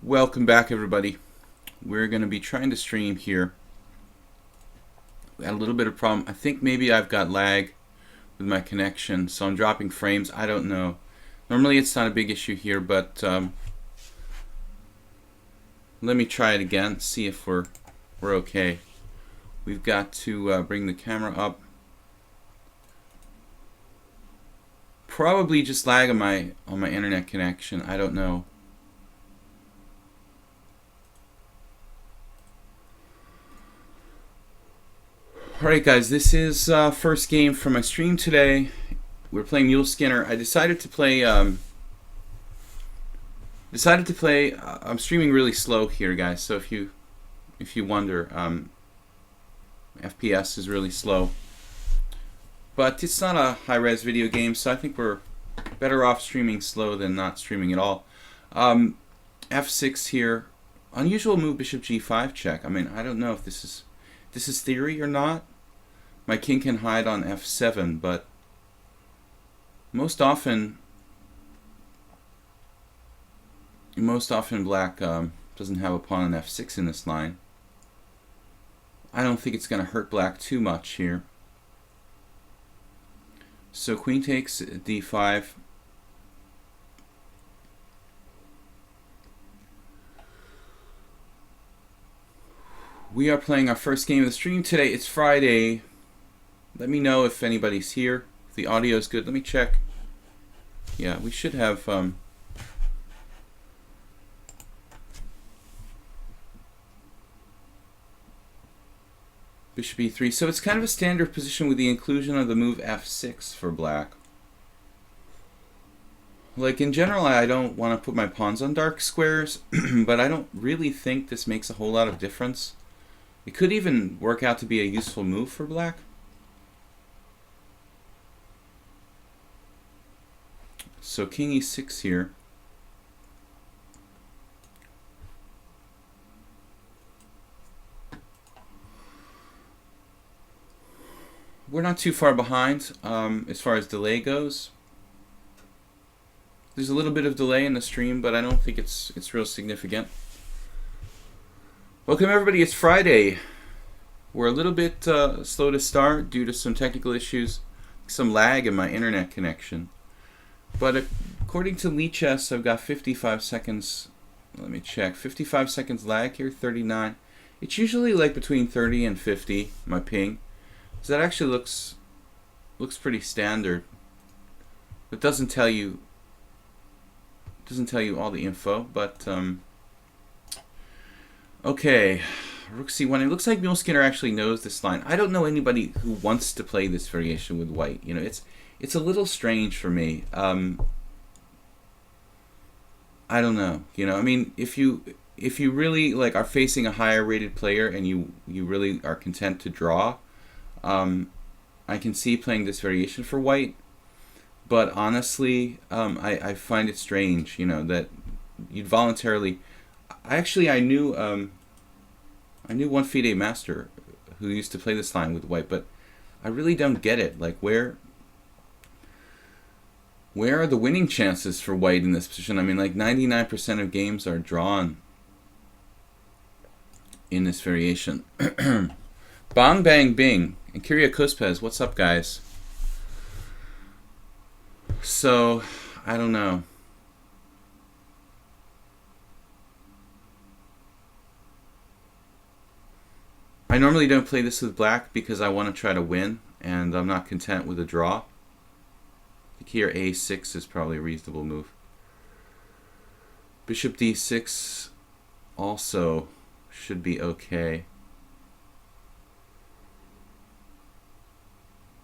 Welcome back, everybody. We're going to be trying to stream here. We had a little bit of problem. I think maybe I've got lag with my connection, so I'm dropping frames. I don't know. Normally it's not a big issue here, but let me try it again, see if we're okay. We've got to bring the camera up. Probably just lag on my internet connection. I don't know. Alright guys, this is first game for my stream today. We're playing Mule Skinner. I decided to play I'm streaming really slow here, guys, so if you wonder, FPS is really slow. But it's not a high-res video game, so I think we're better off streaming slow than not streaming at all. F6 here. Unusual move, bishop g5 check. I mean, I don't know if this is theory or not. My king can hide on f7, but most often black doesn't have a pawn on f6 in this line. I don't think it's going to hurt black too much here. So queen takes d5. We are playing our first game of the stream today. It's Friday. Let me know if anybody's here. If the audio is good. Let me check. Yeah, we should have bishop e3. So it's kind of a standard position with the inclusion of the move f6 for black. Like, in general, I don't want to put my pawns on dark squares, but I don't really think this makes a whole lot of difference. It could even work out to be a useful move for black. So king e6 here. We're not too far behind as far as delay goes. There's a little bit of delay in the stream, but I don't think it's real significant. Welcome everybody, it's Friday. We're a little bit slow to start due to some technical issues, some lag in my internet connection. But according to lichess, I've got 55 seconds. Let me check. 55 seconds lag here, 39. It's usually like between 30 and 50, my ping. So that actually looks pretty standard. It doesn't tell you all the info, but okay. Rook c1. It looks like Mule Skinner actually knows this line. I don't know anybody who wants to play this variation with white. You know, it's a little strange for me. I don't know. You know, I mean, if you really like are facing a higher rated player and you really are content to draw, I can see playing this variation for white. But honestly, I find it strange, you know, that you'd voluntarily. I knew one FIDE master who used to play this line with white, but I really don't get it. Like, where are the winning chances for white in this position? I mean, like 99% of games are drawn in this variation. Bang Bang Bing and Kyria Kuspez, what's up, guys? So, I don't know. I normally don't play this with black because I want to try to win, and I'm not content with a draw. I think here a6 is probably a reasonable move. Bishop d6 also should be okay.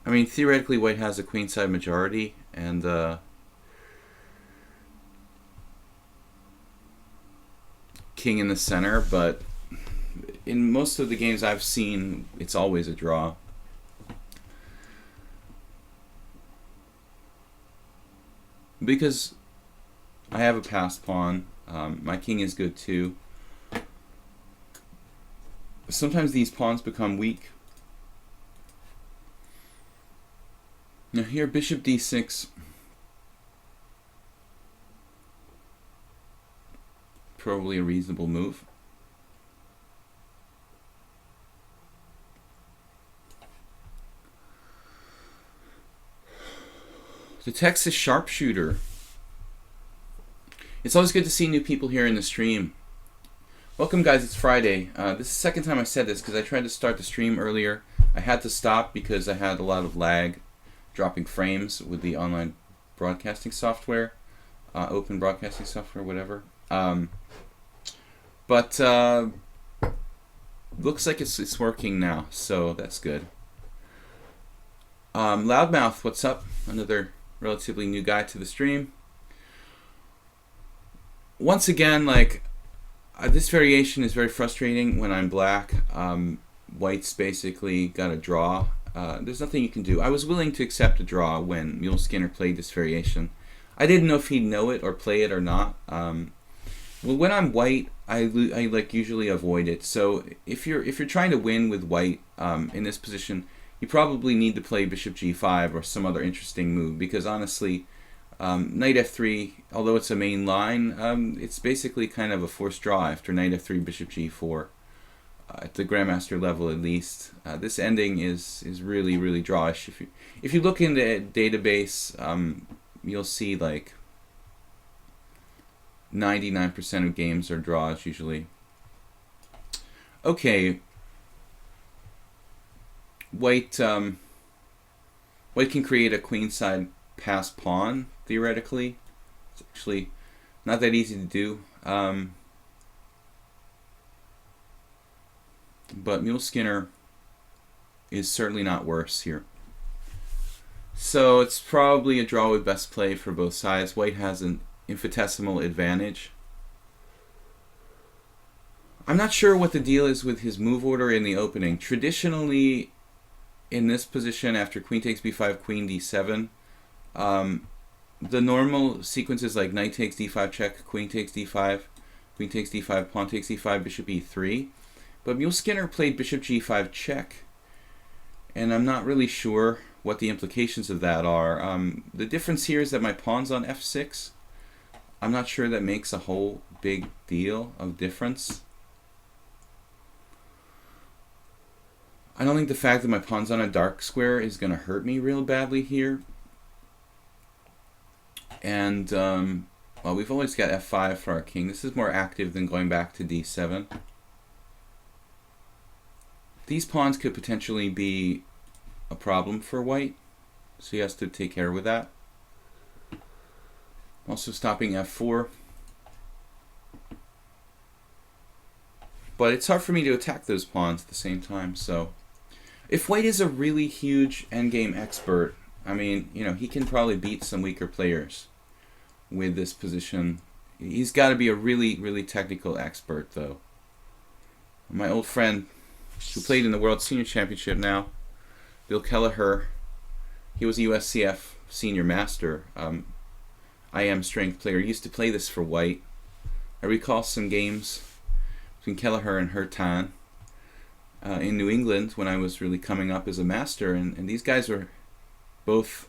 I mean, theoretically, white has a queenside majority, and king in the center, but in most of the games I've seen, it's always a draw. Because I have a passed pawn, my king is good too. Sometimes these pawns become weak. Now here, bishop d6 probably a reasonable move. The Texas Sharpshooter. It's always good to see new people here in the stream. Welcome, guys. It's Friday. This is the second time I said this because I tried to start the stream earlier. I had to stop because I had a lot of lag, dropping frames with the online broadcasting software, open broadcasting software, whatever. But looks like it's working now, so that's good. Loudmouth, what's up? Another relatively new guy to the stream. Once again, like, this variation is very frustrating when I'm black. White's basically got a draw. There's nothing you can do. I was willing to accept a draw when Mule Skinner played this variation. I didn't know if he'd know it or play it or not. Well, when I'm white, I like usually avoid it. So if you're trying to win with white in this position, you probably need to play bishop g5 or some other interesting move, because honestly, knight f3, although it's a main line, it's basically kind of a forced draw after knight f3, bishop g4. At the grandmaster level, at least, this ending is really, really drawish. If you look in the database, you'll see like 99% of games are draws usually. Okay. White can create a queenside pass pawn, theoretically. It's actually not that easy to do. But Mule Skinner is certainly not worse here. So it's probably a draw with best play for both sides. White has an infinitesimal advantage. I'm not sure what the deal is with his move order in the opening. Traditionally, in this position, after queen takes b5, queen d7, the normal sequence is like knight takes d5 check, queen takes d5, queen takes d5, pawn takes d5, bishop e3. But Mule Skinner played bishop g5 check, and I'm not really sure what the implications of that are. The difference here is that my pawn's on f6. I'm not sure that makes a whole big deal of difference. I don't think the fact that my pawn's on a dark square is going to hurt me real badly here. And, well, we've always got f5 for our king. This is more active than going back to d7. These pawns could potentially be a problem for white, so he has to take care with that. Also stopping f4. But it's hard for me to attack those pawns at the same time, so if white is a really huge endgame expert, I mean, you know, he can probably beat some weaker players with this position. He's got to be a really, really technical expert, though. My old friend, who played in the World Senior Championship now, Bill Kelleher, he was a USCF Senior Master, IM strength player. He used to play this for white. I recall some games between Kelleher and Hurtan in New England when I was really coming up as a master, and these guys were both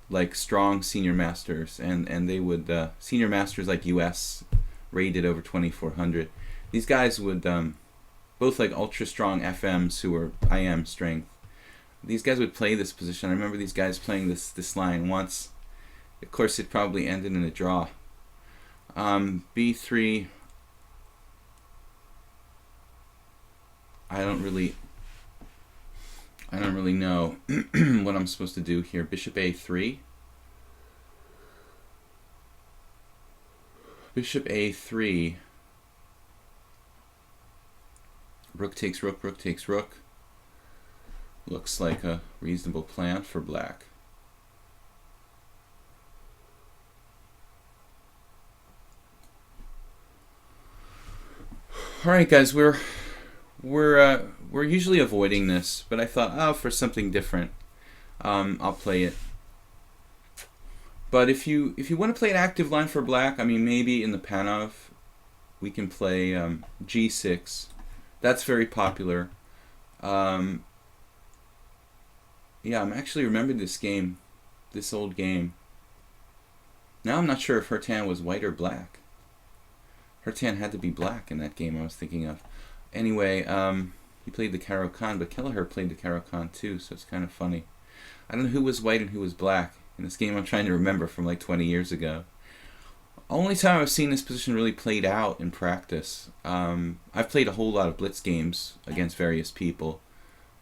like strong senior masters, and they would senior masters like US rated over 2400. These guys would both like ultra strong FMs who were IM strength. These guys would play this position. I remember these guys playing this line once. Of course, it probably ended in a draw. B3. I don't really know what I'm supposed to do here. Bishop A3. Bishop A3. Rook takes rook, rook takes rook. Looks like a reasonable plan for black. All right, guys, we're usually avoiding this, but I thought, oh, for something different, I'll play it. But if you want to play an active line for black, I mean, maybe in the Panov, we can play G6. That's very popular. Yeah, I'm actually remembering this game, this old game. Now I'm not sure if Hurtan was white or black. Hurtan had to be black in that game I was thinking of. Anyway, he played the Caro-Kann, but Kelleher played the Caro-Kann too, so it's kind of funny. I don't know who was white and who was black in this game I'm trying to remember from like 20 years ago. Only time I've seen this position really played out in practice. I've played a whole lot of blitz games against various people.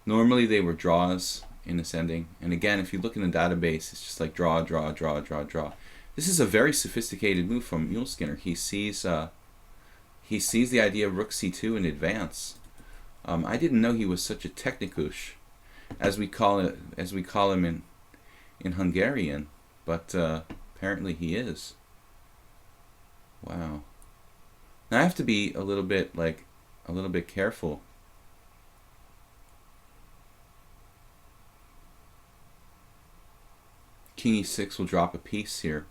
Normally they were draws in this ending. And again, if you look in the database, it's just like draw, draw, draw, draw, draw. This is a very sophisticated move from Muleskinner. He sees the idea of rook c2 in advance. I didn't know he was such a technikush, as we call him in Hungarian, but apparently he is. Wow. Now I have to be a little bit careful. King e6 will drop a piece here.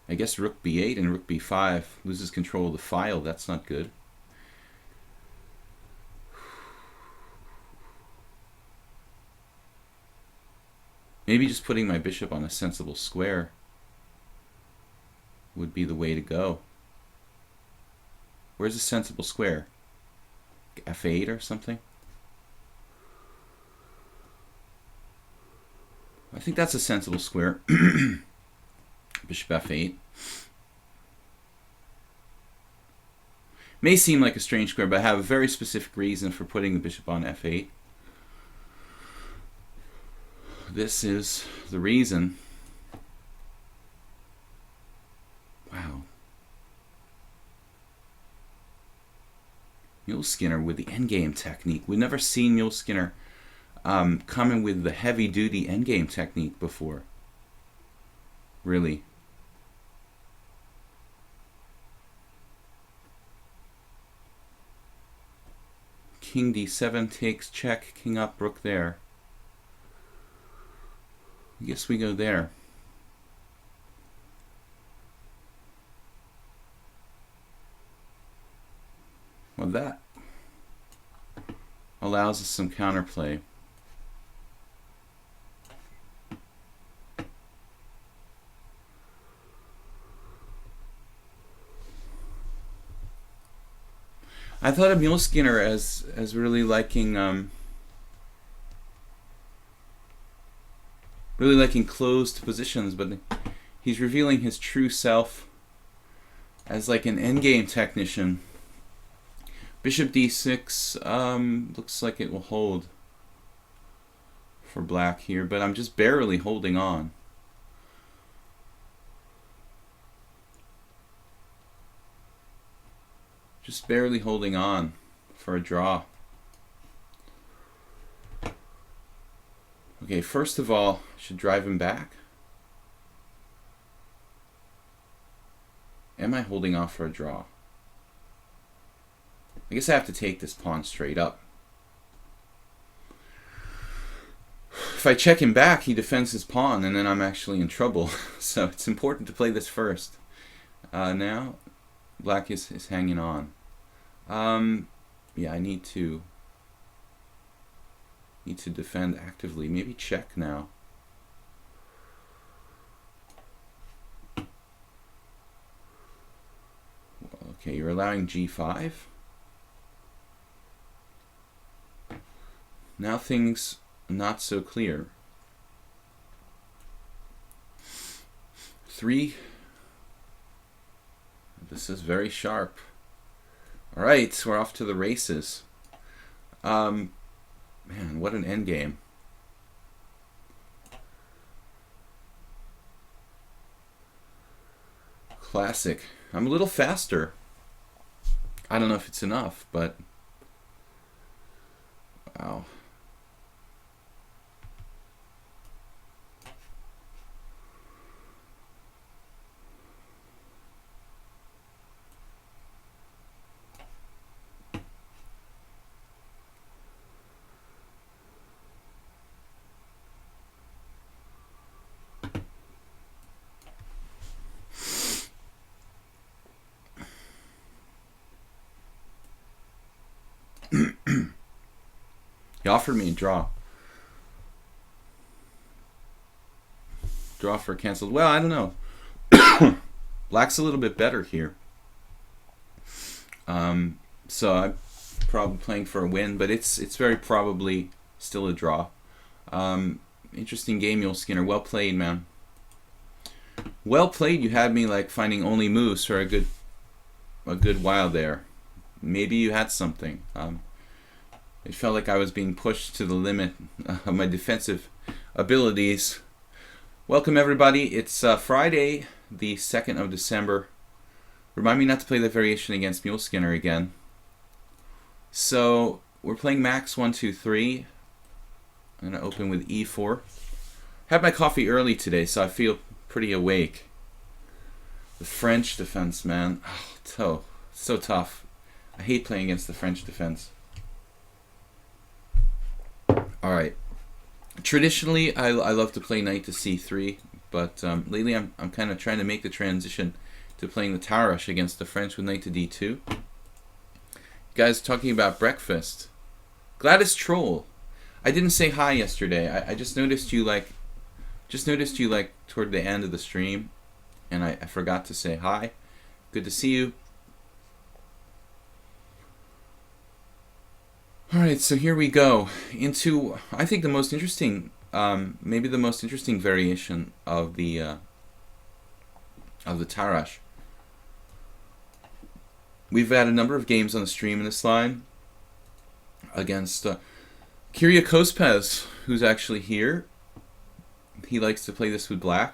I guess rook b8 and rook b5 loses control of the file. That's not good. Maybe just putting my bishop on a sensible square would be the way to go. Where's a sensible square? f8 or something? I think that's a sensible square. Bishop f8. May seem like a strange square, but I have a very specific reason for putting the bishop on f8. This is the reason. Wow. Muleskinner with the endgame technique. We've never seen Muleskinner coming with the heavy-duty endgame technique before. Really. King d7 takes check, king up, rook there. I guess we go there. Well, that allows us some counterplay. I thought of Muleskinner as really liking closed positions, but he's revealing his true self as like an endgame technician. Bishop d6 looks like it will hold for black here, but I'm just barely holding on. Just barely holding on for a draw. Okay, first of all, I should drive him back. Am I holding off for a draw? I guess I have to take this pawn straight up. If I check him back, he defends his pawn, and then I'm actually in trouble. So it's important to play this first. Now, black is hanging on. Yeah, I need to defend actively. Maybe check now. Okay, you're allowing g5. Now things not so clear. 3. This is very sharp. All right, we're off to the races. Man, what an endgame. Classic. I'm a little faster. I don't know if it's enough, but wow. He offered me a draw. Draw for cancelled. Well, I don't know. Black's a little bit better here. So I'm probably playing for a win, but it's very probably still a draw. Interesting game, Mule Skinner. Well played, man. Well played. You had me like finding only moves for a good while there. Maybe you had something. It felt like I was being pushed to the limit of my defensive abilities. Welcome everybody. It's Friday, the 2nd of December. Remind me not to play that variation against Mule Skinner again. So we're playing Max 1, 2, 3. I'm gonna open with E4. Had my coffee early today, so I feel pretty awake. The French defense, man. Oh, so tough. I hate playing against the French defense. Alright. Traditionally, I love to play knight to c3, but lately I'm kind of trying to make the transition to playing the tower rush against the French with knight to d2. You guys talking about breakfast. Gladys Troll. I didn't say hi yesterday. I just noticed you like toward the end of the stream, and I forgot to say hi. Good to see you. Alright, so here we go into, I think, the most interesting, maybe the most interesting variation of the Tarash. We've had a number of games on the stream in this line against Kyria Kospez, who's actually here. He likes to play this with black.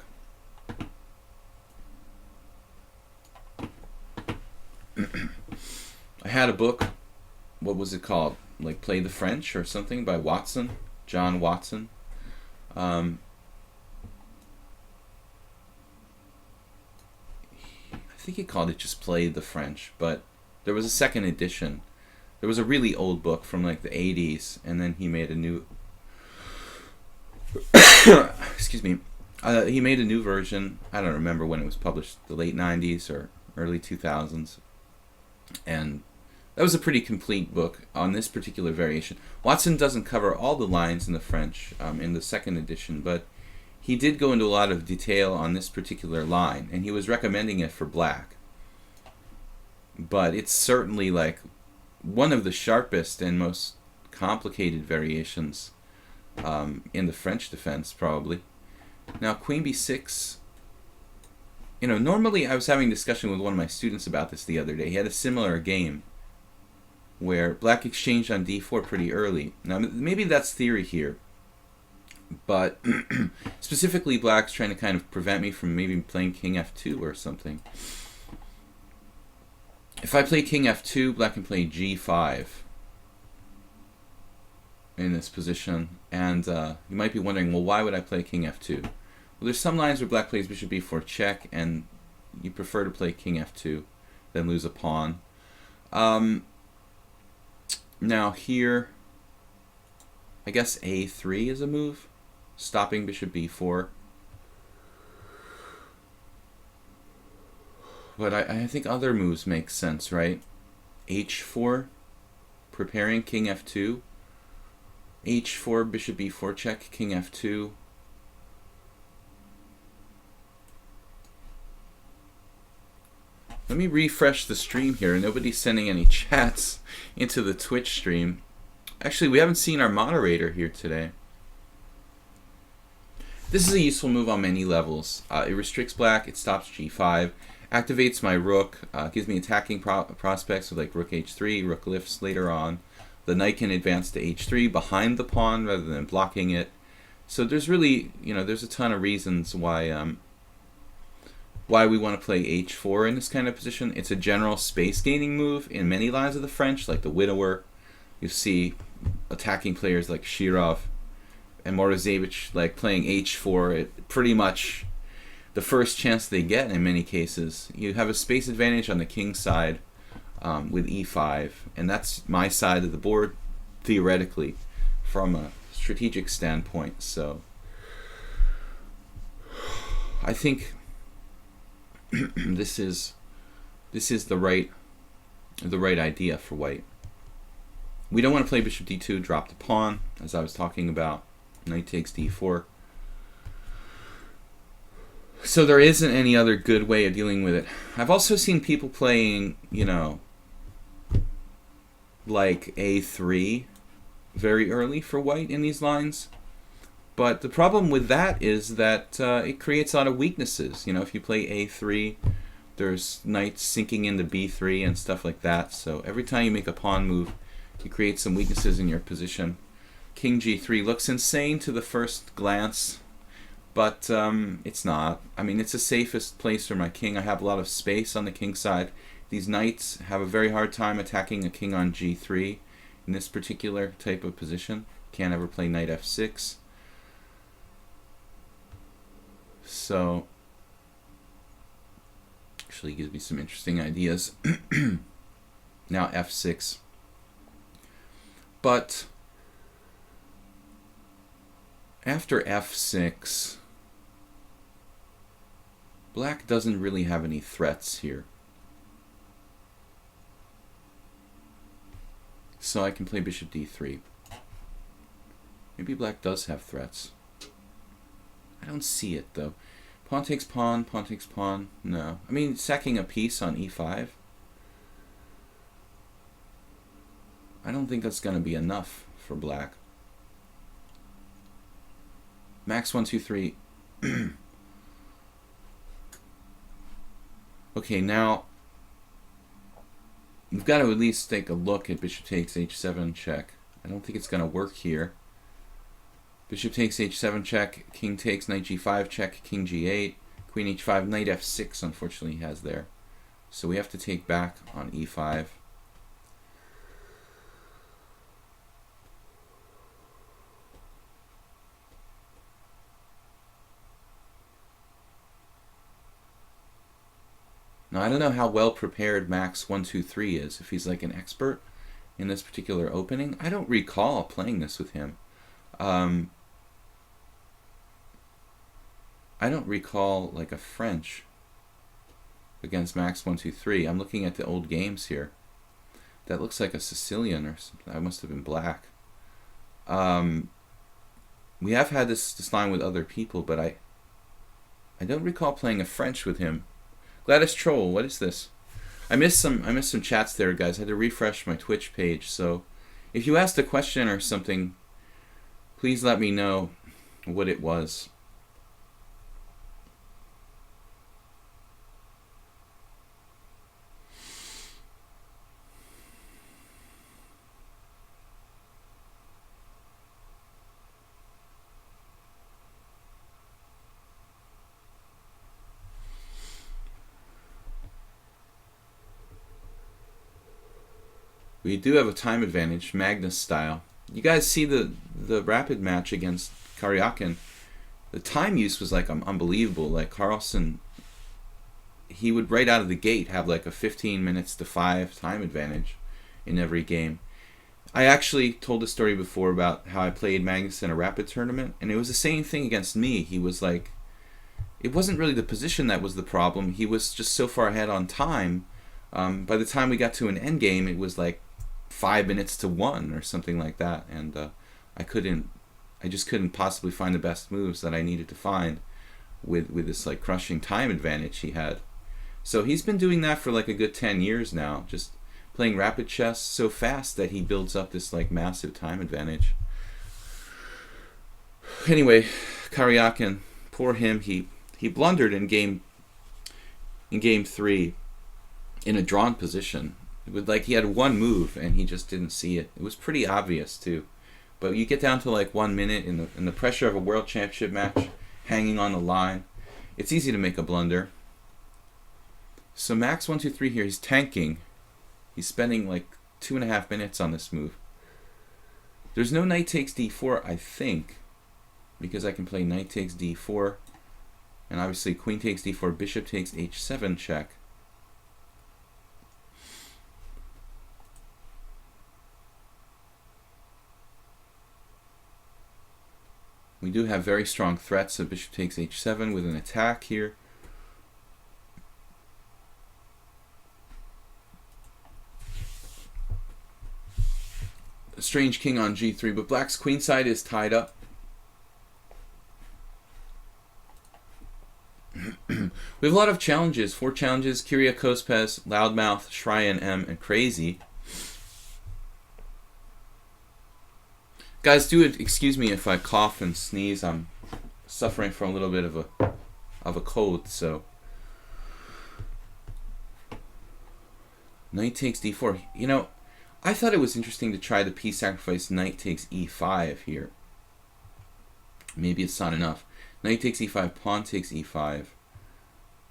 I had a book, what was it called? Like Play the French or something by Watson, John Watson. I think he called it just Play the French, but there was a second edition. There was a really old book from like the 80s, and then he made a new excuse me. He made a new version. I don't remember when it was published, the late 90s or early 2000s. And that was a pretty complete book on this particular variation. Watson doesn't cover all the lines in the French in the second edition, but he did go into a lot of detail on this particular line, and he was recommending it for black. But it's certainly like one of the sharpest and most complicated variations in the French defense, probably. Now, Queen b6. You know, normally I was having a discussion with one of my students about this the other day. He had a similar game where black exchanged on d4 pretty early. Now, maybe that's theory here, but specifically black's trying to kind of prevent me from maybe playing king f2 or something. If I play king f2, black can play g5 in this position, and you might be wondering, well, why would I play king f2? Well, there's some lines where black plays bishop b4 check, and you prefer to play king f2 than lose a pawn. Now here, I guess a3 is a move, stopping bishop b4. But I think other moves make sense, right? h4, preparing king f2. h4, bishop b4 check, king f2. Let me refresh the stream here. Nobody's sending any chats into the Twitch stream. Actually, we haven't seen our moderator here today. This is a useful move on many levels. It restricts black, it stops g5, activates my rook, gives me attacking prospects with like rook h3, rook lifts later on. The knight can advance to h3 behind the pawn rather than blocking it. So there's really, you know, there's a ton of reasons why we want to play h4 in this kind of position. It's a general space gaining move in many lines of the French, like the Widower. You see attacking players like Shirov and Morozevich like playing h4 at pretty much the first chance they get in many cases. You have a space advantage on the king side with e5, and that's my side of the board theoretically from a strategic standpoint. So I think this is the right idea for white. We don't want to play bishop d2, drop the pawn, as I was talking about. Knight takes d4. So there isn't any other good way of dealing with it. I've also seen people playing, you know, like a3 very early for white in these lines. But the problem with that is that it creates a lot of weaknesses. You know, if you play a3, there's knights sinking into b3 and stuff like that. So every time you make a pawn move, you create some weaknesses in your position. King g3 looks insane to the first glance, but it's not. I mean, it's the safest place for my king. I have a lot of space on the king side. These knights have a very hard time attacking a king on g3 in this particular type of position. Can't ever play knight f6. So, actually gives me some interesting ideas. Now f6. But after f6, black doesn't really have any threats here. So I can play bishop d3. Maybe black does have threats. I don't see it, though. Pawn takes pawn, pawn takes pawn. No. I mean, sacking a piece on e5. I don't think that's going to be enough for black. Max 1, 2, 3. Okay, now we've got to at least take a look at bishop takes h7 check. I don't think it's going to work here. Bishop takes h7 check, king takes knight g5 check, king g8, queen h5, knight f6 unfortunately he has there. So we have to take back on e5. Now I don't know how well prepared Max 123 is, if he's like an expert in this particular opening. I don't recall playing this with him. I don't recall like a French against Max 123. I'm looking at the old games here. That looks like a Sicilian or something. That must have been black. We have had this line with other people, but I don't recall playing a French with him. Gladys Troll, what is this? I missed some chats there, guys. I had to refresh my Twitch page. So if you asked a question or something, please let me know what it was. We do have a time advantage, Magnus style. You guys see the rapid match against Karyakin. The time use was like unbelievable. Like Carlsen, he would right out of the gate have like a 15 minutes to 5 time advantage in every game. I actually told a story before about how I played Magnus in a rapid tournament, and it was the same thing against me. He was like, it wasn't really the position that was the problem. He was just so far ahead on time. By the time we got to an end game, it was like 5 minutes to 1 or something like that, and I just couldn't possibly find the best moves that I needed to find with this like crushing time advantage he had. So he's been doing that for like a good 10 years now, just playing rapid chess so fast that he builds up this like massive time advantage. Anyway, Karyakin, poor him, he blundered in game 3 in a drawn position. Like he had one move and he just didn't see it. It was pretty obvious too. But you get down to like 1 minute in the pressure of a world championship match, hanging on the line, it's easy to make a blunder. So Max 123 here, he's tanking. He's spending like 2.5 minutes on this move. There's no knight takes d4, I think, because I can play knight takes d4, and obviously queen takes d4, bishop takes h7 check. We do have very strong threats of bishop takes h7 with an attack here. A strange king on g3, but black's queen side is tied up. We have a lot of challenges. 4 challenges. Kyriakos, Loudmouth, Shryan M, and Crazy. Guys, excuse me if I cough and sneeze. I'm suffering from a little bit of a cold, so. Knight takes d4. You know, I thought it was interesting to try the piece sacrifice knight takes e5 here. Maybe it's not enough. Knight takes e5, pawn takes e5.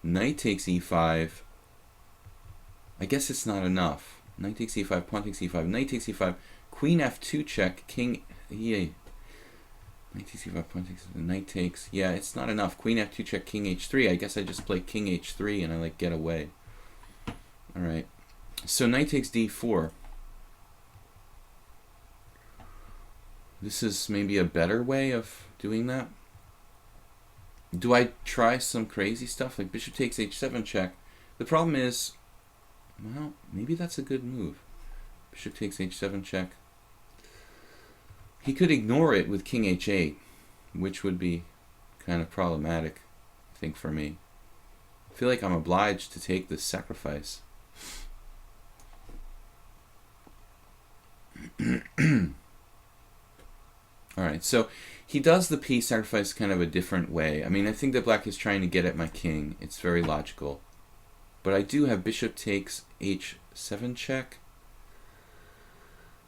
Knight takes e5. I guess it's not enough. Knight takes e5, pawn takes e5, knight takes e5, queen f2 check, king, yeah. Knight takes e5, pawn takes, knight takes, yeah, it's not enough. Queen f2 check, king h3. I guess I just play king h3 and I like get away. Alright. So knight takes d4. This is maybe a better way of doing that. Do I try some crazy stuff like bishop takes h7 check? The problem is, well, maybe that's a good move. Bishop takes h7 check. He could ignore it with king h8, which would be kind of problematic, I think, for me. I feel like I'm obliged to take this sacrifice. Alright, so he does the piece sacrifice kind of a different way. I mean, I think that black is trying to get at my king. It's very logical. But I do have bishop takes h7 check.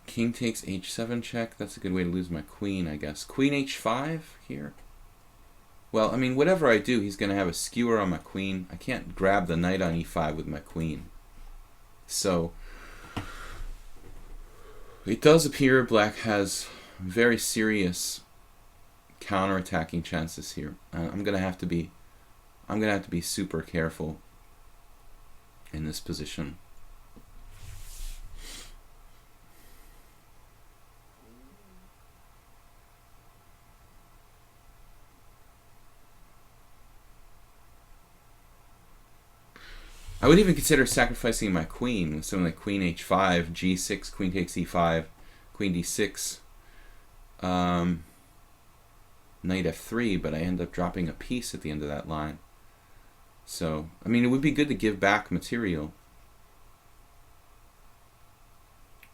King takes h7 check. That's a good way to lose my queen, I guess. Queen h5 here. Well, I mean, whatever I do, he's going to have a skewer on my queen. I can't grab the knight on e5 with my queen. So it does appear black has very serious counterattacking chances here. I'm gonna have to be super careful in this position. I would even consider sacrificing my queen with something like queen h5, g6, queen takes e5, queen d6. Knight f3, but I end up dropping a piece at the end of that line. So, I mean, it would be good to give back material.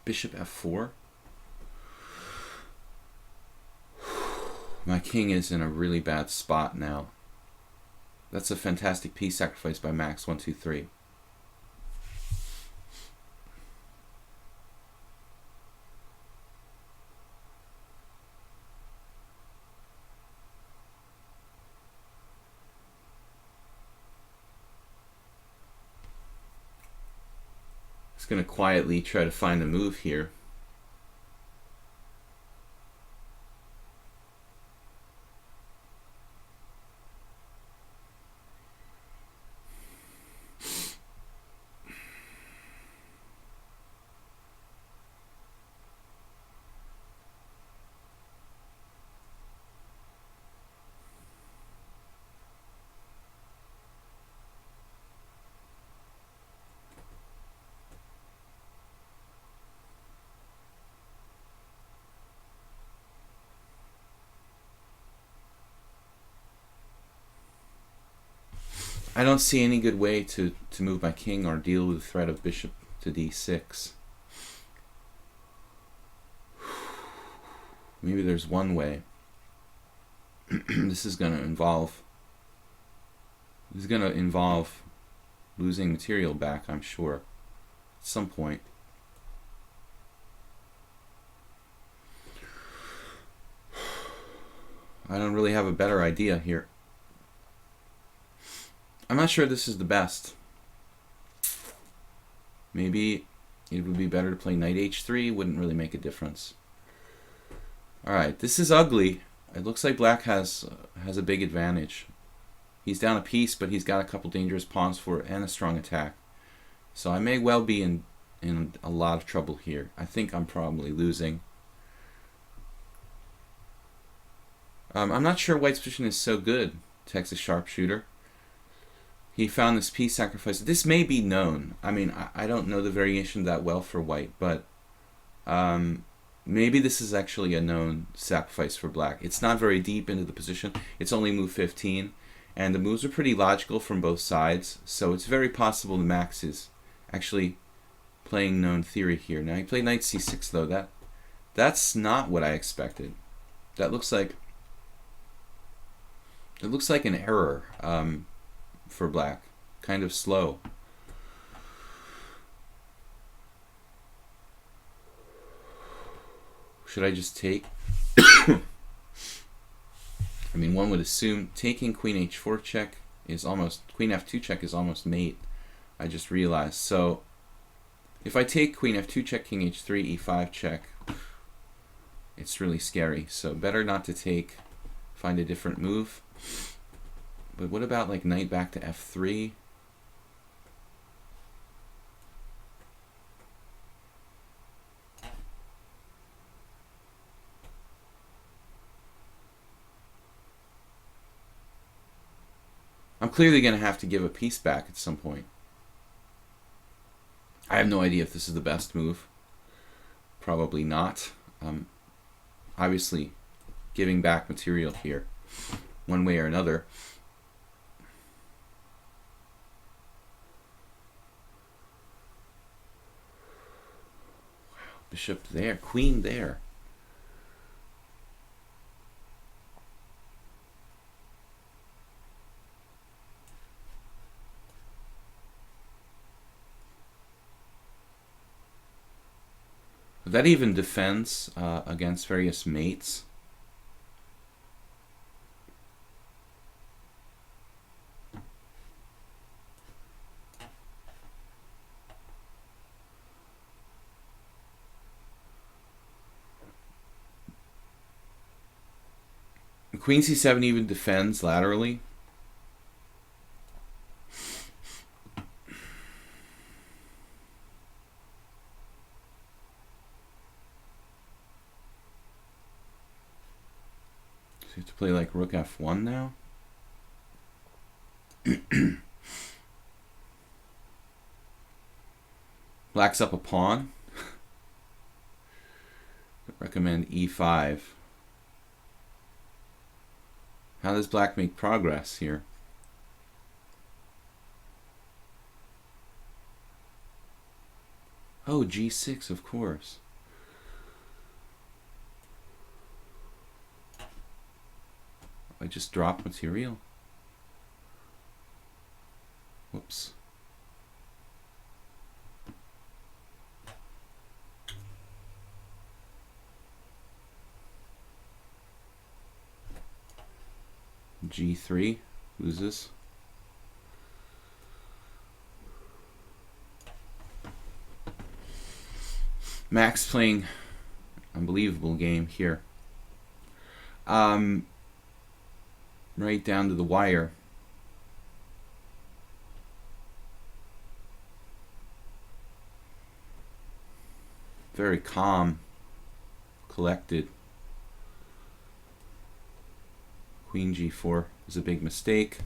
Bishop f4. My king is in a really bad spot now. That's a fantastic piece sacrifice by Max123. Going to quietly try to find a move here. I don't see any good way to move my king or deal with the threat of bishop to d6. Maybe there's one way. This is going to involve losing material back, I'm sure, at some point. I don't really have a better idea here. I'm not sure this is the best. Maybe it would be better to play knight h3. Wouldn't really make a difference. Alright, this is ugly. It looks like black has a big advantage. He's down a piece, but he's got a couple dangerous pawns for it and a strong attack. So I may well be in a lot of trouble here. I think I'm probably losing. I'm not sure white's position is so good, Texas Sharpshooter. He found this piece sacrifice. This may be known. I mean, I don't know the variation that well for white, but maybe this is actually a known sacrifice for black. It's not very deep into the position. It's only move 15. And the moves are pretty logical from both sides, so it's very possible the Max is actually playing known theory here. Now he played knight c6 though. That's not what I expected. That looks like an error for black. Kind of slow. Should I just take? I mean, one would assume taking queen h4 check is almost, queen f2 check is almost mate. I just realized. So if I take queen f2 check, king h3, e5 check, it's really scary. So better not to take, find a different move. But what about like knight back to f3? I'm clearly going to have to give a piece back at some point. I have no idea if this is the best move. Probably not. Obviously, giving back material here, one way or another. Wow, bishop there, queen there. That even defends against various mates. Queen c7 even defends laterally. You have to play like rook f1 now. Black's up a pawn. Recommend e5. How does black make progress here? Oh, g6, of course. I just dropped material. Whoops. G3 loses. Max playing unbelievable game here. Right down to the wire. Very calm, collected. Queen g4 is a big mistake.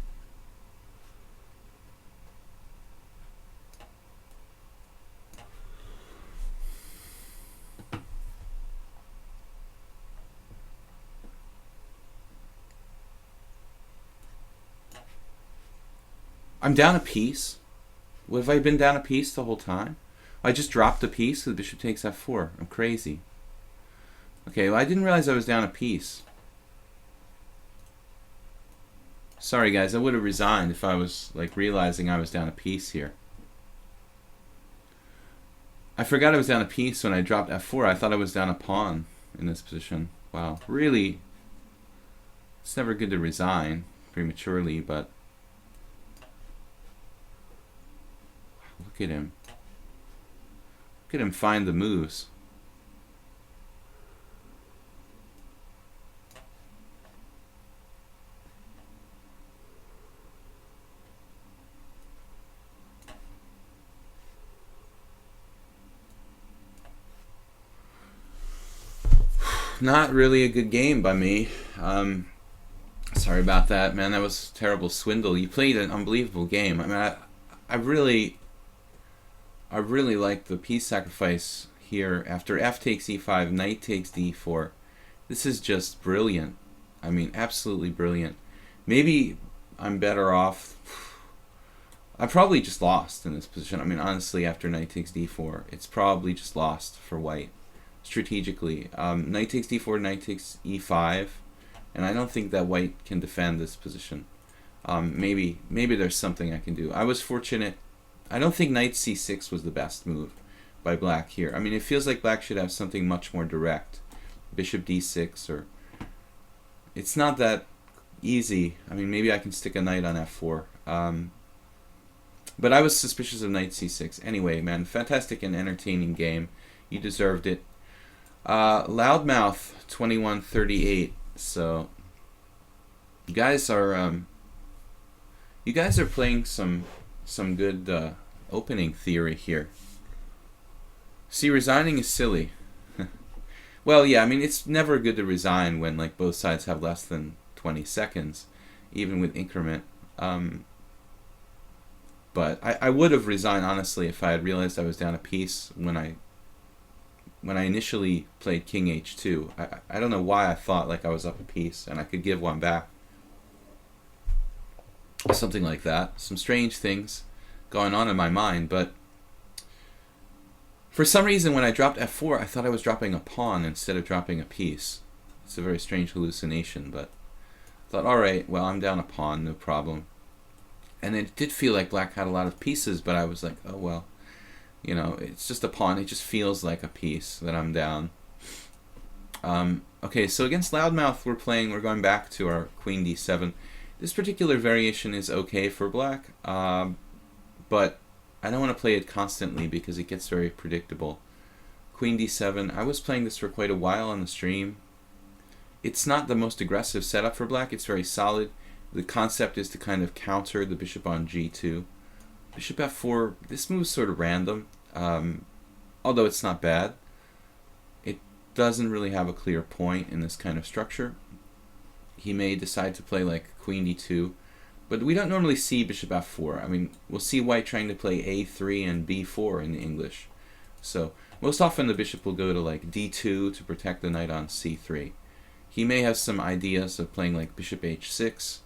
I'm down a piece. What, have I been down a piece the whole time? I just dropped a piece, so the bishop takes f4. I'm crazy. Okay, well, I didn't realize I was down a piece. Sorry guys, I would have resigned if I was like realizing I was down a piece here. I forgot I was down a piece when I dropped f4. I thought I was down a pawn in this position. Wow, really, it's never good to resign prematurely, but look at him. Look at him find the moves. Not really a good game by me. Sorry about that, man. That was a terrible swindle. You played an unbelievable game. I mean, I really like the piece sacrifice here. After f takes e5, knight takes d4. This is just brilliant. I mean, absolutely brilliant. Maybe I'm better off. I probably just lost in this position. I mean, honestly, after knight takes d4, it's probably just lost for white strategically. Knight takes d4, knight takes e5, and I don't think that white can defend this position. Maybe there's something I can do. I was fortunate. I don't think knight c6 was the best move by black here. I mean, it feels like black should have something much more direct. Bishop d6, or it's not that easy. I mean, maybe I can stick a knight on f4. But I was suspicious of knight c6. Anyway, man, fantastic and entertaining game. You deserved it. Loudmouth 2138. So you guys are playing some good opening theory here. See, resigning is silly. Well, yeah, I mean, it's never good to resign when like both sides have less than 20 seconds, even with increment. But I would have resigned, honestly, if I had realized I was down a piece when I initially played king h2. I don't know why I thought like I was up a piece and I could give one back. Something like that. Some strange things going on in my mind, but for some reason when I dropped f4, I thought I was dropping a pawn instead of dropping a piece. It's a very strange hallucination, but I thought, alright, well, I'm down a pawn, no problem. And it did feel like black had a lot of pieces, but I was like, oh well, you know, it's just a pawn. It just feels like a piece that I'm down. Okay, so against Loudmouth, we're going back to our queen d7. This particular variation is okay for black, but I don't want to play it constantly because it gets very predictable. Queen d7, I was playing this for quite a while on the stream. It's not the most aggressive setup for black. It's very solid. The concept is to kind of counter the bishop on g2. Bishop f4, this move's sort of random, although it's not bad. It doesn't really have a clear point in this kind of structure. He may decide to play like queen d2, but we don't normally see bishop f4. I mean, we'll see white trying to play a3 and b4 in English. So most often the bishop will go to like d2 to protect the knight on c3. He may have some ideas of playing like bishop h6.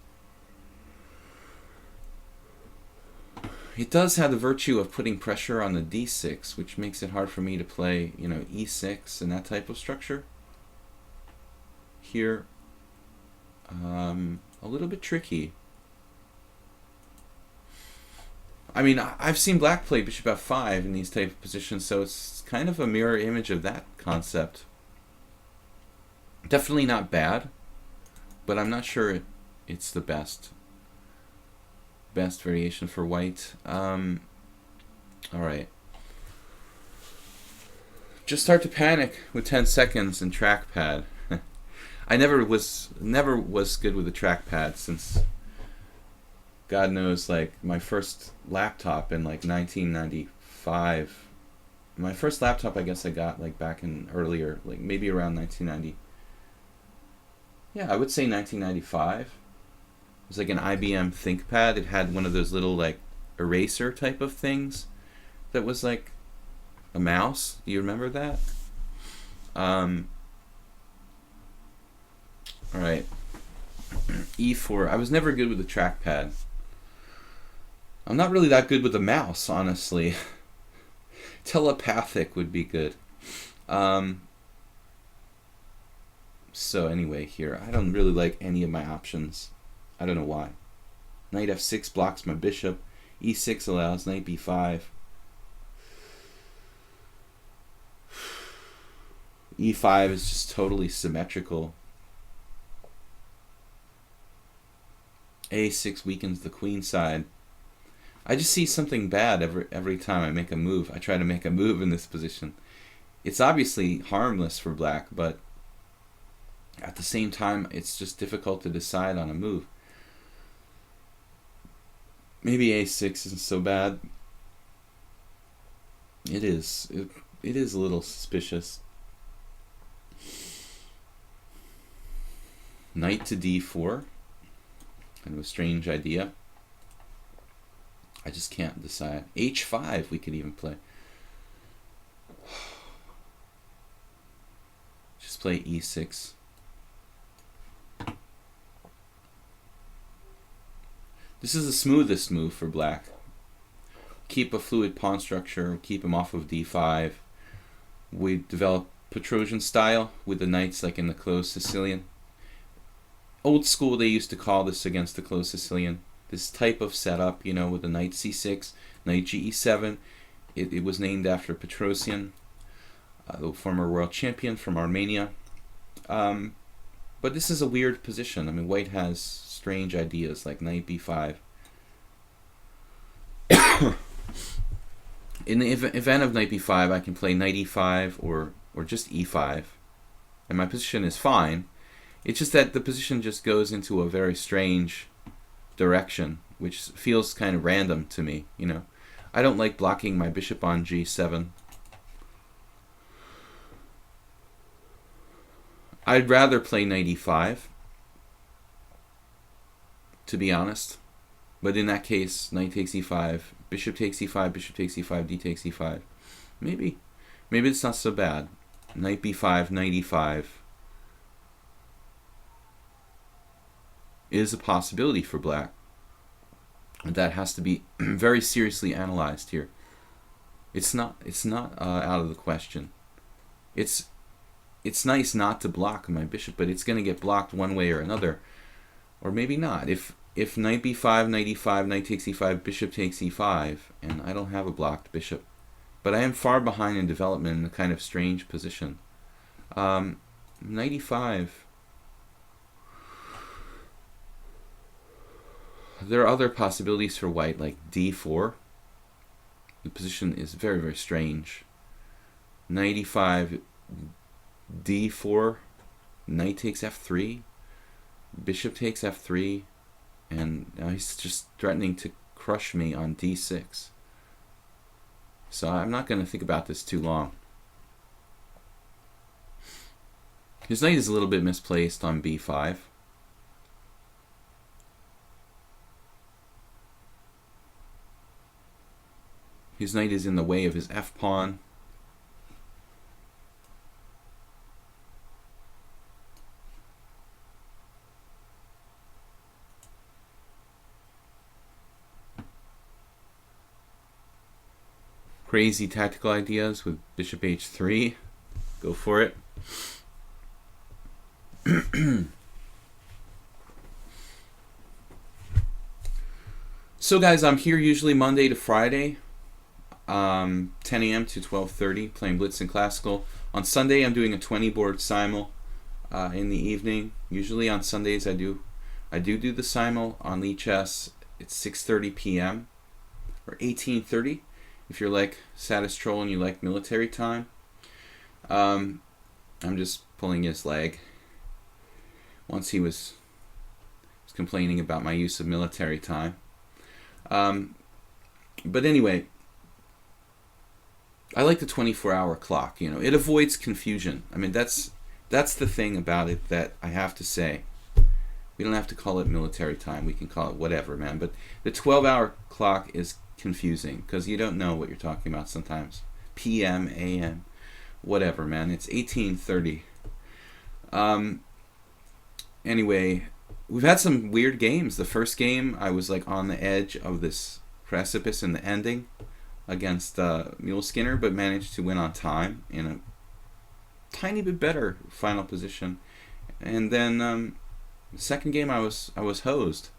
It does have the virtue of putting pressure on the d6, which makes it hard for me to play, you know, e6 and that type of structure. Here, a little bit tricky. I mean, I've seen black play bishop f5 in these type of positions, so it's kind of a mirror image of that concept. Definitely not bad, but I'm not sure it's the best variation for white. Alright. Just start to panic with 10 seconds in trackpad. I never was good with the trackpad since God knows, like my first laptop in like 1995. My first laptop I guess I got like back in earlier, like maybe around 1990. Yeah, I would say 1995. It was like an IBM ThinkPad. It had one of those little like eraser type of things that was like a mouse. Do you remember that? Alright. E4. I was never good with the trackpad. I'm not really that good with the mouse, honestly. Telepathic would be good. So anyway, here, I don't really like any of my options. I don't know why. Knight f6 blocks my bishop. e6 allows knight b5. e5 is just totally symmetrical. a6 weakens the queen side. I just see something bad every time I make a move. I try to make a move in this position. It's obviously harmless for black, but at the same time, it's just difficult to decide on a move. Maybe a6 isn't so bad. It is. It is a little suspicious. Knight to d4. Kind of a strange idea. I just can't decide. h5 we could even play. Just play e6. This is the smoothest move for black. Keep a fluid pawn structure, keep him off of d5. We develop Petrosian style with the knights like in the closed Sicilian. Old school, they used to call this against the closed Sicilian. This type of setup, you know, with the knight c6, knight ge7. It was named after Petrosian, the former world champion from Armenia. But this is a weird position. I mean, white has strange ideas like knight b5. In the event of knight b5, I can play knight e5 or just e5. And my position is fine. It's just that the position just goes into a very strange direction, which feels kind of random to me, you know. I don't like blocking my bishop on g7. I'd rather play knight e5, to be honest. But in that case, knight takes e5, bishop takes e5, bishop takes e5, d takes e5. Maybe it's not so bad. Knight b5, knight e5 is a possibility for black. That has to be very seriously analyzed here. It's not out of the question. It's nice not to block my bishop, but it's going to get blocked one way or another, or maybe not. If knight b5, knight e5, knight takes e5, bishop takes e5, and I don't have a blocked bishop, but I am far behind in development in a kind of strange position. Knight e5. There are other possibilities for white, like d4. The position is very, very strange. Knight e5, d4, knight takes f3, bishop takes f3, and now he's just threatening to crush me on d6. So I'm not going to think about this too long. His knight is a little bit misplaced on b5. His knight is in the way of his f-pawn. Crazy tactical ideas with bishop h3. Go for it. So guys, I'm here usually Monday to Friday, 10 a.m. to 12:30, playing Blitz and Classical. On Sunday, I'm doing a 20 board simul in the evening. Usually on Sundays, I do the simul on lichess. It's 6:30 p.m. or 18:30 if you're like Satis Troll and you like military time. I'm just pulling his leg. Once he was complaining about my use of military time. But anyway, I like the 24-hour clock. You know, it avoids confusion. I mean, that's the thing about it that I have to say. We don't have to call it military time. We can call it whatever, man. But the 12-hour clock is confusing because you don't know what you're talking about sometimes. PM, AM, whatever, man. It's 18:30. Anyway, we've had some weird games. The first game, I was like on the edge of this precipice in the ending against Mule Skinner, but managed to win on time in a tiny bit better final position. And then the second game, I was hosed.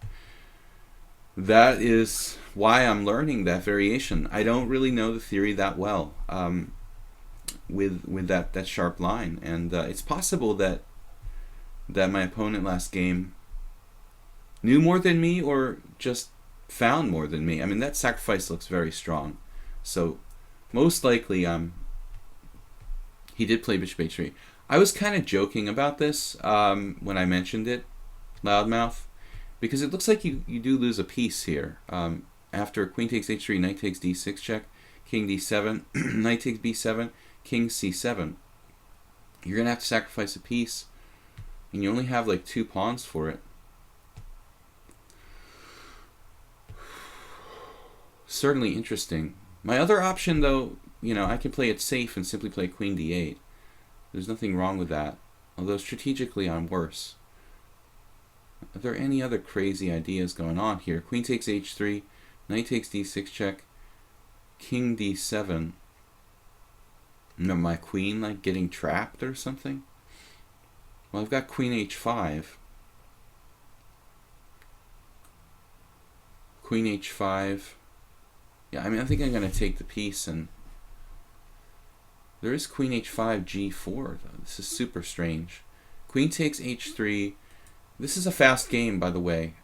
That is why I'm learning that variation. I don't really know the theory that well with that sharp line, and it's possible that my opponent last game knew more than me or just found more than me. I mean, that sacrifice looks very strong. So most likely he did play bishop h3. I was kind of joking about this when I mentioned it, loudmouth, because it looks like you do lose a piece here. After queen takes h3, knight takes d6 check, king d7, knight takes b7, king c7. You're going to have to sacrifice a piece, and you only have like 2 pawns for it. Certainly interesting. My other option, though, you know, I can play it safe and simply play queen d8. There's nothing wrong with that. Although strategically I'm worse. Are there any other crazy ideas going on here? Queen takes h3, knight takes d6 check, king d7. No, my queen like getting trapped or something? Well, I've got queen h5. Queen h5. Yeah, I mean, I think I'm going to take the piece, and there is queen h5, g4, though. This is super strange. Queen takes h3. This is a fast game, by the way.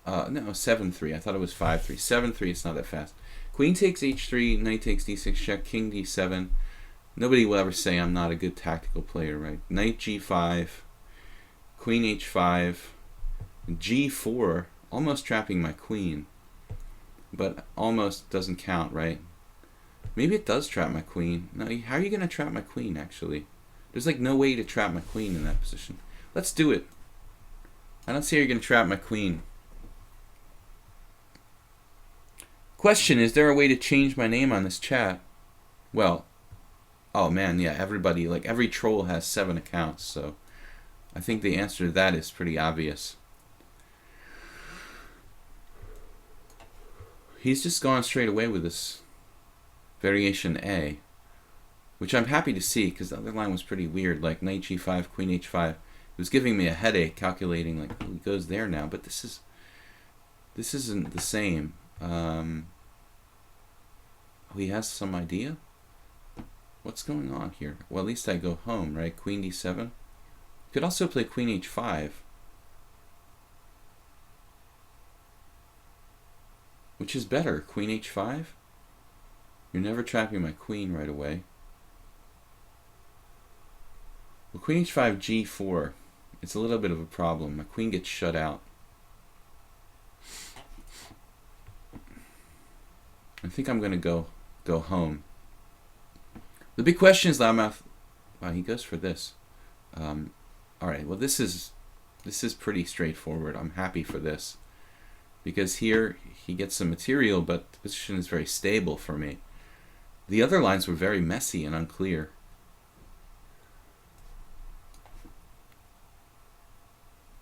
No, 7-3. I thought it was 5-3. 7-3, it's not that fast. Queen takes h3, knight takes d6 check, king d7. Nobody will ever say I'm not a good tactical player, right? Knight g5, queen h5, g4, almost trapping my queen. But almost doesn't count, right? Maybe it does trap my queen. No, how are you going to trap my queen, actually? There's like no way to trap my queen in that position. Let's do it. I don't see how you're going to trap my queen. Question, is there a way to change my name on this chat? Well, oh man, yeah, everybody, like every troll has 7 accounts, so I think the answer to that is pretty obvious. He's just gone straight away with this variation A, which I'm happy to see because the other line was pretty weird, like knight g5, queen h5. It was giving me a headache calculating like, oh, he goes there now, but this isn't the same. Oh, he has some idea? What's going on here? Well, at least I go home, right? Queen d7. Could also play queen h5. Which is better, queen h5? You're never trapping my queen right away. Well, queen h5, g4. It's a little bit of a problem. My queen gets shut out. I think I'm going to go home. The big question is Loudmouth. Wow, he goes for this. All right. Well, this is pretty straightforward. I'm happy for this because here he gets some material, but the position is very stable for me. The other lines were very messy and unclear.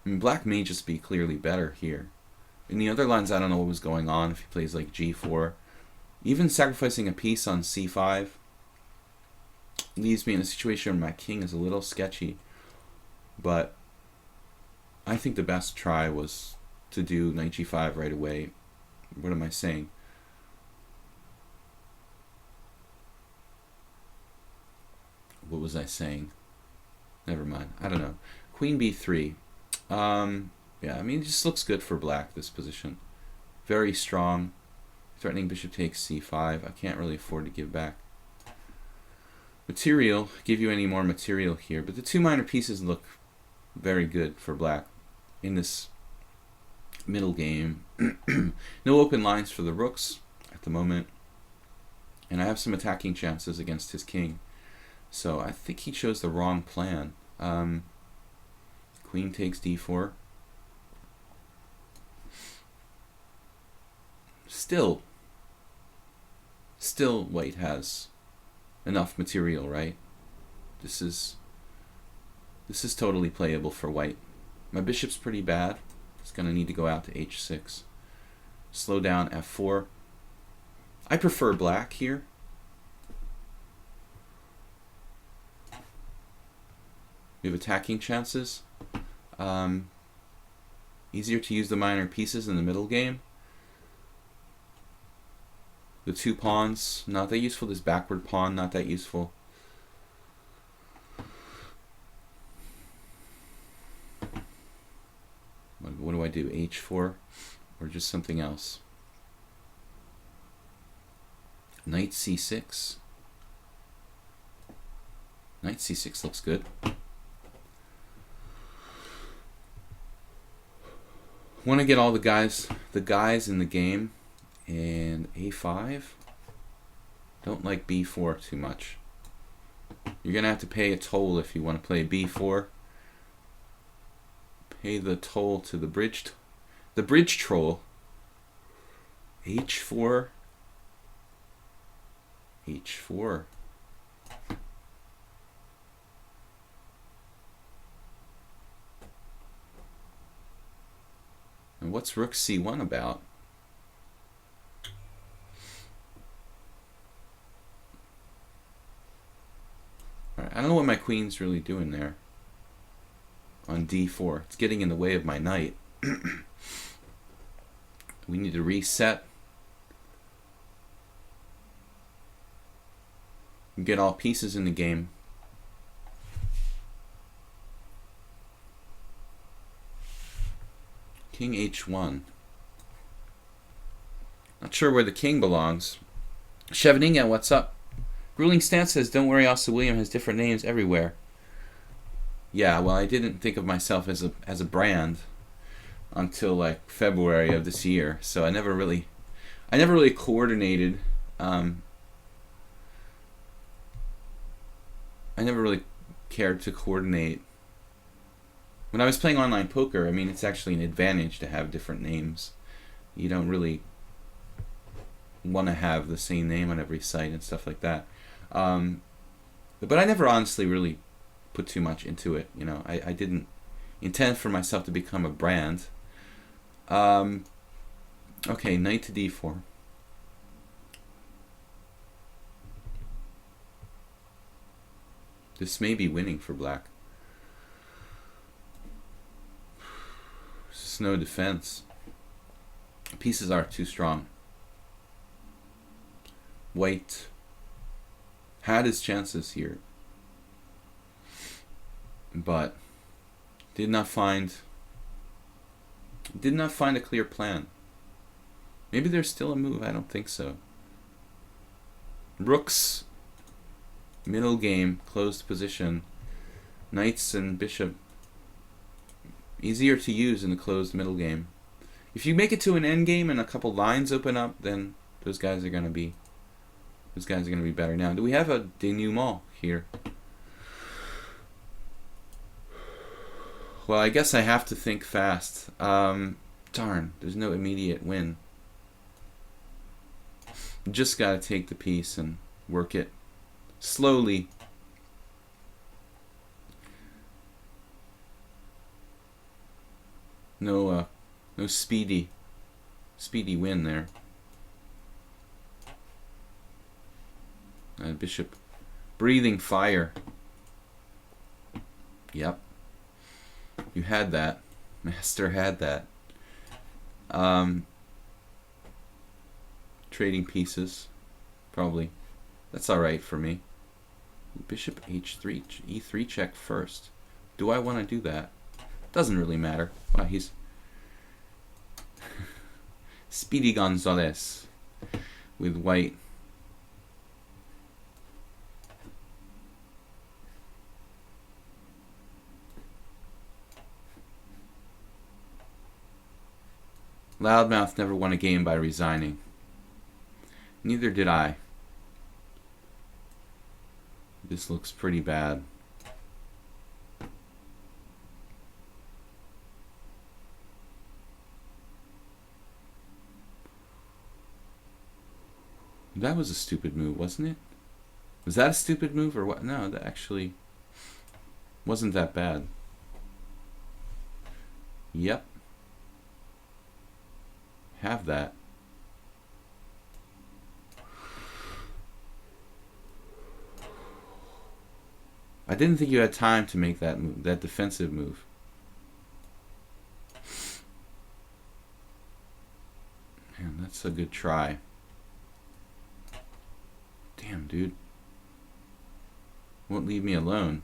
I mean, black may just be clearly better here. In the other lines, I don't know what was going on. If he plays like g4, even sacrificing a piece on c5 leaves me in a situation where my king is a little sketchy. But I think the best try was to do knight g5 right away. What am I saying? What was I saying? Never mind. I don't know. Queen b3. Yeah, I mean, it just looks good for black, this position. Very strong. Threatening bishop takes c5. I can't really afford to give back material, give you any more material here. But the two minor pieces look very good for black in this middle game. No open lines for the rooks at the moment. And I have some attacking chances against his king. So I think he chose the wrong plan. Queen takes d4. Still white has enough material, right? This is totally playable for white. My bishop's pretty bad. It's going to need to go out to h6. Slow down f4. I prefer black here. We have attacking chances. Easier to use the minor pieces in the middle game. The two pawns, not that useful. This backward pawn, not that useful. What do I do? h4 or just something else? Knight c6. Knight c6 looks good. Want to get all the guys in the game. And a5. Don't like b4 too much. You're gonna have to pay a toll if you want to play b4. Pay the toll to the bridge troll. h4. h4. What's rook c1 about? Alright, I don't know what my queen's really doing there. On d4. It's getting in the way of my knight. We need to reset. Get all pieces in the game. King h1. Not sure where the king belongs. Cheveninga, what's up? Ruling Stance says, don't worry, also William has different names everywhere. Yeah, well, I didn't think of myself as a brand until like February of this year, so I never really coordinated. I never really cared to coordinate. When I was playing online poker, I mean, it's actually an advantage to have different names. You don't really want to have the same name on every site and stuff like that. But I never honestly really put too much into it. You know, I didn't intend for myself to become a brand. Okay, knight to d4. This may be winning for black. There's no defense. Pieces are too strong. White had his chances here, but did not find a clear plan. Maybe there's still a move. I don't think so. Rooks, middle game, closed position. Knights and bishop, easier to use in the closed middle game. If you make it to an end game and a couple lines open up, then those guys are gonna be better. Now, do we have a denouement here? Well, I guess I have to think fast. Darn, there's no immediate win. Just gotta take the piece and work it slowly. No speedy win there. Bishop breathing fire. Yep. You had that. Master had that. Trading pieces. Probably. That's alright for me. Bishop h3. e3 check first. Do I want to do that? Doesn't really matter. Wow, he's... Speedy Gonzalez with white. Loudmouth never won a game by resigning. Neither did I. This looks pretty bad. That was a stupid move, wasn't it? Was that a stupid move or what? No, that actually wasn't that bad. Yep. Have that. I didn't think you had time to make that move, that defensive move. Man, that's a good try. Damn, dude. Won't leave me alone.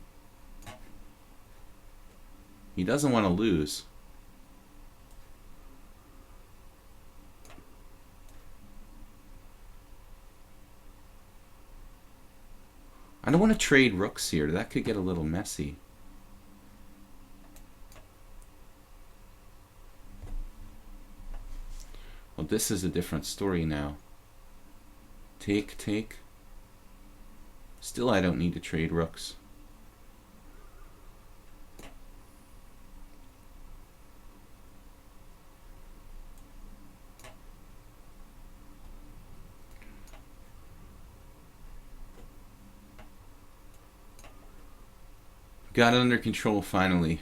He doesn't want to lose. I don't want to trade rooks here. That could get a little messy. Well, this is a different story now. Take, take. Still, I don't need to trade rooks. Got it under control finally.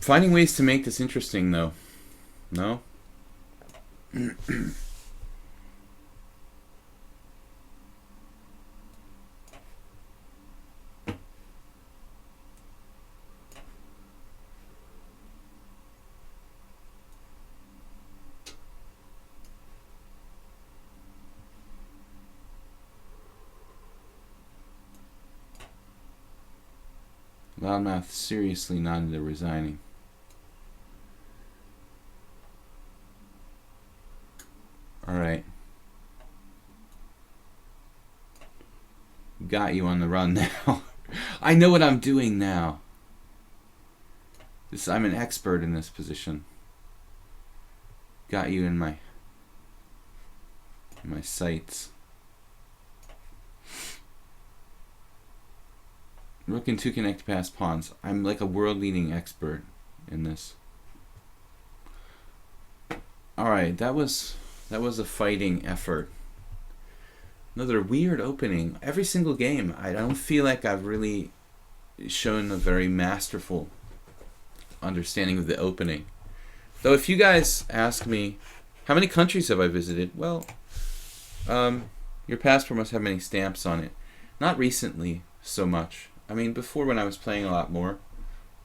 Finding ways to make this interesting, though. No? Loudmouth seriously not into resigning. Alright. Got you on the run now. I know what I'm doing now. I'm an expert in this position. Got you in my sights. Rook and 2 connect past pawns. I'm like a world-leading expert in this. Alright, that was a fighting effort. Another weird opening. Every single game, I don't feel like I've really shown a very masterful understanding of the opening. Though if you guys ask me, how many countries have I visited? Well, your passport must have many stamps on it. Not recently so much. I mean, before when I was playing a lot more,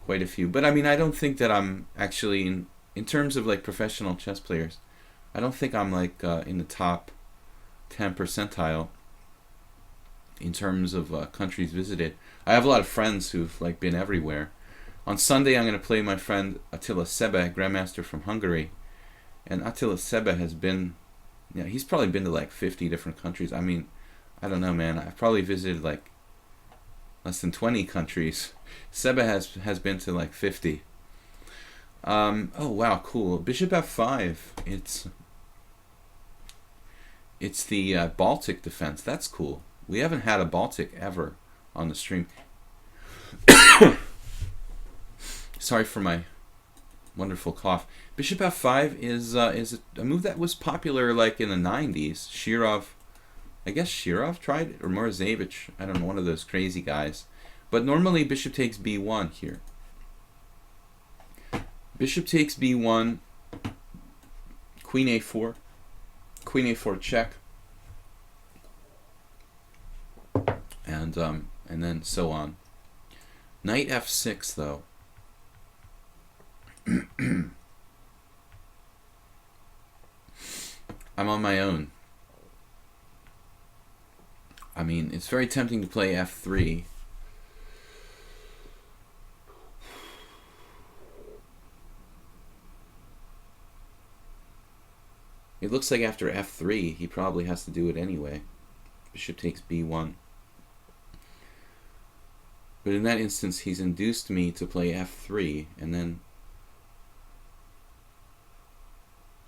quite a few. But I mean, I don't think that I'm actually, in terms of like professional chess players, I don't think I'm like in the top 10 percentile in terms of countries visited. I have a lot of friends who've like been everywhere. On Sunday, I'm going to play my friend Attila Sebe, Grandmaster from Hungary. And Attila Sebe has been, he's probably been to like 50 different countries. I mean, I don't know, man. I've probably visited like less than 20 countries. Sebe has been to like 50. Oh wow, cool. Bishop f5. It's the Baltic defense. That's cool. We haven't had a Baltic ever on the stream. Sorry for my wonderful cough. Bishop f5 is a move that was popular like in the 90s. I guess Shirov tried it, or Morozevich. I don't know, one of those crazy guys. But normally bishop takes b1 here. Bishop takes b1, queen a4, queen a4 check, and then so on. Knight f6 though. I'm on my own. I mean, it's very tempting to play f3. It looks like after f3, he probably has to do it anyway. Bishop takes b1. But in that instance, he's induced me to play f3, and then...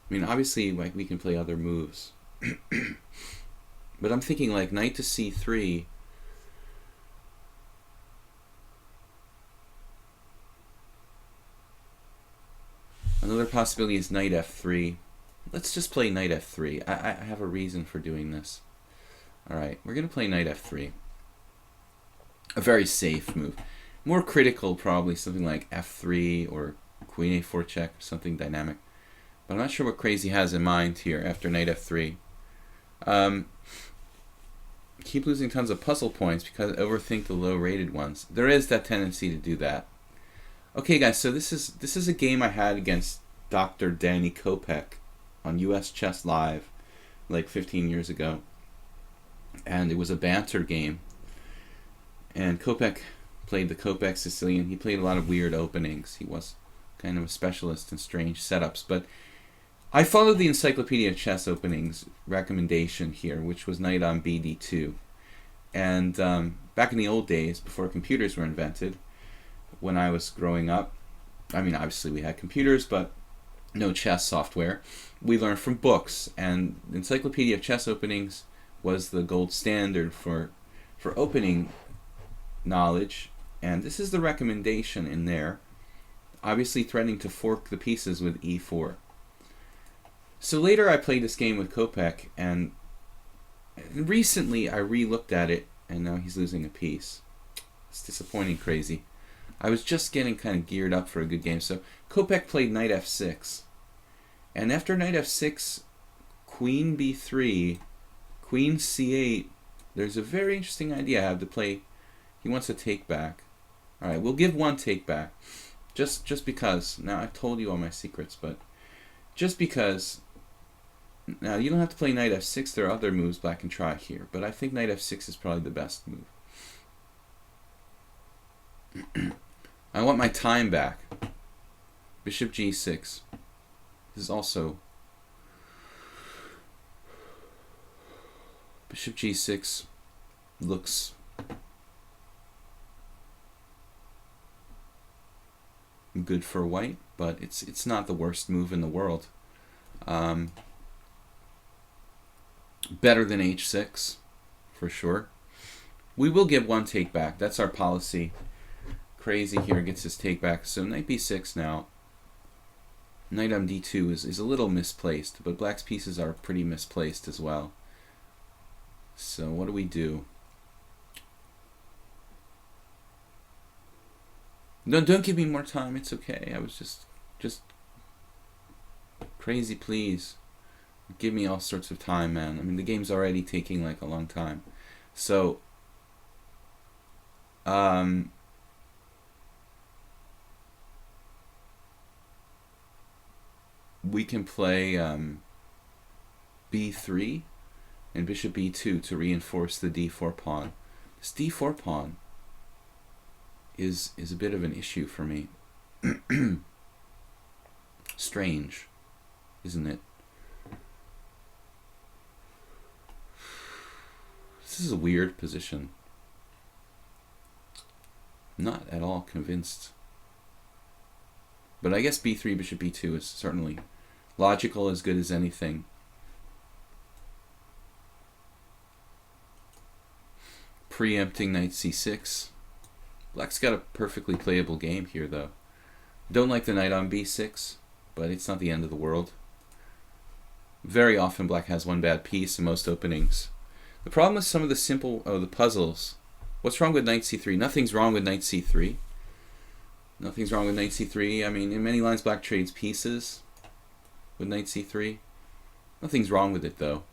I mean, obviously, like, we can play other moves. But I'm thinking, like, knight to c3... Another possibility is knight f3. Let's just play knight f3. I have a reason for doing this. Alright, we're going to play knight f3. A very safe move. More critical, probably, something like f3 or queen a4 check, something dynamic. But I'm not sure what Crazy has in mind here after knight f3. Keep losing tons of puzzle points because I overthink the low-rated ones. There is that tendency to do that. Okay, guys, so this is a game I had against Dr. Danny Kopek on US Chess Live like 15 years ago. And it was a banter game. And Kopek played the Kopek Sicilian. He played a lot of weird openings. He was kind of a specialist in strange setups. But I followed the Encyclopedia of Chess Openings recommendation here, which was knight on bd2. And back in the old days, before computers were invented, when I was growing up, I mean, obviously we had computers, but no chess software. We learned from books, and the Encyclopedia of Chess Openings was the gold standard for opening knowledge, and this is the recommendation in there, obviously threatening to fork the pieces with e4. So later I played this game with Kopek, and recently I re-looked at it, and now he's losing a piece. It's disappointing, Crazy. I was just getting kind of geared up for a good game. So Kopech played knight f6. And after knight f6, queen b3, queen c8, there's a very interesting idea I have to play. He wants a take back. All right, we'll give one take back. Just because. Now, I've told you all my secrets, but just because. Now, you don't have to play knight f6. There are other moves black can try here, but I think knight f6 is probably the best move. I want my time back. Bishop g6. This is also bishop g6 looks good for white, but it's not the worst move in the world. Better than h6 for sure. We will give one take back. That's our policy. Crazy here gets his take back. So knight b6 now. Knight on d2 is a little misplaced, but black's pieces are pretty misplaced as well. So what do we do? No, don't give me more time. It's okay. I was just crazy, please. Give me all sorts of time, man. I mean, the game's already taking like a long time. So we can play b3 and bishop b2 to reinforce the d4 pawn. This d4 pawn is a bit of an issue for me. Strange, isn't it? This is a weird position. Not at all convinced. But I guess b3, bishop b2 is certainly logical, as good as anything. Preempting knight c6. Black's got a perfectly playable game here, though. Don't like the knight on b6, but it's not the end of the world. Very often black has one bad piece in most openings. The problem with some of the the puzzles. What's wrong with knight c3? Nothing's wrong with knight c3. Nothing's wrong with knight c3. I mean, in many lines, black trades pieces with knight c3. Nothing's wrong with it, though.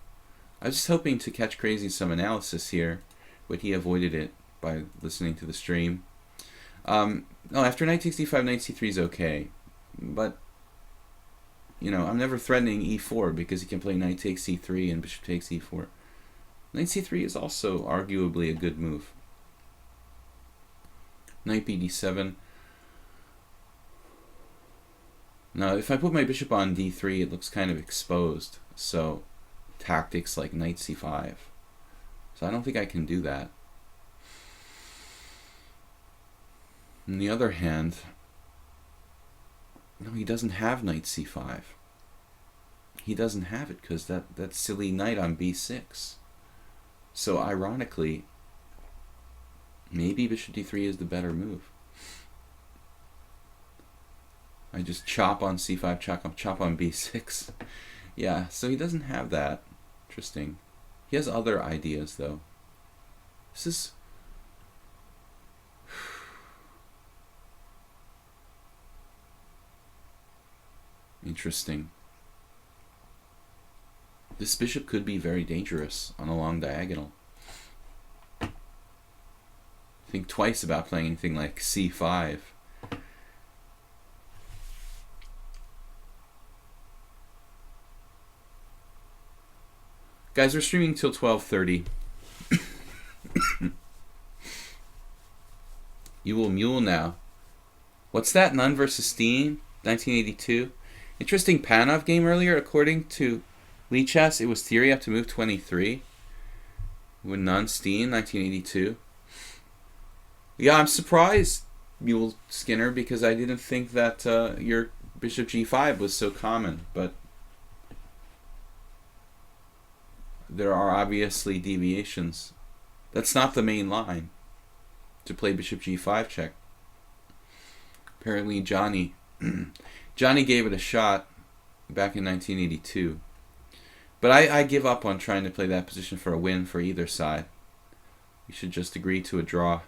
I was just hoping to catch Crazy some analysis here, but he avoided it by listening to the stream. No, after knight takes d5, knight c3 is okay. But, you know, I'm never threatening e4 because he can play knight takes c3 and bishop takes e4. Knight c3 is also arguably a good move. Knight bd7. Now, if I put my bishop on d3, it looks kind of exposed. So, tactics like knight c5. So I don't think I can do that. On the other hand, no, he doesn't have knight c5. He doesn't have it because that silly knight on b6. So ironically, maybe bishop d3 is the better move. I just chop on c5, chop on b6. Yeah, so he doesn't have that. Interesting. He has other ideas, though. This is... interesting. This bishop could be very dangerous on a long diagonal. Think twice about playing anything like c5. Guys, we're streaming till 12:30. You will mule now. What's that? Nunn versus Steen, 1982. Interesting Panov game earlier. According to lichess, it was theory up to move 23. With Nunn, Steen, 1982. Yeah, I'm surprised, Mule Skinner, because I didn't think that your bishop g5 was so common, but there are obviously deviations. That's not the main line to play bishop g5 check. Apparently Johnny gave it a shot back in 1982. But I give up on trying to play that position for a win for either side. We should just agree to a draw.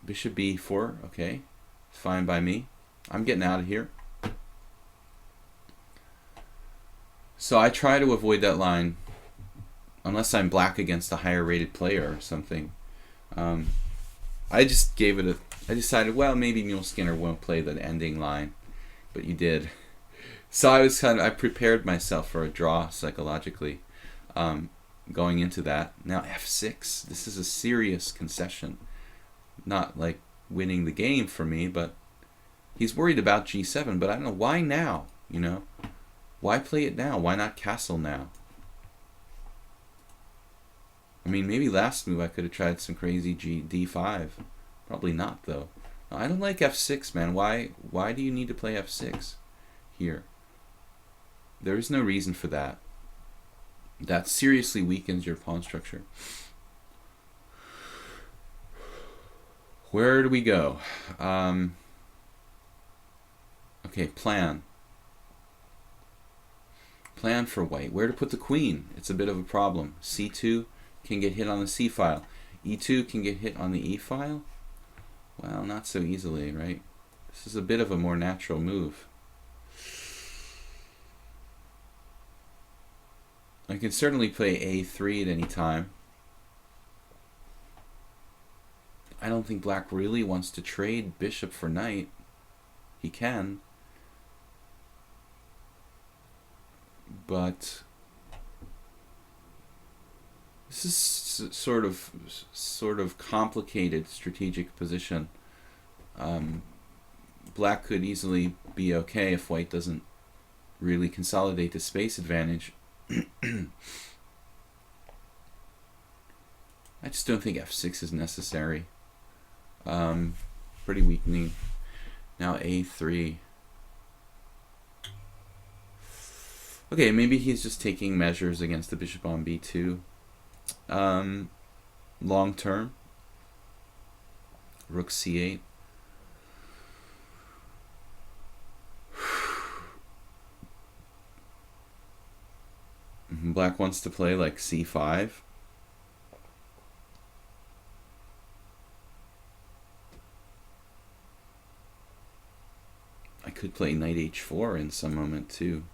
Bishop b4, okay. Fine by me. I'm getting out of here. So I try to avoid that line unless I'm black against a higher rated player or something. I just gave it I decided, well, maybe Mule Skinner won't play the ending line, but you did. So I prepared myself for a draw psychologically going into that. Now f6, this is a serious concession. Not like winning the game for me, but he's worried about g7, but I don't know, why now, you know? Why play it now? Why not castle now? I mean, maybe last move I could have tried some crazy d5. Probably not, though. I don't like f6, man. Why do you need to play f6 here? There is no reason for that. That seriously weakens your pawn structure. Where do we go? Okay, plan. Plan for white. Where to put the queen? It's a bit of a problem. c2 can get hit on the c file. e2 can get hit on the e file. Well, not so easily, right? This is a bit of a more natural move. I can certainly play a3 at any time. I don't think black really wants to trade bishop for knight. He can. But this is sort of complicated strategic position. Black could easily be okay if white doesn't really consolidate the space advantage. I just don't think f6 is necessary. Pretty weakening. Now a3. Okay, maybe he's just taking measures against the bishop on b2. Long term. Rook c8. Black wants to play like c5. I could play knight h4 in some moment too.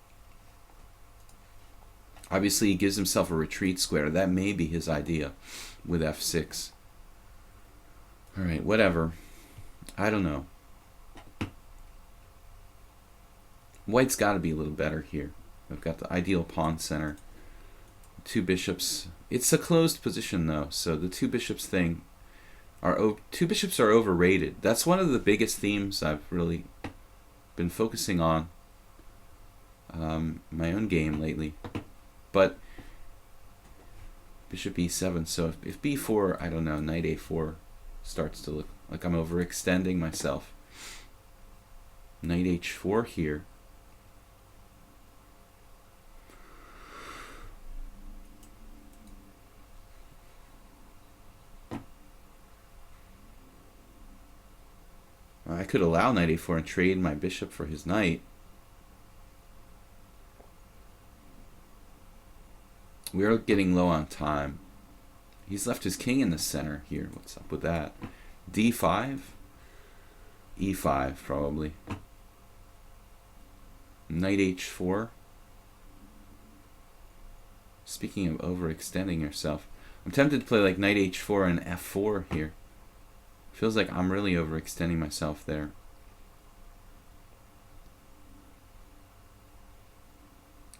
Obviously, he gives himself a retreat square. That may be his idea with f6. Alright, whatever. I don't know. White's got to be a little better here. I've got the ideal pawn center. Two bishops. It's a closed position, though, so the two bishops thing two bishops are overrated. That's one of the biggest themes I've really been focusing on my own game lately. But bishop e7, so if b4, I don't know, knight a4 starts to look like I'm overextending myself. Knight h4 here. I could allow knight a4 and trade my bishop for his knight. We're getting low on time. He's left his king in the center here. What's up with that? d5? e5, probably. Knight h4. Speaking of overextending yourself, I'm tempted to play like knight h4 and f4 here. Feels like I'm really overextending myself there.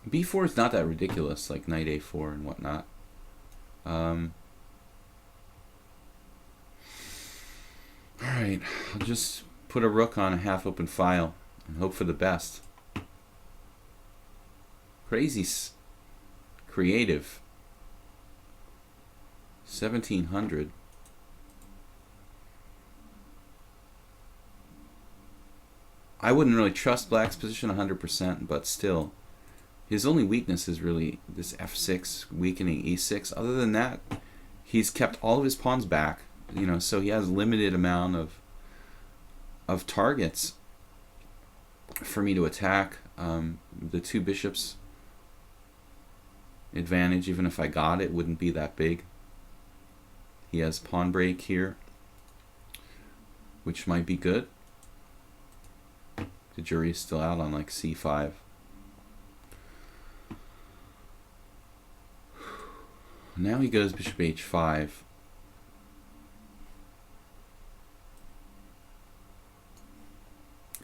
b4 is not that ridiculous, like knight a4 and whatnot. Alright, I'll just put a rook on a half-open file and hope for the best. Crazy creative. 1700. I wouldn't really trust black's position 100%, but still. His only weakness is really this f6 weakening e6. Other than that, he's kept all of his pawns back, you know, so he has limited amount of targets for me to attack. The two bishops advantage, even if I got it, wouldn't be that big. He has pawn break here. which might be good. The jury is still out on like c5. Now he goes bishop h5.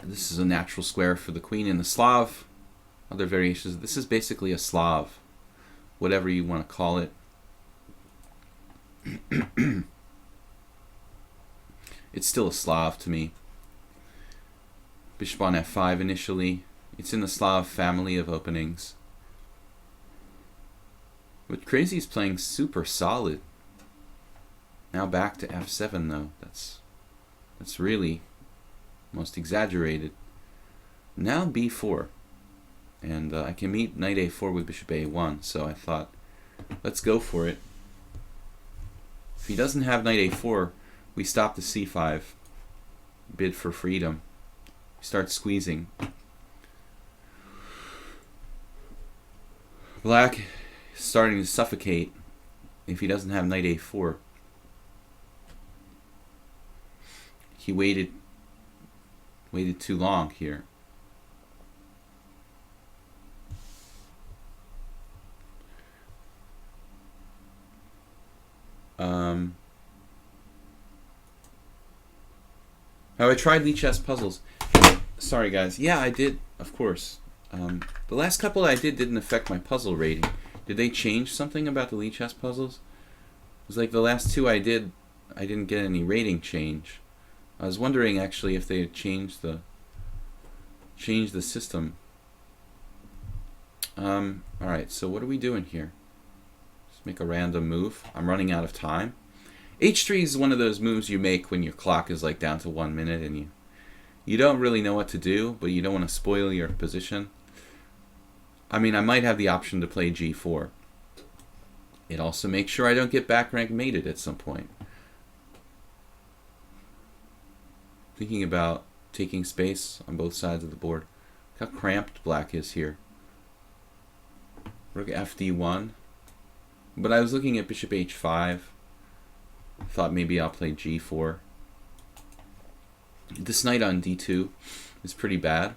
This is a natural square for the queen in the Slav. Other variations. This is basically a Slav, whatever you want to call it. It's still a Slav to me. Bishop on f5 initially. It's in the Slav family of openings. But Crazy's playing super solid. Now back to f7 though. That's really most exaggerated. Now b4. And I can meet knight a4 with bishop a1. So I thought, let's go for it. If he doesn't have knight a4, we stop the c5 bid for freedom. We start squeezing. Black is starting to suffocate if he doesn't have knight a4. He waited too long here. Have I tried lichess puzzles? Sorry guys. Yeah, I did, of course. The last couple I did didn't affect my puzzle rating. Did they change something about the lichess puzzles? It was like the last two I didn't get any rating change. I was wondering actually if they had changed the system. Alright, so what are we doing here? Just make a random move. I'm running out of time. H3 is one of those moves you make when your clock is like down to 1 minute and you don't really know what to do, but you don't want to spoil your position. I mean, I might have the option to play g4. It also makes sure I don't get back rank mated at some point. Thinking about taking space on both sides of the board. Look how cramped black is here. Rook fd1. But I was looking at bishop h5. Thought maybe I'll play g4. This knight on d2 is pretty bad.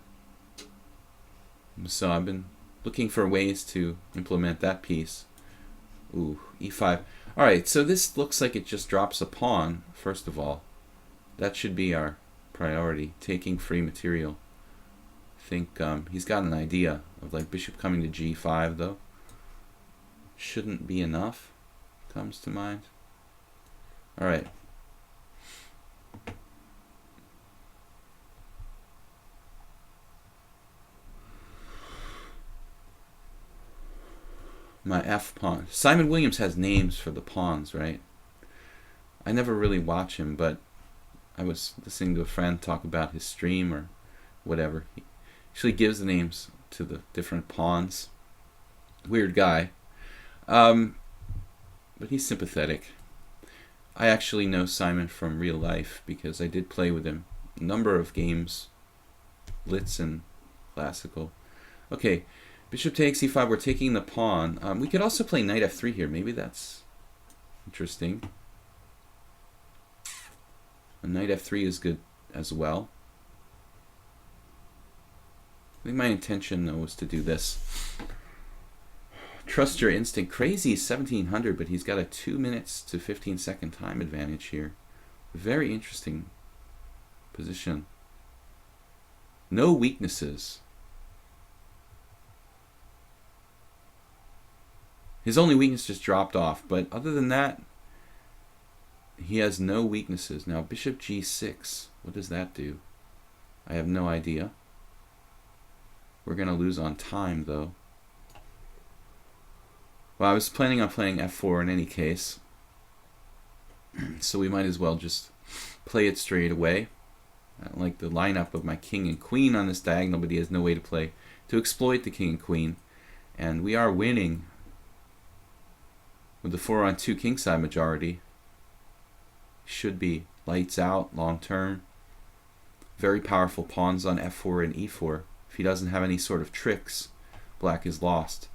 So I've been looking for ways to implement that piece. Ooh, e5. Alright, so this looks like it just drops a pawn, first of all. That should be our priority, taking free material. I think he's got an idea of like bishop coming to g5 though. Shouldn't be enough, comes to mind. Alright. My f pawn. Simon Williams has names for the pawns, right? I never really watch him, but I was listening to a friend talk about his stream or whatever. He actually gives the names to the different pawns. Weird guy. But he's sympathetic. I actually know Simon from real life because I did play with him a number of games, blitz and classical. Okay, bishop takes e5. We're taking the pawn. We could also play knight f3 here. Maybe that's interesting. And knight f3 is good as well. I think my intention though was to do this. Trust your instinct. Crazy is 1700, but he's got a 2 minutes to 15-second time advantage here. Very interesting position. No weaknesses. His only weakness just dropped off, but other than that, he has no weaknesses. Now, bishop g6, what does that do? I have no idea. We're going to lose on time, though. Well, I was planning on playing f4 in any case, so we might as well just play it straight away. I don't like the lineup of my king and queen on this diagonal, but he has no way to exploit the king and queen. And we are winning with the 4-on-2 kingside majority. Should be lights out long term. Very powerful pawns on f4 and e4. If he doesn't have any sort of tricks, black is lost.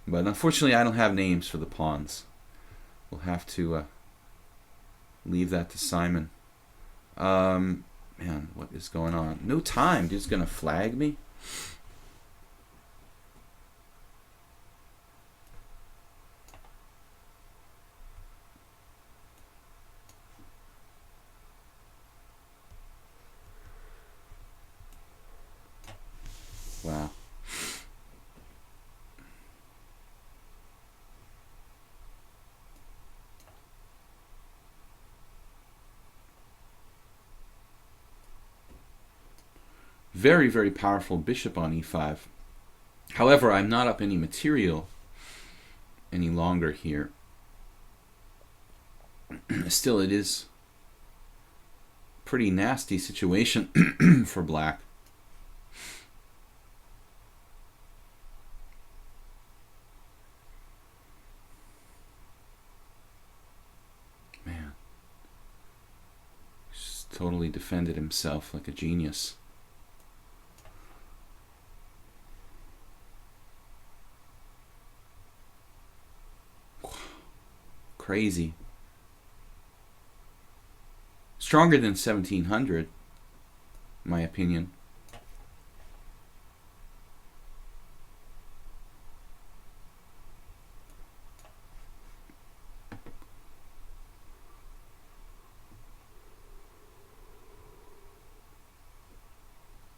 But unfortunately, I don't have names for the pawns. we'll have to leave that to Simon. Man, what is going on? No time. Dude's gonna flag me. Wow. Very, very powerful bishop on e5. However, I'm not up any material any longer here. Still, it is a pretty nasty situation for black. Man. Just totally defended himself like a genius. Crazy. Stronger than 1700, in my opinion.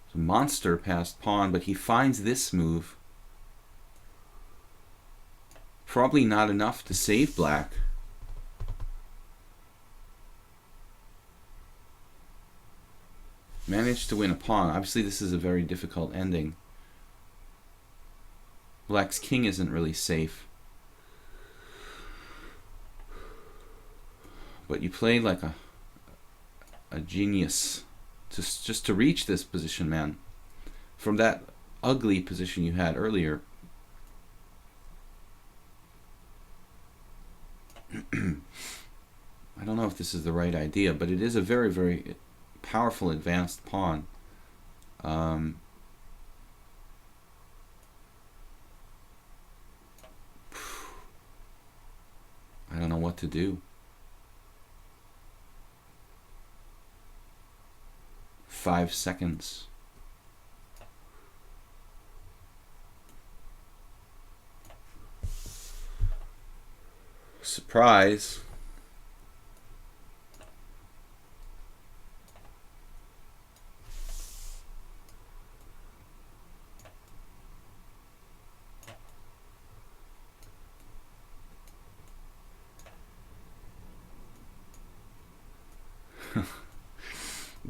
It's a monster passed pawn, but he finds this move. Probably not enough to save black. Managed to win a pawn. Obviously, this is a very difficult ending. Black's king isn't really safe. But you played like a genius just to reach this position, man. From that ugly position you had earlier. I don't know if this is the right idea, but it is a very, very powerful advanced pawn. I don't know what to do. 5 seconds. Surprise.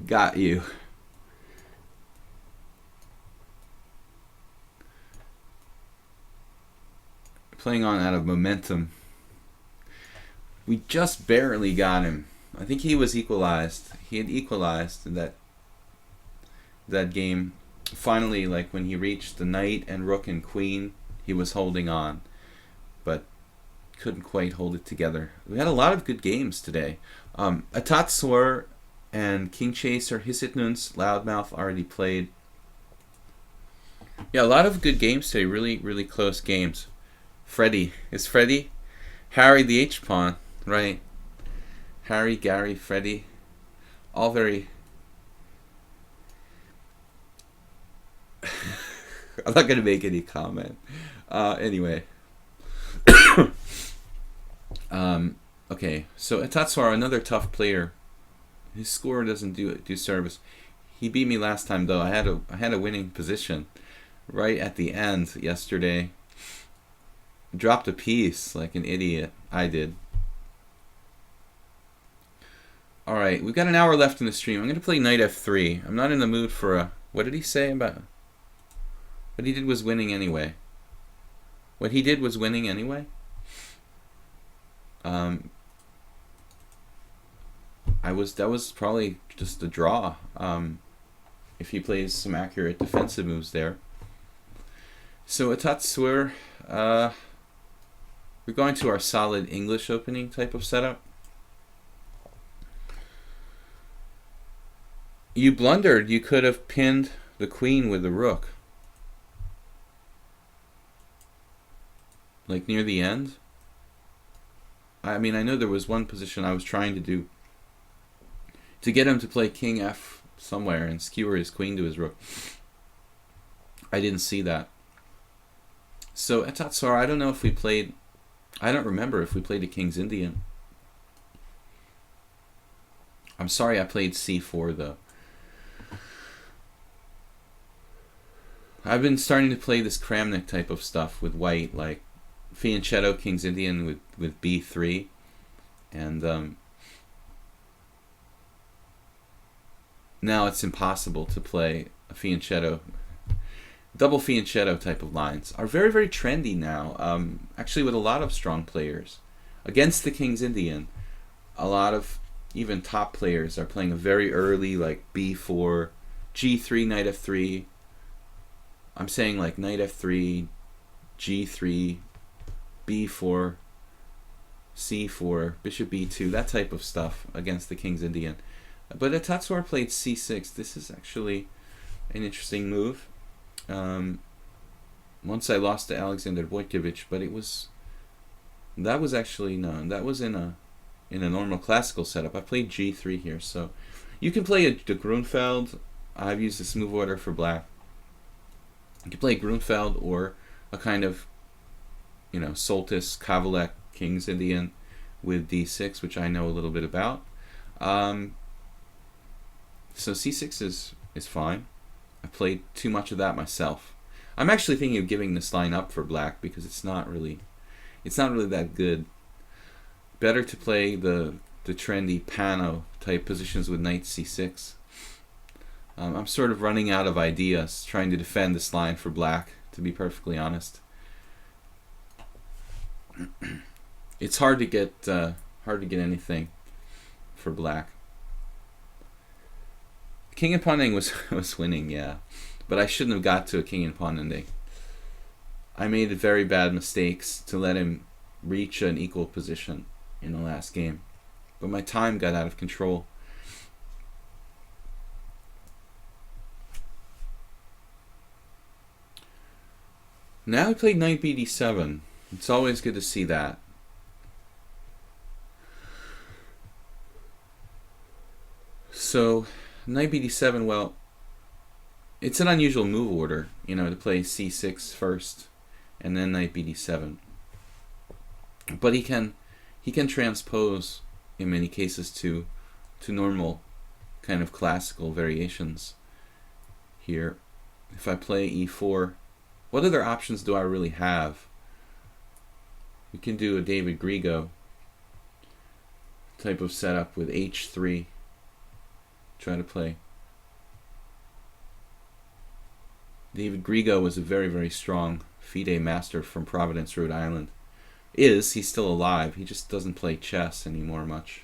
Got you. Playing on out of momentum. We just barely got him. I think he was equalized. He had equalized in that game. Finally, like when he reached the knight and rook and queen, he was holding on, but couldn't quite hold it together. We had a lot of good games today. Atat Swar and King Chaser, Hisitnuns, Loudmouth already played. Yeah, a lot of good games today. Really, really close games. Freddy. Is Freddy? Harry the H-Pawn, right? Harry, Gary, Freddy. All very... I'm not going to make any comment. Anyway. Okay, so Atatswar, another tough player. His score doesn't do service. He beat me last time though. I had a winning position right at the end yesterday. Dropped a piece like an idiot. I did. All right, we've got an hour left in the stream. I'm going to play knight f3. I'm not in the mood for a... What did he say about... What he did was winning anyway. What he did was winning anyway? That was probably just a draw. If he plays some accurate defensive moves there. So Atatswar, we're going to our solid English opening type of setup. You blundered. You could have pinned the queen with the rook. Like near the end. I mean, I know there was one position I was trying to do to get him to play king f somewhere and skewer his queen to his rook. I didn't see that. So at Tatsar, I don't know if we played, I don't remember if we played a King's Indian. I'm sorry I played c4 though. I've been starting to play this Kramnik type of stuff with white, like Fianchetto King's Indian with b3, and now it's impossible to play a Fianchetto. Double Fianchetto type of lines are very, very trendy now, actually with a lot of strong players. Against the King's Indian, a lot of even top players are playing a very early, like b4, g3, knight f3. I'm saying like knight f3, g3, b4, c4, bishop b2, that type of stuff against the King's Indian. But Tatsar played c6. This is actually an interesting move. Once I lost to Alexander Wojtkiewicz, but that was actually that was in a normal classical setup. I played g3 here, so you can play the Grunfeld. I've used this move order for black. You can play Grunfeld or a kind of, Soltis, Kavalek, King's Indian with d6, which I know a little bit about. So c6 is fine. I played too much of that myself. I'm actually thinking of giving this line up for black because it's not really that good. Better to play the trendy Pano type positions with knight c6. I'm sort of running out of ideas trying to defend this line for black, to be perfectly honest. It's hard to get anything for black. King and pawn ending was winning, yeah, but I shouldn't have got to a king and pawn ending. I made very bad mistakes to let him reach an equal position in the last game, but my time got out of control. Now we played knight bd7. It's always good to see that. So knight bd7, well, it's an unusual move order, to play c6 first and then knight bd7. But he can transpose in many cases to normal kind of classical variations here. If I play e4, what other options do I really have? We can do a David Grigo type of setup with h3. Try to play. David Grigo was a very, very strong FIDE master from Providence, Rhode Island. He's still alive. He just doesn't play chess anymore much.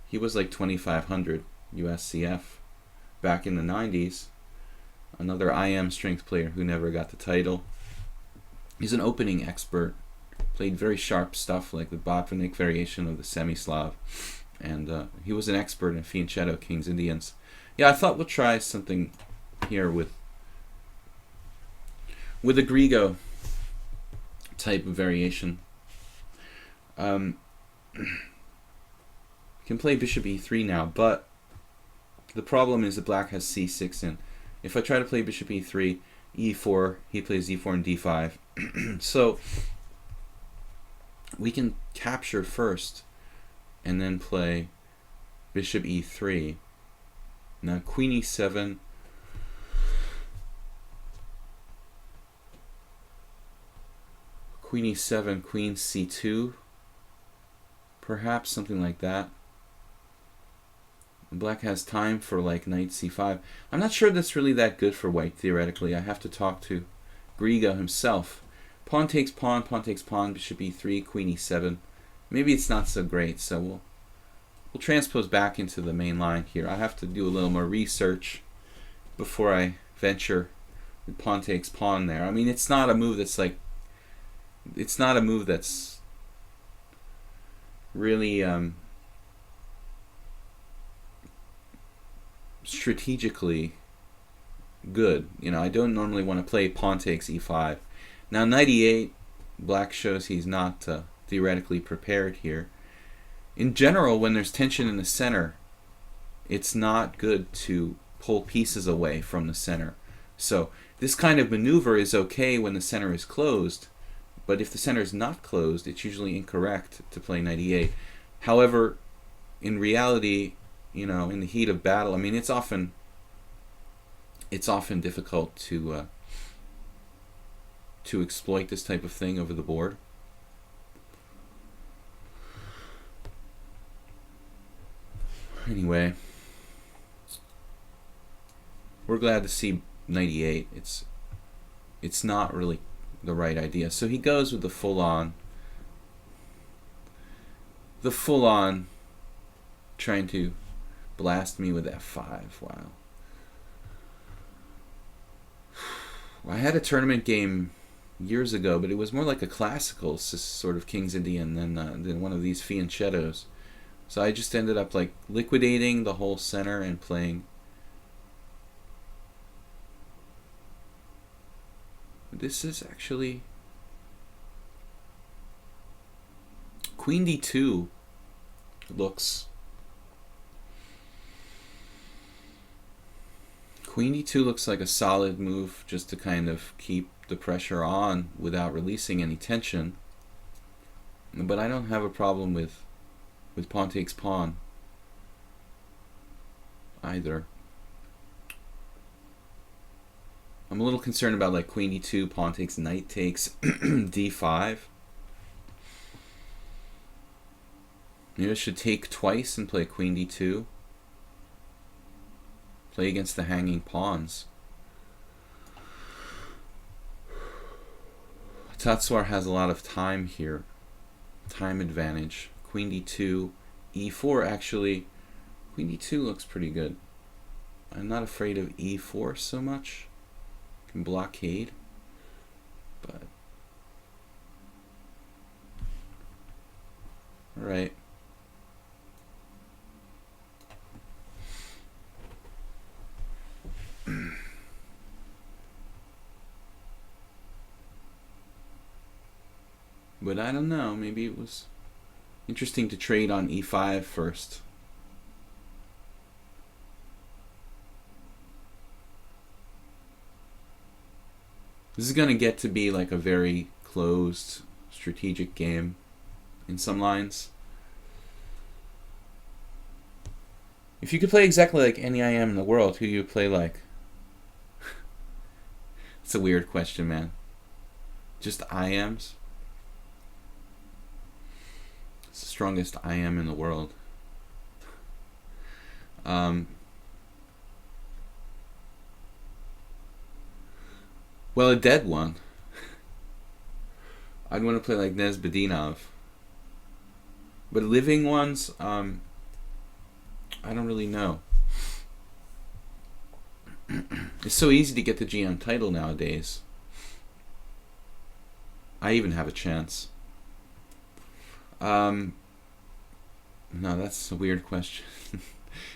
He was like 2,500 USCF back in the 90s. Another IM strength player who never got the title. He's an opening expert. Played very sharp stuff like the Botvinnik variation of the Semi-Slav. And he was an expert in Fianchetto King's Indians. Yeah, I thought we'll try something here with a Grigo type of variation. Can play bishop e3 now, but the problem is that black has c6 in. If I try to play bishop e3, e4, he plays e4 and d5. So we can capture first and then play bishop e3. Now queen e7. Queen e7, queen c2. Perhaps something like that. Black has time for like knight c5. I'm not sure that's really that good for white, theoretically. I have to talk to Grigo himself. Pawn takes pawn, bishop e3, queen e7. Maybe it's not so great, so we'll transpose back into the main line here. I have to do a little more research before I venture with pawn takes pawn there. I mean, it's not a move that's like, it's not a move that's really strategically good. I don't normally want to play pawn takes e5. Now knight e8, black shows he's not theoretically prepared here. In general, when there's tension in the center, it's not good to pull pieces away from the center. So this kind of maneuver is okay when the center is closed, but if the center is not closed, it's usually incorrect to play knight e8. However, in reality, you know, in the heat of battle, I mean, it's often difficult to exploit this type of thing over the board. Anyway, we're glad to see knight e8. It's not really the right idea. So he goes with the full-on trying to blast me with f5. Wow. I had a tournament game years ago, but it was more like a classical sort of King's Indian than one of these fianchettos. So I just ended up like liquidating the whole center and playing. This is actually Queen d2 looks. Queen d2 looks like a solid move just to kind of keep the pressure on without releasing any tension. But I don't have a problem with pawn takes pawn either. I'm a little concerned about like queen e2, pawn takes, knight takes, d5. Maybe I should take twice and play queen d2. Play against the hanging pawns. Tatswar has a lot of time here. Time advantage. Queen d2, e4 actually. Queen d2 looks pretty good. I'm not afraid of e4 so much. Can blockade, but all right. But I don't know, maybe it was interesting to trade on e5 first. This is going to get to be like a very closed strategic game in some lines. If you could play exactly like any IM in the world, who do you play like? It's a weird question, man. Just IMs? It's the strongest IM in the world. Well, a dead one. I'd want to play like Nesbedinov. But living ones, I don't really know. It's so easy to get the GM title nowadays. I even have a chance. No, that's a weird question.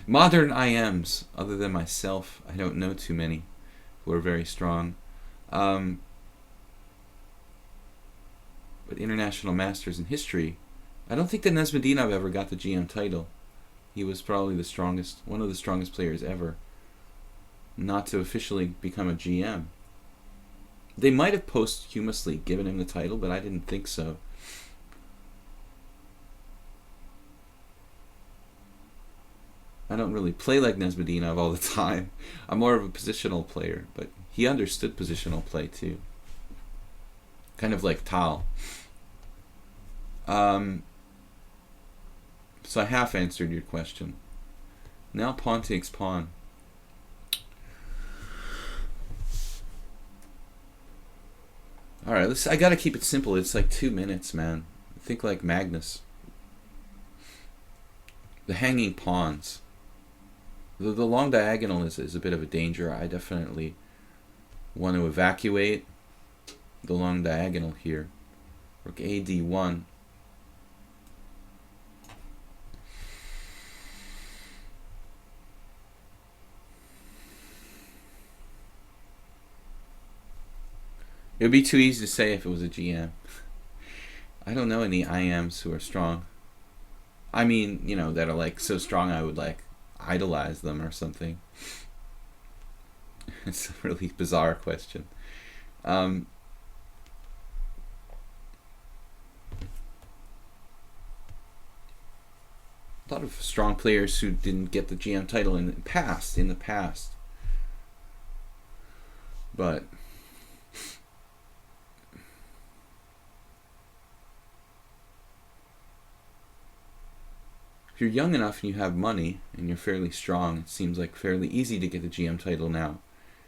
Modern IMs, other than myself, I don't know too many who are very strong. But international masters in history, I don't think that Nesbedinov ever got the GM title. He was probably the strongest, one of the strongest players ever, not to officially become a GM. They might have posthumously given him the title, but I didn't think so. I don't really play like Nesbedinov all the time. I'm more of a positional player, but he understood positional play too. Kind of like Tal. So I half answered your question. Now pawn takes pawn. Alright, I gotta keep it simple. It's like 2 minutes, man. Think like Magnus. The hanging pawns. The long diagonal is a bit of a danger. I definitely want to evacuate the long diagonal here. Rook a d1. It would be too easy to say if it was a GM. I don't know any IMs who are strong. I mean, you know, that are like so strong I would like idolize them or something. It's a really bizarre question. A lot of strong players who didn't get the GM title in the past. But if you're young enough and you have money and you're fairly strong, it seems like fairly easy to get the GM title now.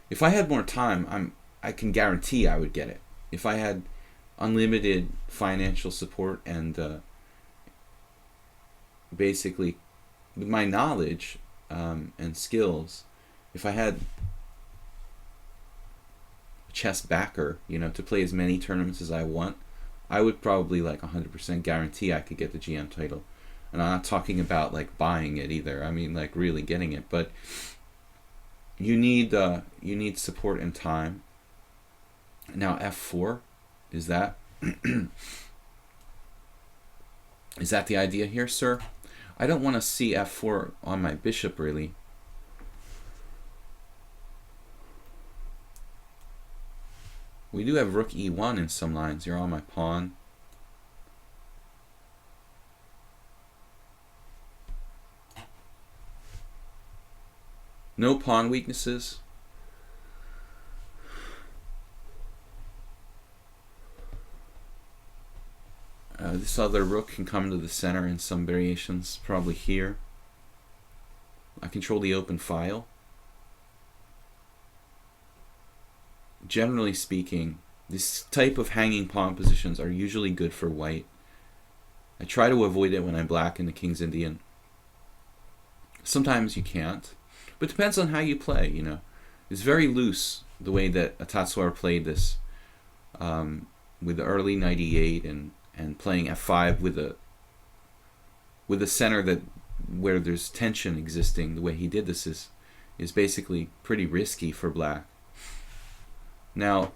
If I had more time, I can guarantee I would get it. If I had unlimited financial support and basically with my knowledge and skills, if I had a chess backer, you know, to play as many tournaments as I want, I would probably like 100% guarantee I could get the GM title. And I'm not talking about like buying it either. I mean like really getting it. But you need support and time. Now f4, is that is that the idea here, sir? I don't want to see f4 on my bishop really. We do have rook e1 in some lines. You're on my pawn. No pawn weaknesses. This other rook can come to the center in some variations, probably here. I control the open file. Generally speaking, this type of hanging pawn positions are usually good for white. I try to avoid it when I'm black in the King's Indian. Sometimes you can't, but it depends on how you play, you know. It's very loose, the way that Atatswar played this with the early 98 and playing f5 with a center that where there's tension existing. The way he did this is basically pretty risky for black. Now,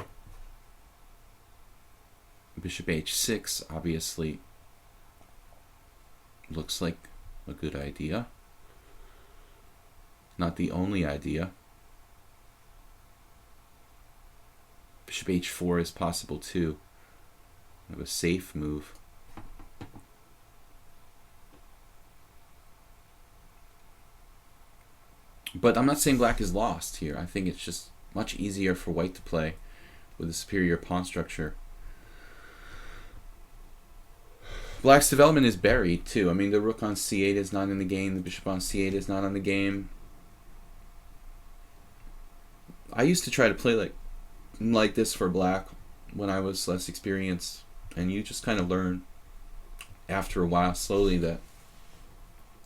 bishop h6 obviously looks like a good idea. Not the only idea. Bishop h4 is possible too. Kind of a safe move. But I'm not saying black is lost here. I think it's just much easier for white to play with a superior pawn structure. Black's development is buried too. I mean, the rook on c8 is not in the game. The bishop on c8 is not on the game. I used to try to play like this for black when I was less experienced, and you just kind of learn after a while slowly that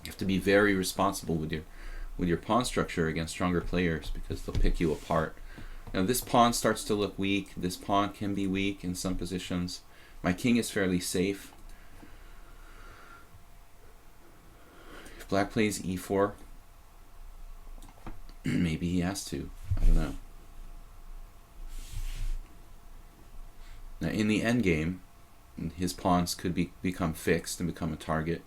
you have to be very responsible with your pawn structure against stronger players, because they'll pick you apart. Now this pawn starts to look weak. This pawn can be weak in some positions. My king is fairly safe. If black plays e4, maybe he has to. I don't know. Now in the endgame, his pawns could become fixed and become a target.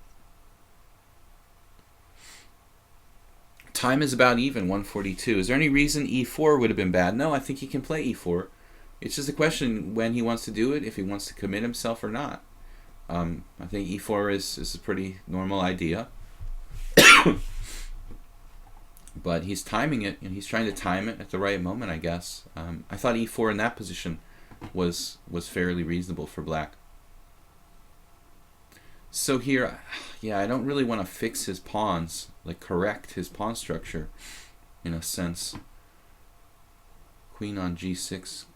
Time is about even, 142. Is there any reason e4 would have been bad? No, I think he can play e4. It's just a question when he wants to do it, if he wants to commit himself or not. I think e4 is a pretty normal idea. But he's timing it, and he's trying to time it at the right moment, I guess. I thought e4 in that position was fairly reasonable for black. So here, yeah, I don't really want to fix his pawns, like correct his pawn structure, in a sense. Queen on g6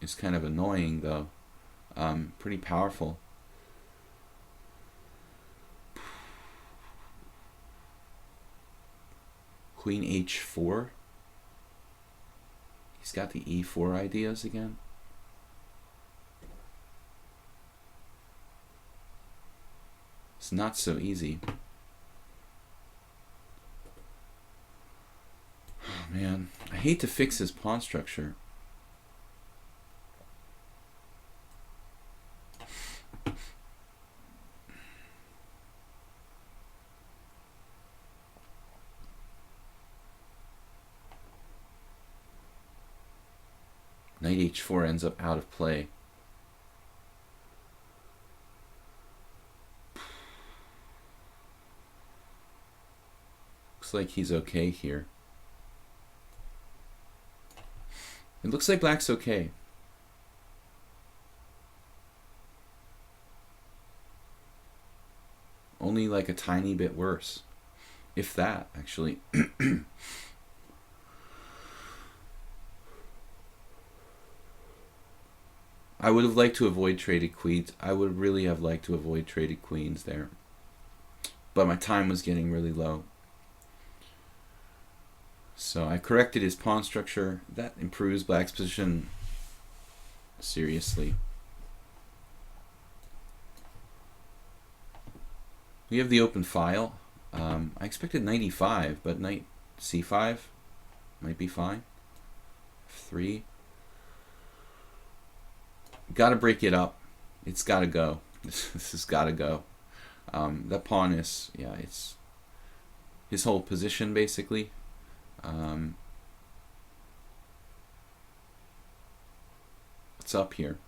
is kind of annoying, though. Pretty powerful. Queen h4. He's got the e4 ideas again. It's not so easy. Oh man, I hate to fix his pawn structure. Knight h4 ends up out of play. Looks like he's okay here. It looks like black's okay. Only like a tiny bit worse. If that, actually. I would have liked to avoid traded queens. I would really have liked to avoid traded queens there. But my time was getting really low. So I corrected his pawn structure. That improves black's position seriously. We have the open file. I expected knight e5, but knight c5 might be fine. F3. Gotta break it up. It's gotta go. This has gotta go. That pawn is, yeah, it's his whole position basically. What's up here?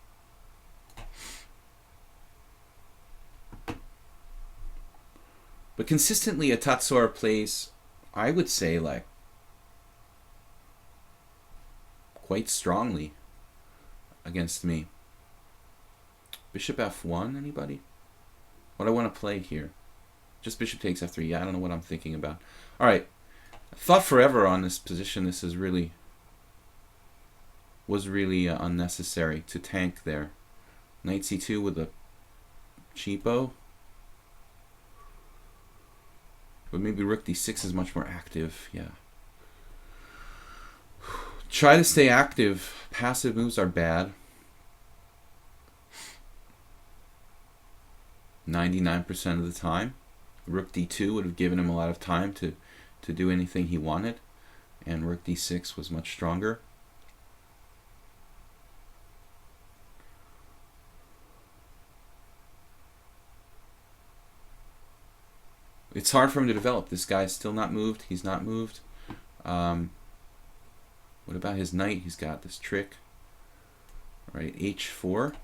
But consistently, a Tatsora plays, I would say, like, quite strongly against me. Bishop f1, anybody? What do I want to play here? Just bishop takes f3. Yeah, I don't know what I'm thinking about. All right. I thought forever on this position. This is really unnecessary to tank there. Knight c2 with a cheapo. But maybe rook d6 is much more active. Yeah. Try to stay active. Passive moves are bad. 99% of the time. Rook d2 would have given him a lot of time to do anything he wanted. And rook d6 was much stronger. It's hard for him to develop. This guy's still not moved. He's not moved. What about his knight? He's got this trick. All right, h4.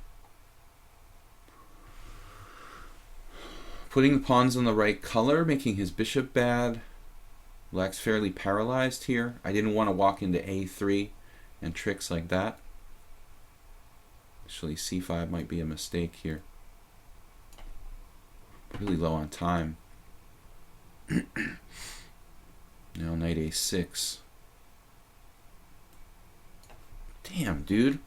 Putting the pawns on the right color, making his bishop bad. Black's fairly paralyzed here. I didn't want to walk into a3 and tricks like that. Actually, c5 might be a mistake here. Really low on time. Now knight a6. Damn, dude.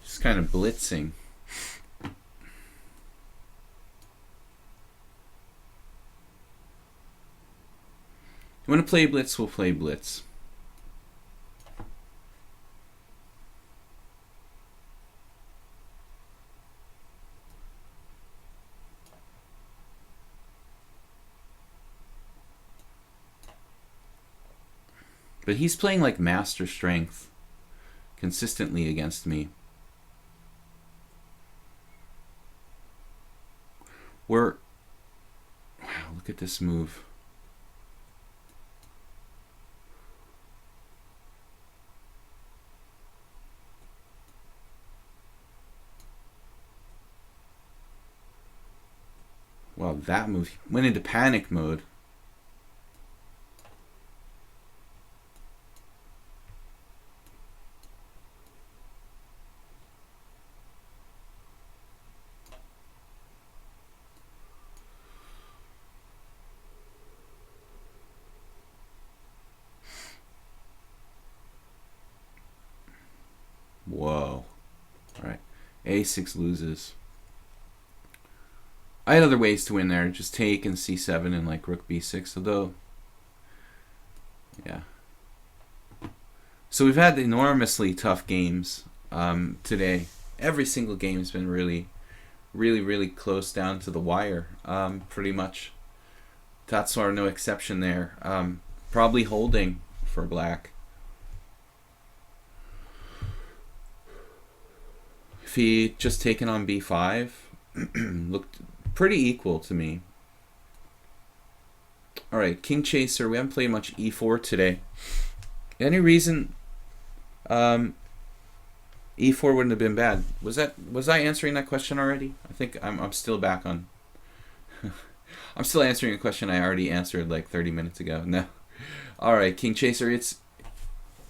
Just kind of blitzing. You want to play blitz? We'll play blitz. But he's playing like master strength consistently against me. Wow, look at this move. Wow, that move went into panic mode. Whoa. Alright. A6 loses. I had other ways to win there. Just take and c7 and like rook b6. Although, yeah. So we've had enormously tough games today. Every single game has been really close down to the wire. Pretty much. Tatsora no exception there. Probably holding for black. If he just taken on b5, looked pretty equal to me. All right, king chaser. We haven't played much e4 today. Any reason e4 wouldn't have been bad? Was I answering that question already? I think I'm still back on. I'm still answering a question I already answered like 30 minutes ago. No. All right, king chaser.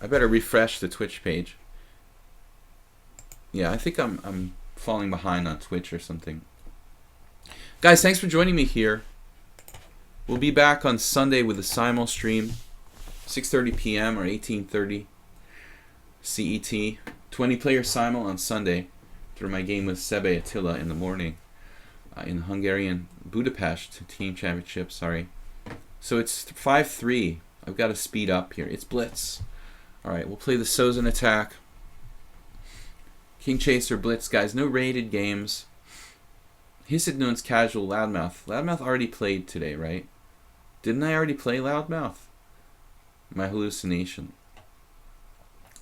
I better refresh the Twitch page. Yeah, I think I'm falling behind on Twitch or something. Guys, thanks for joining me here. We'll be back on Sunday with a simul stream, 6:30 p.m. or 18:30 CET. 20-player simul on Sunday through my game with Sebe Attila in the morning in the Hungarian Budapest team championship. Sorry. So it's 5-3. I've got to speed up here. It's blitz. All right, we'll play the Sozin attack. King chaser blitz, guys. No rated games. Hissidnun's casual loudmouth. Loudmouth already played today, right? Didn't I already play loudmouth? My hallucination.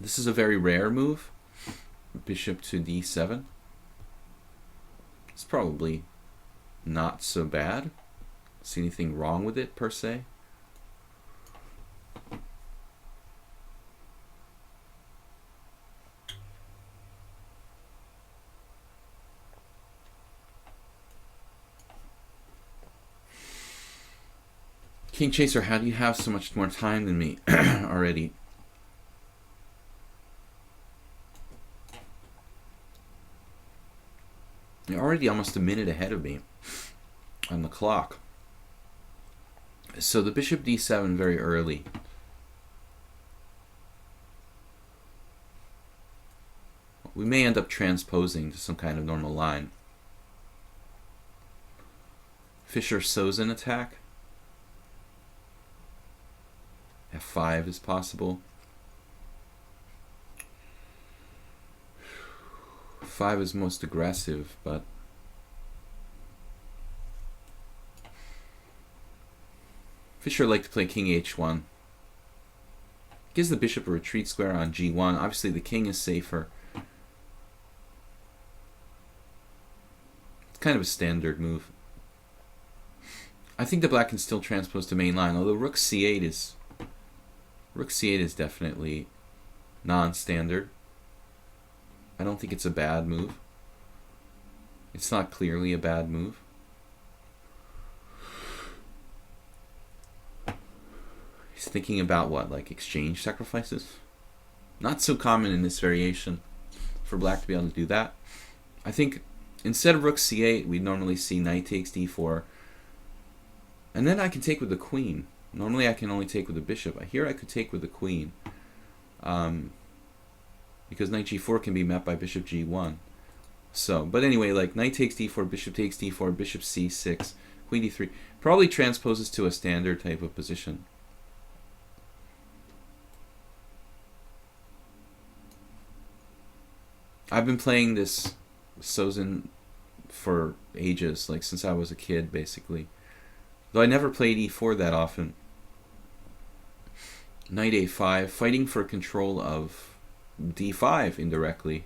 This is a very rare move. Bishop to d7. It's probably not so bad. See anything wrong with it per se? King chaser, how do you have so much more time than me already? You're already almost a minute ahead of me on the clock. So the bishop d7 very early. We may end up transposing to some kind of normal line. Fischer-Sozin attack. F5 is possible. 5 is most aggressive, but Fischer liked to play king h1. Gives the bishop a retreat square on g1. Obviously the king is safer. It's kind of a standard move. I think the black can still transpose to main line, although rook c8 is definitely non-standard. I don't think it's a bad move. It's not clearly a bad move. He's thinking about what, like exchange sacrifices? Not so common in this variation for black to be able to do that. I think instead of rook c8, we'd normally see knight takes d4. And then I can take with the queen. Normally I can only take with the bishop. Here I could take with the queen. Because knight g4 can be met by bishop g1. So, but anyway, like knight takes d4, bishop takes d4, bishop c6, queen d3. Probably transposes to a standard type of position. I've been playing this Sozin for ages, like since I was a kid, basically. Though I never played e4 that often. Knight a5, fighting for control of d5 indirectly.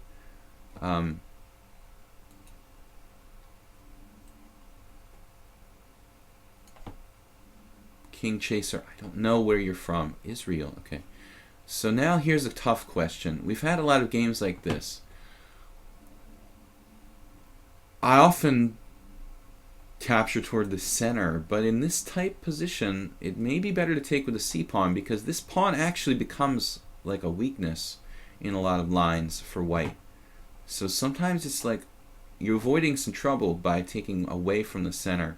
King chaser, I don't know where you're from. Israel, okay. So now here's a tough question. We've had a lot of games like this. I often capture toward the center, but in this type position, it may be better to take with a c-pawn because this pawn actually becomes like a weakness in a lot of lines for white. So sometimes it's like you're avoiding some trouble by taking away from the center.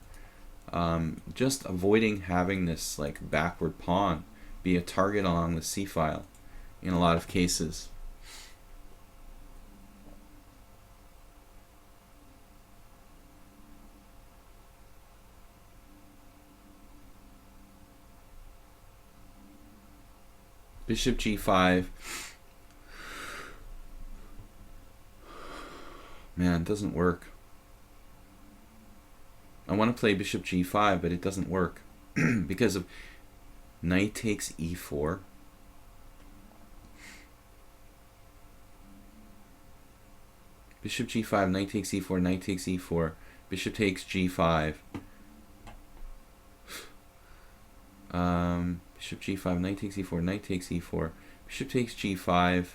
Just avoiding having this like backward pawn be a target along the c-file in a lot of cases. Bishop g5. Man, it doesn't work. I want to play bishop g5, but it doesn't work because of knight takes e4. Bishop g5, knight takes e4, knight takes e4, bishop takes g5. Bishop g5, knight takes e4, knight takes e4, bishop takes g5,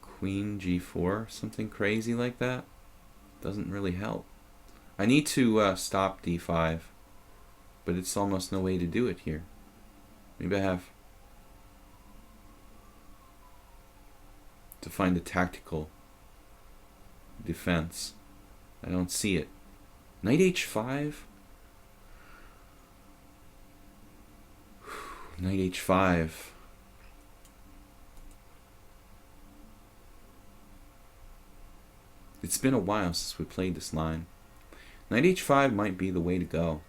queen g4, something crazy like that. Doesn't really help. I need to stop d5, but it's almost no way to do it here. Maybe I have to find a tactical defense. I don't see it. Knight h5? Knight h5. It's been a while since we played this line. Knight h5 might be the way to go.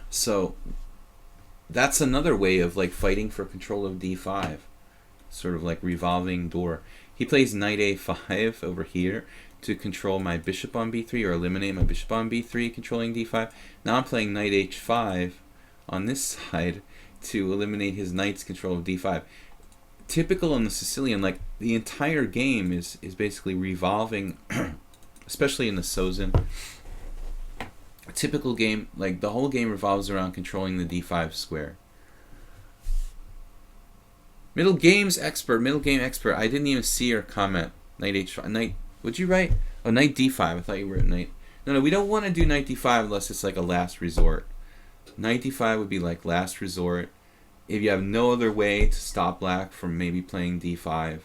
So that's another way of like fighting for control of d5. Sort of like revolving door. He plays knight a5 over here to control my bishop on b3 or eliminate my bishop on b3, controlling d5. Now I'm playing knight h5 on this side to eliminate his knight's control of d5. Typical in the Sicilian, like the entire game is basically revolving, especially in the Sozin. A typical game, like the whole game revolves around controlling the d5 square. Middle game expert. I didn't even see your comment. Knight h5. Knight. What'd you write? Oh, knight d5. I thought you wrote knight. No, we don't want to do knight d5 unless it's like a last resort. Knight d5 would be like last resort. If you have no other way to stop black from maybe playing d5,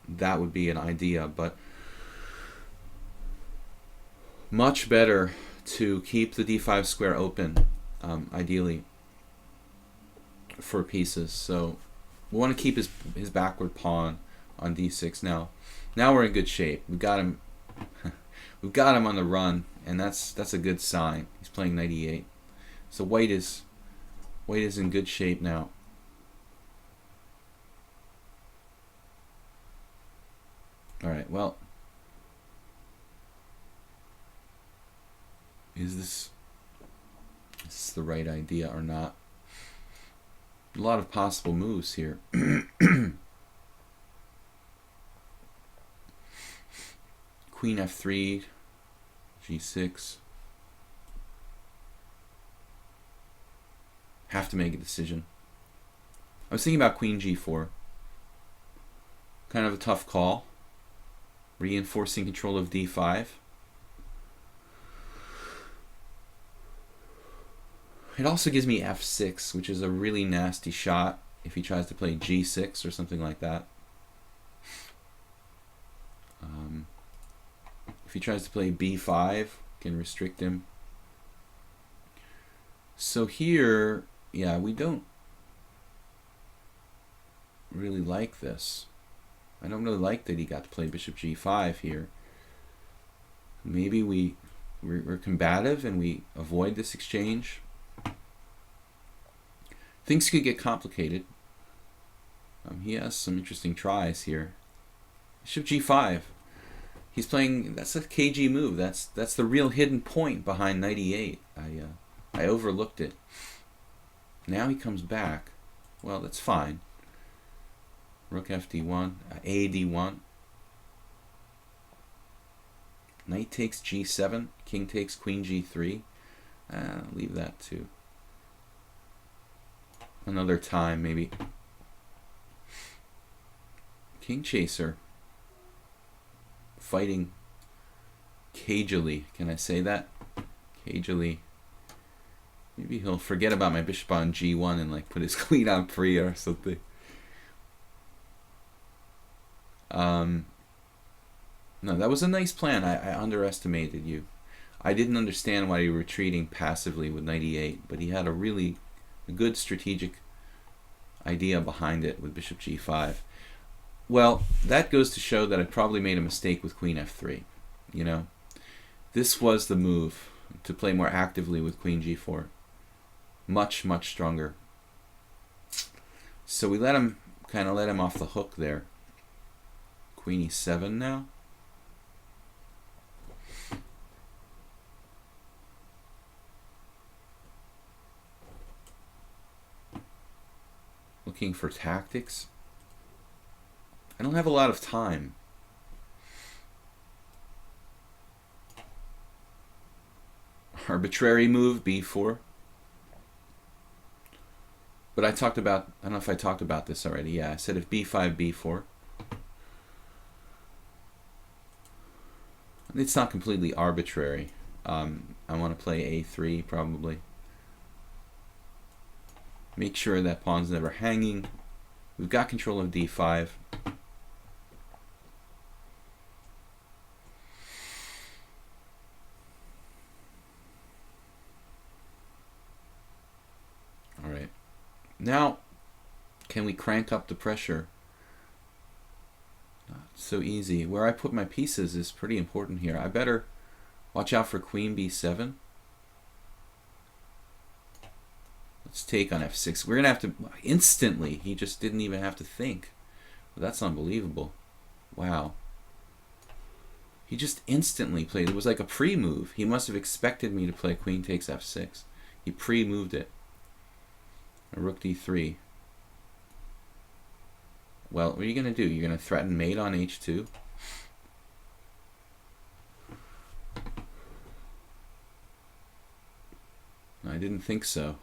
that would be an idea. But much better to keep the d5 square open, ideally, for pieces. So we want to keep his backward pawn on d6 now. Now we're in good shape. We got him. We've got him on the run, and that's a good sign. He's playing knight e8. So white is in good shape now. All right. Well, is this the right idea or not? A lot of possible moves here. Queen f3, g6. Have to make a decision. I was thinking about queen g4. Kind of a tough call. Reinforcing control of d5. It also gives me f6, which is a really nasty shot if he tries to play g6 or something like that. If he tries to play b5, can restrict him. So here, yeah, we don't really like this. I don't really like that he got to play bishop g5 here. Maybe we're combative and we avoid this exchange. Things could get complicated. He has some interesting tries here. Bishop g5. He's playing. That's a KG move. That's the real hidden point behind knight e8. I overlooked it. Now he comes back. Well, that's fine. Rook fd1, ad1. Knight takes g7. King takes queen g3. Leave that to another time, maybe. King chaser. Fighting cagily. Can I say that? Cagily. Maybe he'll forget about my bishop on g1 and like put his queen on free or something. No, that was a nice plan. I underestimated you. I didn't understand why you were retreating passively with knight e8, but he had a good strategic idea behind it with bishop g5. Well, that goes to show that I probably made a mistake with queen f3. You know, this was the move to play more actively with queen g4. Much, much stronger. So we let him off the hook there. Queen e7 now. Looking for tactics. I don't have a lot of time. arbitrary move, b4. But I don't know if I talked about this already. Yeah, I said if b5, b4. It's not completely arbitrary. I want to play a3 probably. Make sure that pawn's never hanging. We've got control of d5. All right. Now, can we crank up the pressure? Not so easy. Where I put my pieces is pretty important here. I better watch out for queen b7. Let's take on f6. We're going to have to instantly. He just didn't even have to think. Well, that's unbelievable. Wow. He just instantly played. It was like a pre-move. He must have expected me to play queen takes f6. He pre-moved it. A rook d3. Well, what are you going to do? You're going to threaten mate on h2? No, I didn't think so.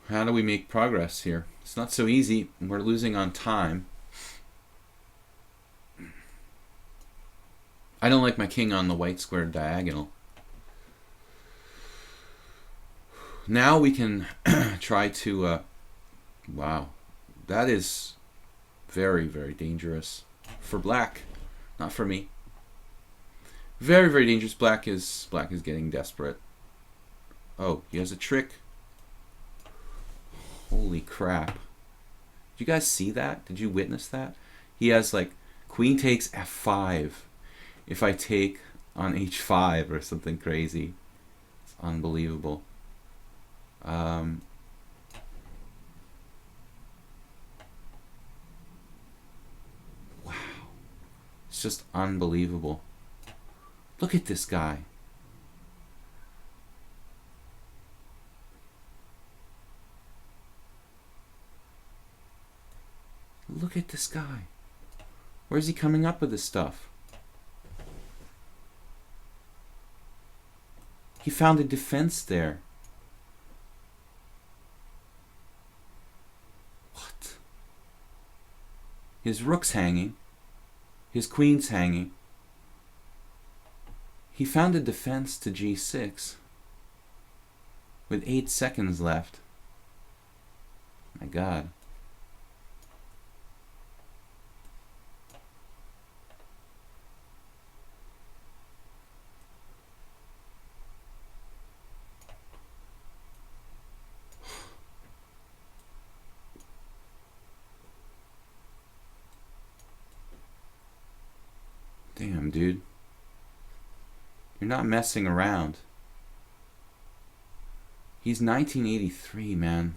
How do we make progress here? It's not so easy. We're losing on time. I don't like my king on the white square diagonal. Now we can try to... wow. That is very, very dangerous. For black. Not for me. Very, very dangerous. Black is getting desperate. Oh, he has a trick. Holy crap. Did you guys see that? Did you witness that? He has like queen takes f5 if I take on h5 or something crazy. It's unbelievable. Wow. It's just unbelievable. Look at this guy. Look at this guy. Where's he coming up with this stuff? He found a defense there. What? His rook's hanging. His queen's hanging. He found a defense to g6 with 8 seconds left. My God. Damn, dude. You're not messing around. He's 1983, man.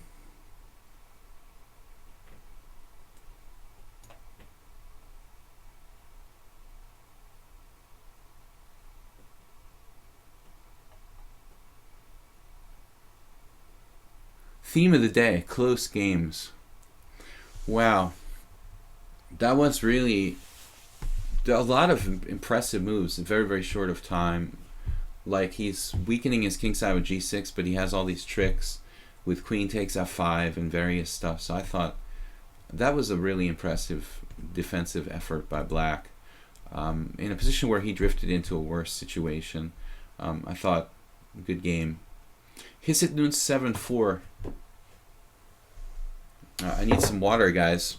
Theme of the day, close games. Wow. That was really a lot of impressive moves in very, very short of time. Like, he's weakening his kingside with g6, but he has all these tricks with queen takes f5 and various stuff. So I thought that was a really impressive defensive effort by black. In a position where he drifted into a worse situation. I thought, good game. Hisset Noon 7-4. I need some water, guys.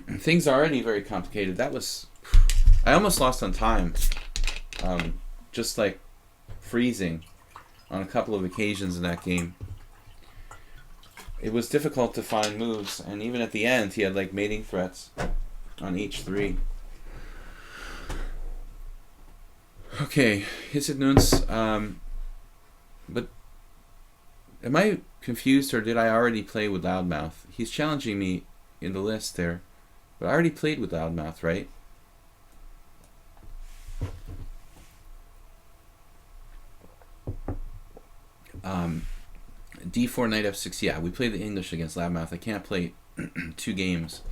Things are already very complicated. That was... I almost lost on time. Just like freezing on a couple of occasions in that game. It was difficult to find moves, and even at the end, he had like mating threats on h3. Okay, Hisset Nunes. But am I confused, or did I already play with Loudmouth? He's challenging me in the list there, but I already played with Loudmouth, right? D4 knight f6. Yeah, we played the English against Loudmouth. I can't play 2 games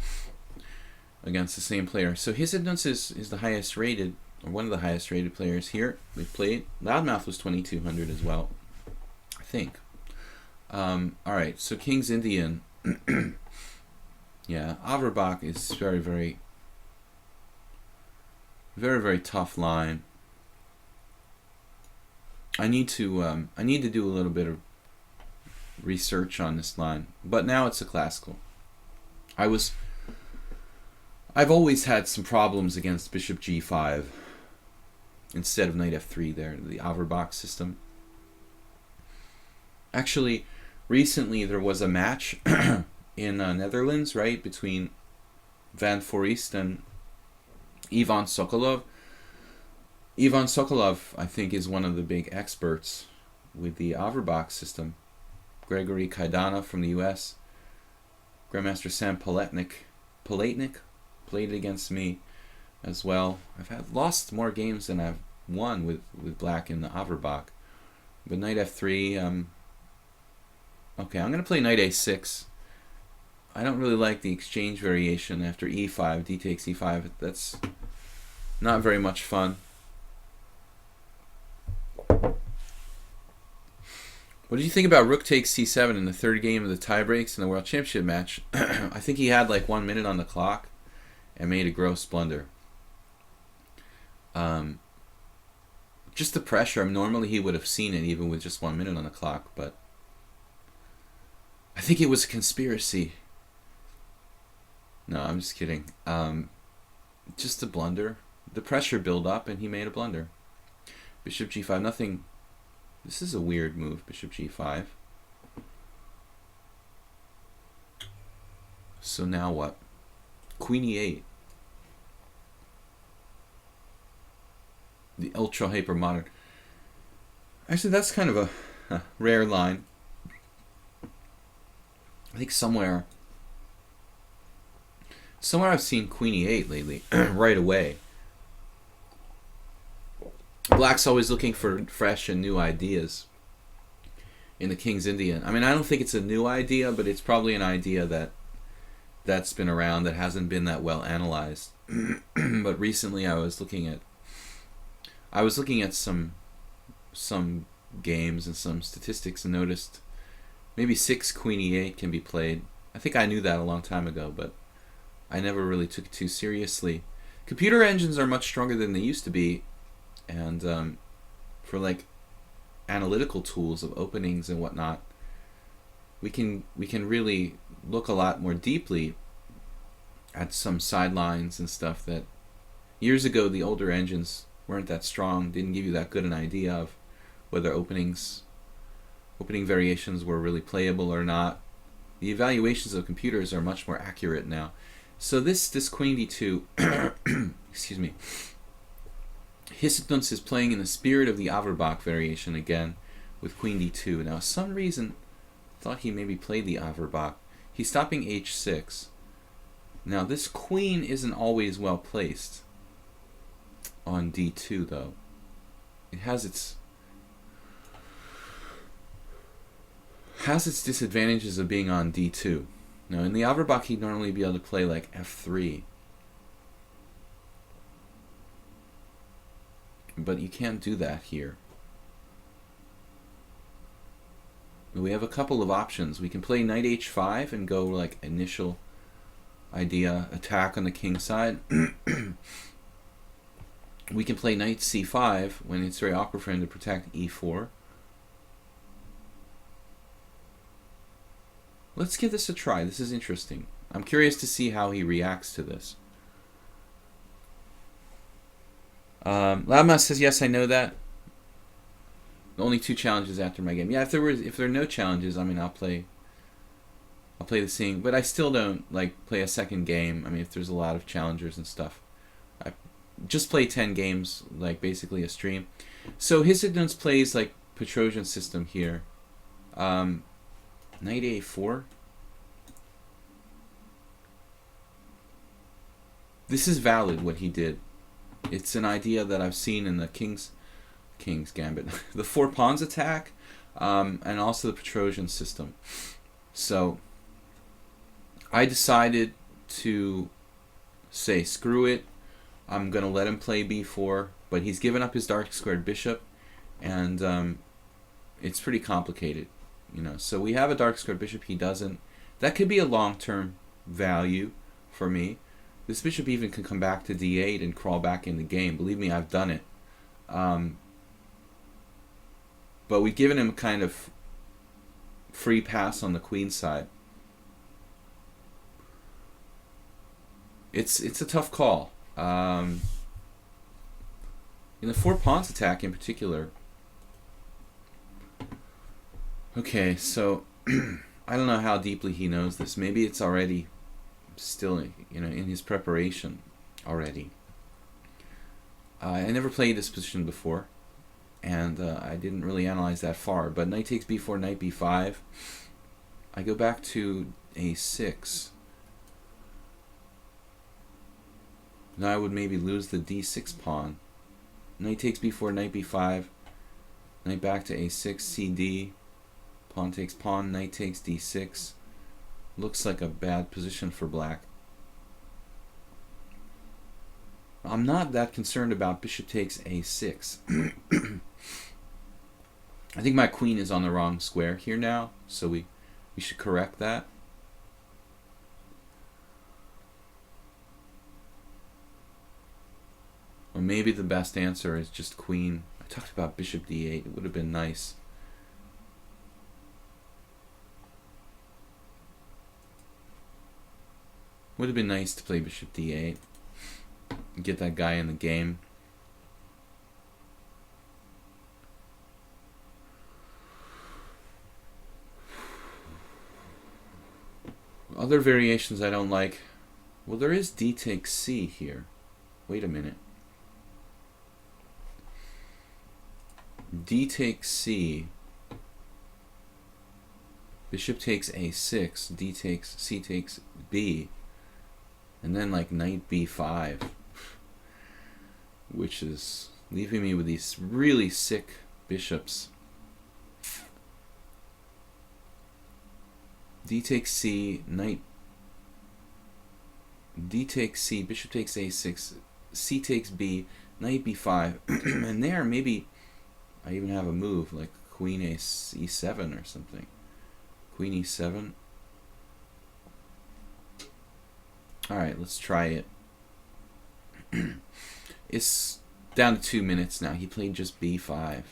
against the same player. So his Hypnos is the highest rated, or one of the highest rated players here. We played. Loudmouth was 2200 as well, I think. Alright, so King's Indian. Yeah, Averbach is very, very, very, very tough line. I need to do a little bit of research on this line, but now it's a classical. I've always had some problems against bishop g5 instead of knight f3 there, the Averbach system. Actually, recently there was a match in Netherlands, right, between Van Foreest and Ivan Sokolov. Ivan Sokolov, I think, is one of the big experts with the Averbach system. Gregory Kaidana from the US. Grandmaster Sam Paletnik played against me as well. I've lost more games than I've won with black in the Averbach. But knight f3, okay, I'm going to play knight a6. I don't really like the exchange variation after e5, d takes e5. That's not very much fun. What did you think about rook takes c7 in the third game of the tie breaks in the World Championship match? I think he had like 1 minute on the clock and made a gross blunder. Just the pressure. Normally he would have seen it even with just 1 minute on the clock, but I think it was a conspiracy. No, I'm just kidding. Just a blunder. The pressure built up and he made a blunder. Bishop g5, nothing. This is a weird move, bishop g5. So now what? Queen e8. The ultra hyper modern. Actually, that's kind of a rare line. I think somewhere I've seen queen e8 lately, right away. Black's always looking for fresh and new ideas in the King's Indian. I mean, I don't think it's a new idea, but it's probably an idea that's been around that hasn't been that well analyzed. But recently I was looking at some games and some statistics and noticed maybe 6 queen e8 can be played. I think I knew that a long time ago, but I never really took it too seriously. Computer engines are much stronger than they used to be, and for like analytical tools of openings and whatnot, we can really look a lot more deeply at some sidelines and stuff that years ago the older engines weren't that strong, didn't give you that good an idea of whether opening variations were really playable or not. The evaluations of computers are much more accurate now. So this queen d2, excuse me, Hypnos is playing in the spirit of the Averbach variation again with queen d2. Now, for some reason, I thought he maybe played the Averbach. He's stopping h6. Now, this queen isn't always well placed on d2, though. It has its disadvantages of being on d2. Now, in the Averbach, he'd normally be able to play like f3. But you can't do that here. We have a couple of options. We can play knight h5 and go like initial idea, attack on the king side. We can play knight c5 when it's very awkward for him to protect e4. Let's give this a try. This is interesting. I'm curious to see how he reacts to this. Lama says, yes, I know that. Only 2 challenges after my game. Yeah, if there are no challenges, I mean, I'll play the same, but I still don't like play a second game. I mean, if there's a lot of challengers and stuff, I just play 10 games, like basically a stream. So Hypnos plays like Petrosian system here. Knight a4. This is valid, what he did. It's an idea that I've seen in the King's Gambit. The 4 pawns attack, and also the Petrosian system. So I decided to say, screw it. I'm going to let him play b4, but he's given up his dark squared bishop, and it's pretty complicated. So we have a dark squared bishop, he doesn't. That could be a long-term value for me. This bishop even can come back to d8 and crawl back in the game. Believe me, I've done it. But we've given him a kind of free pass on the queen side. It's a tough call. In the 4 pawns attack in particular. Okay, so I don't know how deeply he knows this. Maybe it's already still, in his preparation already. I never played this position before, and I didn't really analyze that far. But knight takes b4, knight b5. I go back to a6. Now I would maybe lose the d6 pawn. Knight takes b4, knight b5. Knight back to a6, cd. Pawn takes pawn, knight takes d6. Looks like a bad position for black. I'm not that concerned about bishop takes a6. I think my queen is on the wrong square here now, so we should correct that. Or maybe the best answer is just queen. I talked about bishop d8. It would have been nice. Would have been nice to play bishop d8 and get that guy in the game. Other variations I don't like. Well, there is d takes c here. Wait a minute. D takes c. Bishop takes a6. D takes c takes b. And then like knight b5, which is leaving me with these really sick bishops. D takes c, knight. D takes c, bishop takes a6, c takes b, knight b5, and there maybe I even have a move like queen e7 or something. Queen e7. Alright, let's try it. It's down to 2 minutes now. He played just b5.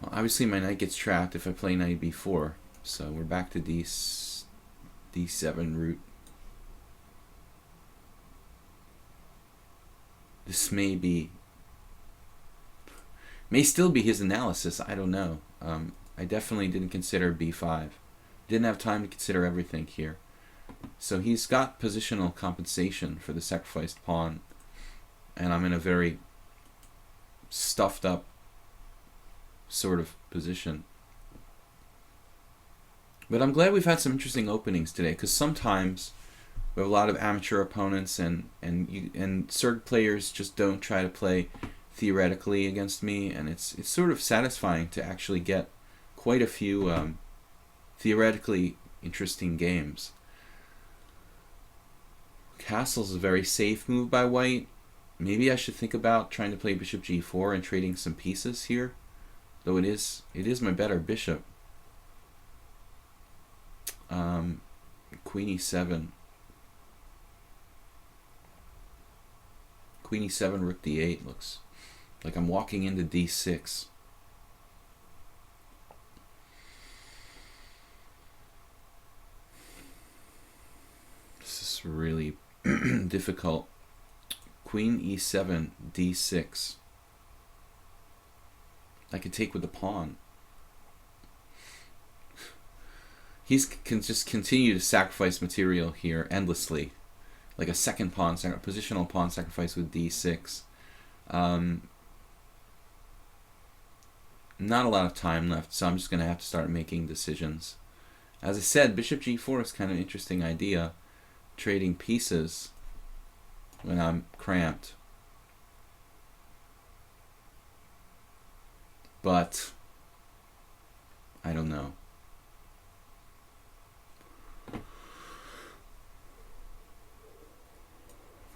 Well, obviously my knight gets trapped if I play knight b4. So we're back to d7 route. This may still be his analysis. I don't know. I definitely didn't consider b5. Didn't have time to consider everything here. So he's got positional compensation for the sacrificed pawn, and I'm in a very stuffed up sort of position. But I'm glad we've had some interesting openings today, because sometimes we have a lot of amateur opponents, and CERG players just don't try to play theoretically against me, and it's sort of satisfying to actually get quite a few theoretically interesting games. Castle's a very safe move by white. Maybe I should think about trying to play bishop g4 and trading some pieces here, though it is my better bishop. Queen e7. Queen e7, rook d8 looks like I'm walking into d6. This is really difficult. Queen e7, d6. I could take with the pawn. He can just continue to sacrifice material here endlessly, like a second pawn, positional pawn sacrifice with d6. Not a lot of time left, so I'm just going to have to start making decisions. As I said, bishop g4 is kind of an interesting idea, trading pieces when I'm cramped. But I don't know.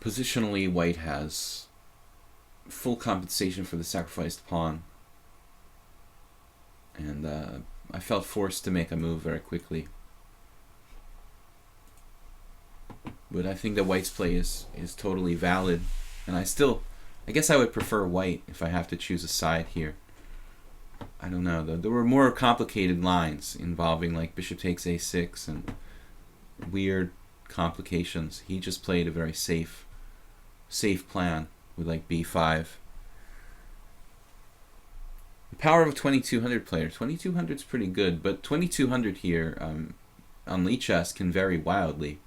Positionally, white has full compensation for the sacrificed pawn. And I felt forced to make a move very quickly. But I think that white's play is totally valid. And I guess I would prefer white if I have to choose a side here. I don't know, though. There were more complicated lines involving like bishop takes a6 and weird complications. He just played a very safe plan with like b5. The power of a 2200 player. 2200 is pretty good, but 2200 here on lichess can vary wildly.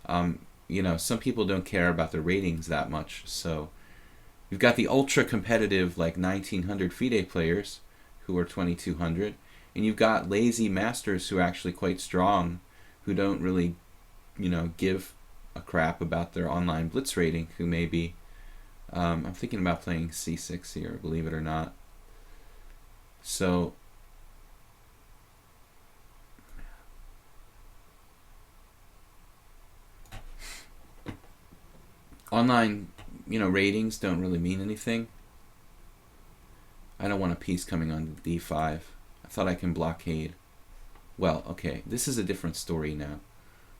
You know, some people don't care about the ratings that much, so you've got the ultra competitive like 1900 FIDE players who are 2200, and you've got lazy masters who are actually quite strong, who don't really, you know, give a crap about their online blitz rating, who may be, I'm thinking about playing c6 here, believe it or not. So online, you know, ratings don't really mean anything. I don't want a piece coming on d5. I thought I can blockade. Well, okay, this is a different story now.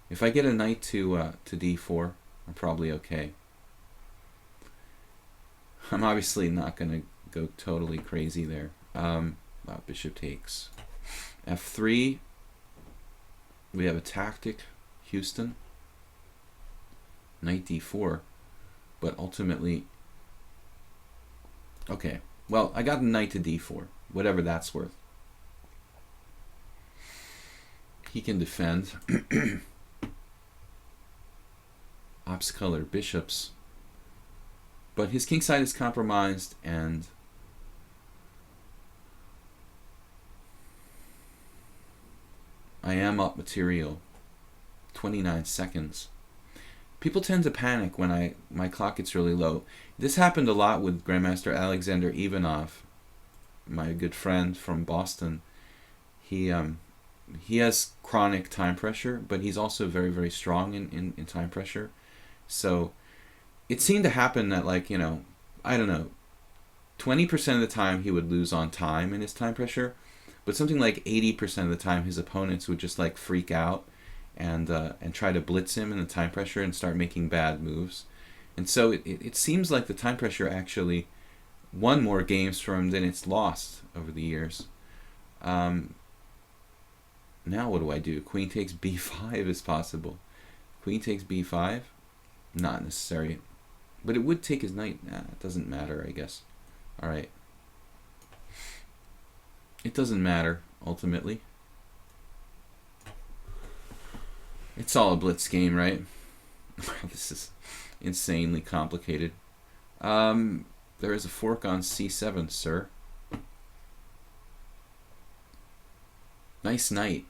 If I get a knight to d4, I'm probably okay. I'm obviously not going to go totally crazy there. Bishop takes f3. We have a tactic, Houston. Knight d4. But ultimately, okay, well, I got a knight to d4, whatever that's worth. He can defend. Ops-color bishops. But his kingside is compromised, and I am up material. 29 seconds. People tend to panic when my clock gets really low. This happened a lot with Grandmaster Alexander Ivanov, my good friend from Boston. He has chronic time pressure, but he's also very, very strong in time pressure. So it seemed to happen that, like, you know, I don't know, 20% of the time he would lose on time in his time pressure, but something like 80% of the time his opponents would just like freak out and try to blitz him in the time pressure and start making bad moves. And so it seems like the time pressure actually won more games for him than it's lost over the years. Now what do I do? Queen takes b5 is possible. Queen takes b5? Not necessary. But it would take his knight. Nah, it doesn't matter, I guess. Alright. It doesn't matter, ultimately. It's all a blitz game, right? This is insanely complicated. There is a fork on c7, sir. Nice knight.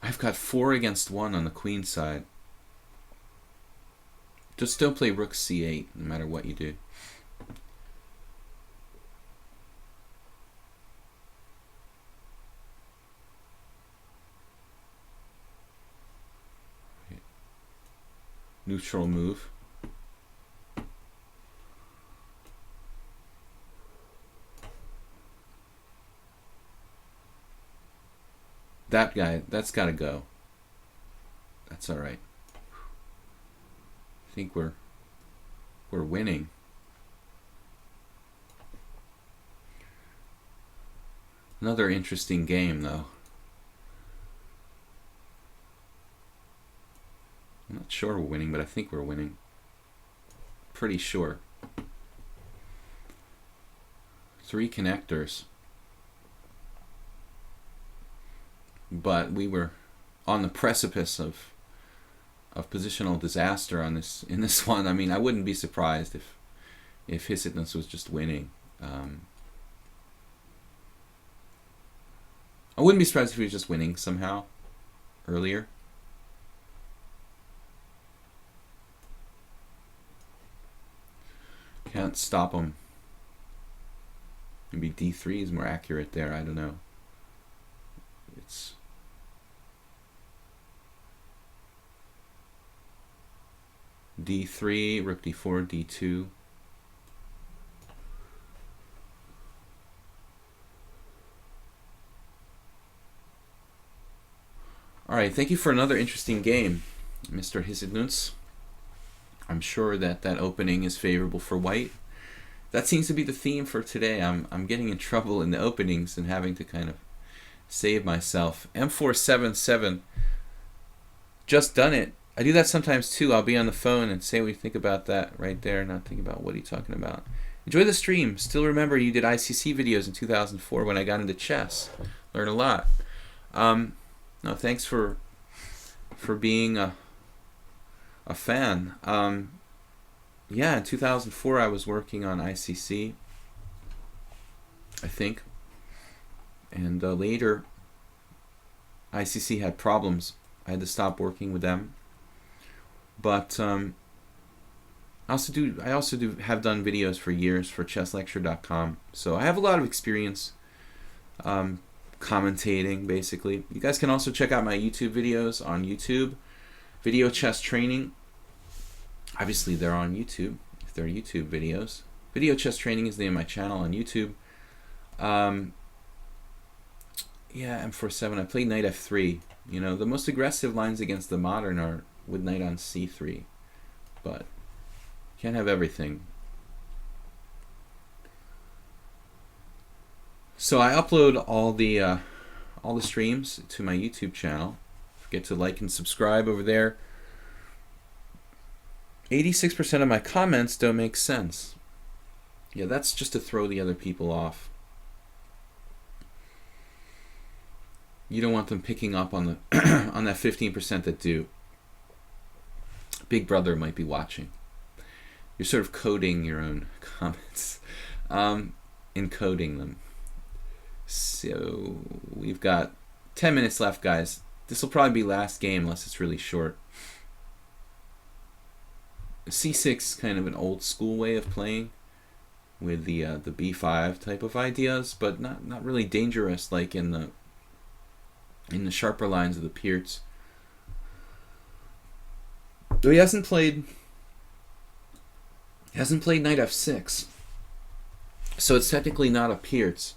I've got 4 against 1 on the queen side. Just don't play rook c8, no matter what you do. Neutral move. That guy, that's got to go. That's all right. I think we're winning. Another interesting game, though. I'm not sure we're winning, but I think we're winning. Pretty sure. 3 connectors. But we were on the precipice of positional disaster on this in this one. I mean, I wouldn't be surprised if Hisitness was just winning. I wouldn't be surprised if he was just winning somehow earlier. Can't stop him. Maybe d3 is more accurate there. I don't know. It's d3, rook d4, d2. All right, thank you for another interesting game, Mr. Hisidnuts. I'm sure that that opening is favorable for white. That seems to be the theme for today. I'm getting in trouble in the openings and having to kind of save myself. M477. Just done it. I do that sometimes too. I'll be on the phone and say what you think about that right there, not think about what are you talking about. Enjoy the stream. Still remember you did ICC videos in 2004 when I got into chess. Learned a lot. No, thanks for being a fan. Yeah, in 2004 I was working on ICC, I think, and later ICC had problems. I had to stop working with them. But I also have done videos for years for chesslecture.com, so I have a lot of experience commentating, basically. You guys can also check out my YouTube videos on YouTube. Video chess training. Obviously, they're on YouTube, if they're YouTube videos. Video chess training is the name of my channel on YouTube. Yeah, M4-7. I played knight f3. You know, the most aggressive lines against the modern are with knight on c3. But you can't have everything. So I upload all the streams to my YouTube channel. Forget to like and subscribe over there. 86% of my comments don't make sense. Yeah, that's just to throw the other people off. You don't want them picking up on the on that 15% that do. Big Brother might be watching. You're sort of coding your own comments, encoding them. So we've got 10 minutes left, guys. This will probably be last game unless it's really short. C6 is kind of an old school way of playing with the B5 type of ideas, but not really dangerous like in the sharper lines of the Pierts. Though he hasn't played knight f6, so it's technically not a Pierts.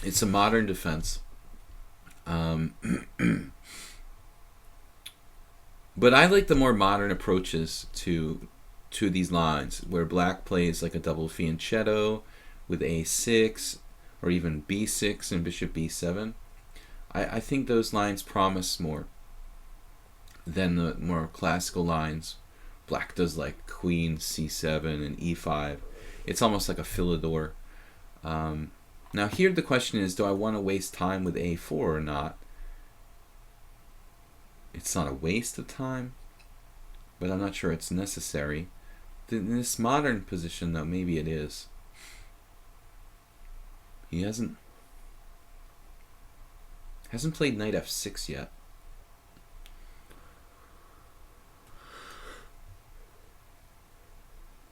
It's a modern defense. But I like the more modern approaches to these lines, where black plays like a double fianchetto with a6, or even b6 and bishop b7. I think those lines promise more than the more classical lines. Black does like queen c7 and e5. It's almost like a Philidor. Now here the question is, do I want to waste time with a4 or not? It's not a waste of time, but I'm not sure it's necessary. In this modern position, though, maybe it is. He hasn't played knight f6 yet.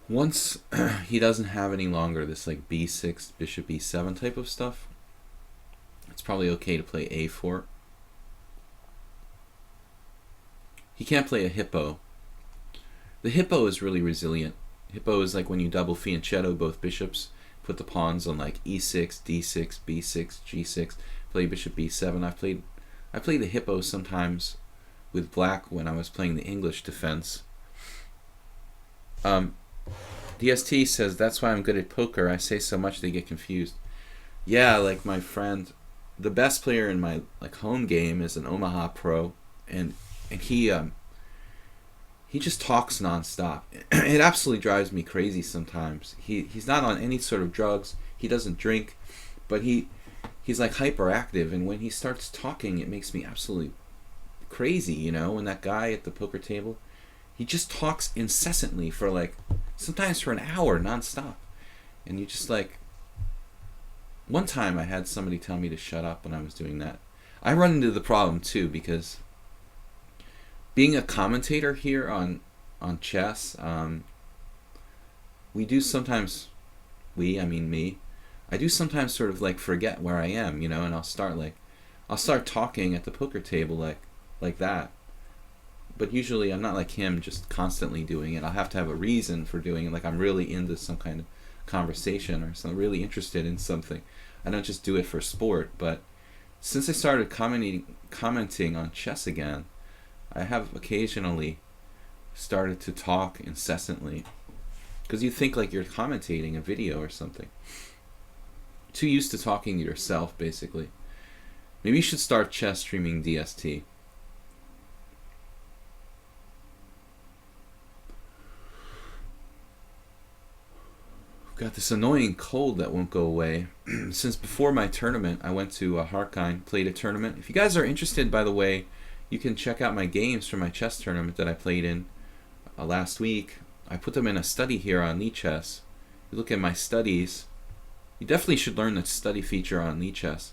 Once he doesn't have any longer this like b6, bishop e7 type of stuff, it's probably okay to play a4. He can't play a hippo. The hippo is really resilient. Hippo is like when you double fianchetto both bishops, put the pawns on like e6, d6, b6, g6, play bishop b7. I played the hippo sometimes with black when I was playing the English defense. DST says, that's why I'm good at poker. I say so much they get confused. Yeah, like my friend, the best player in my like home game is an Omaha pro, and he just talks nonstop. It absolutely drives me crazy sometimes. He's not on any sort of drugs. He doesn't drink, but he's like hyperactive, and when he starts talking, it makes me absolutely crazy. You know, when that guy at the poker table, he just talks incessantly for like sometimes for an hour nonstop, and you just like, one time I had somebody tell me to shut up when I was doing that. I run into the problem too, because being a commentator here on chess, we do sometimes, I mean me, I do sometimes sort of like forget where I am, you know, and I'll start talking at the poker table like that. But usually I'm not like him, just constantly doing it. I'll have to have a reason for doing it, like I'm really into some kind of conversation or something, really interested in something. I don't just do it for sport. But since I started commenting on chess again, I have occasionally started to talk incessantly, because you think like you're commentating a video or something. Too used to talking to yourself, basically. Maybe you should start chess streaming DST. Got this annoying cold that won't go away. Since before my tournament, I went to Harkine, played a tournament. If you guys are interested, by the way, you can check out my games from my chess tournament that I played in last week. I put them in a study here on lichess. You look at my studies. You definitely should learn the study feature on lichess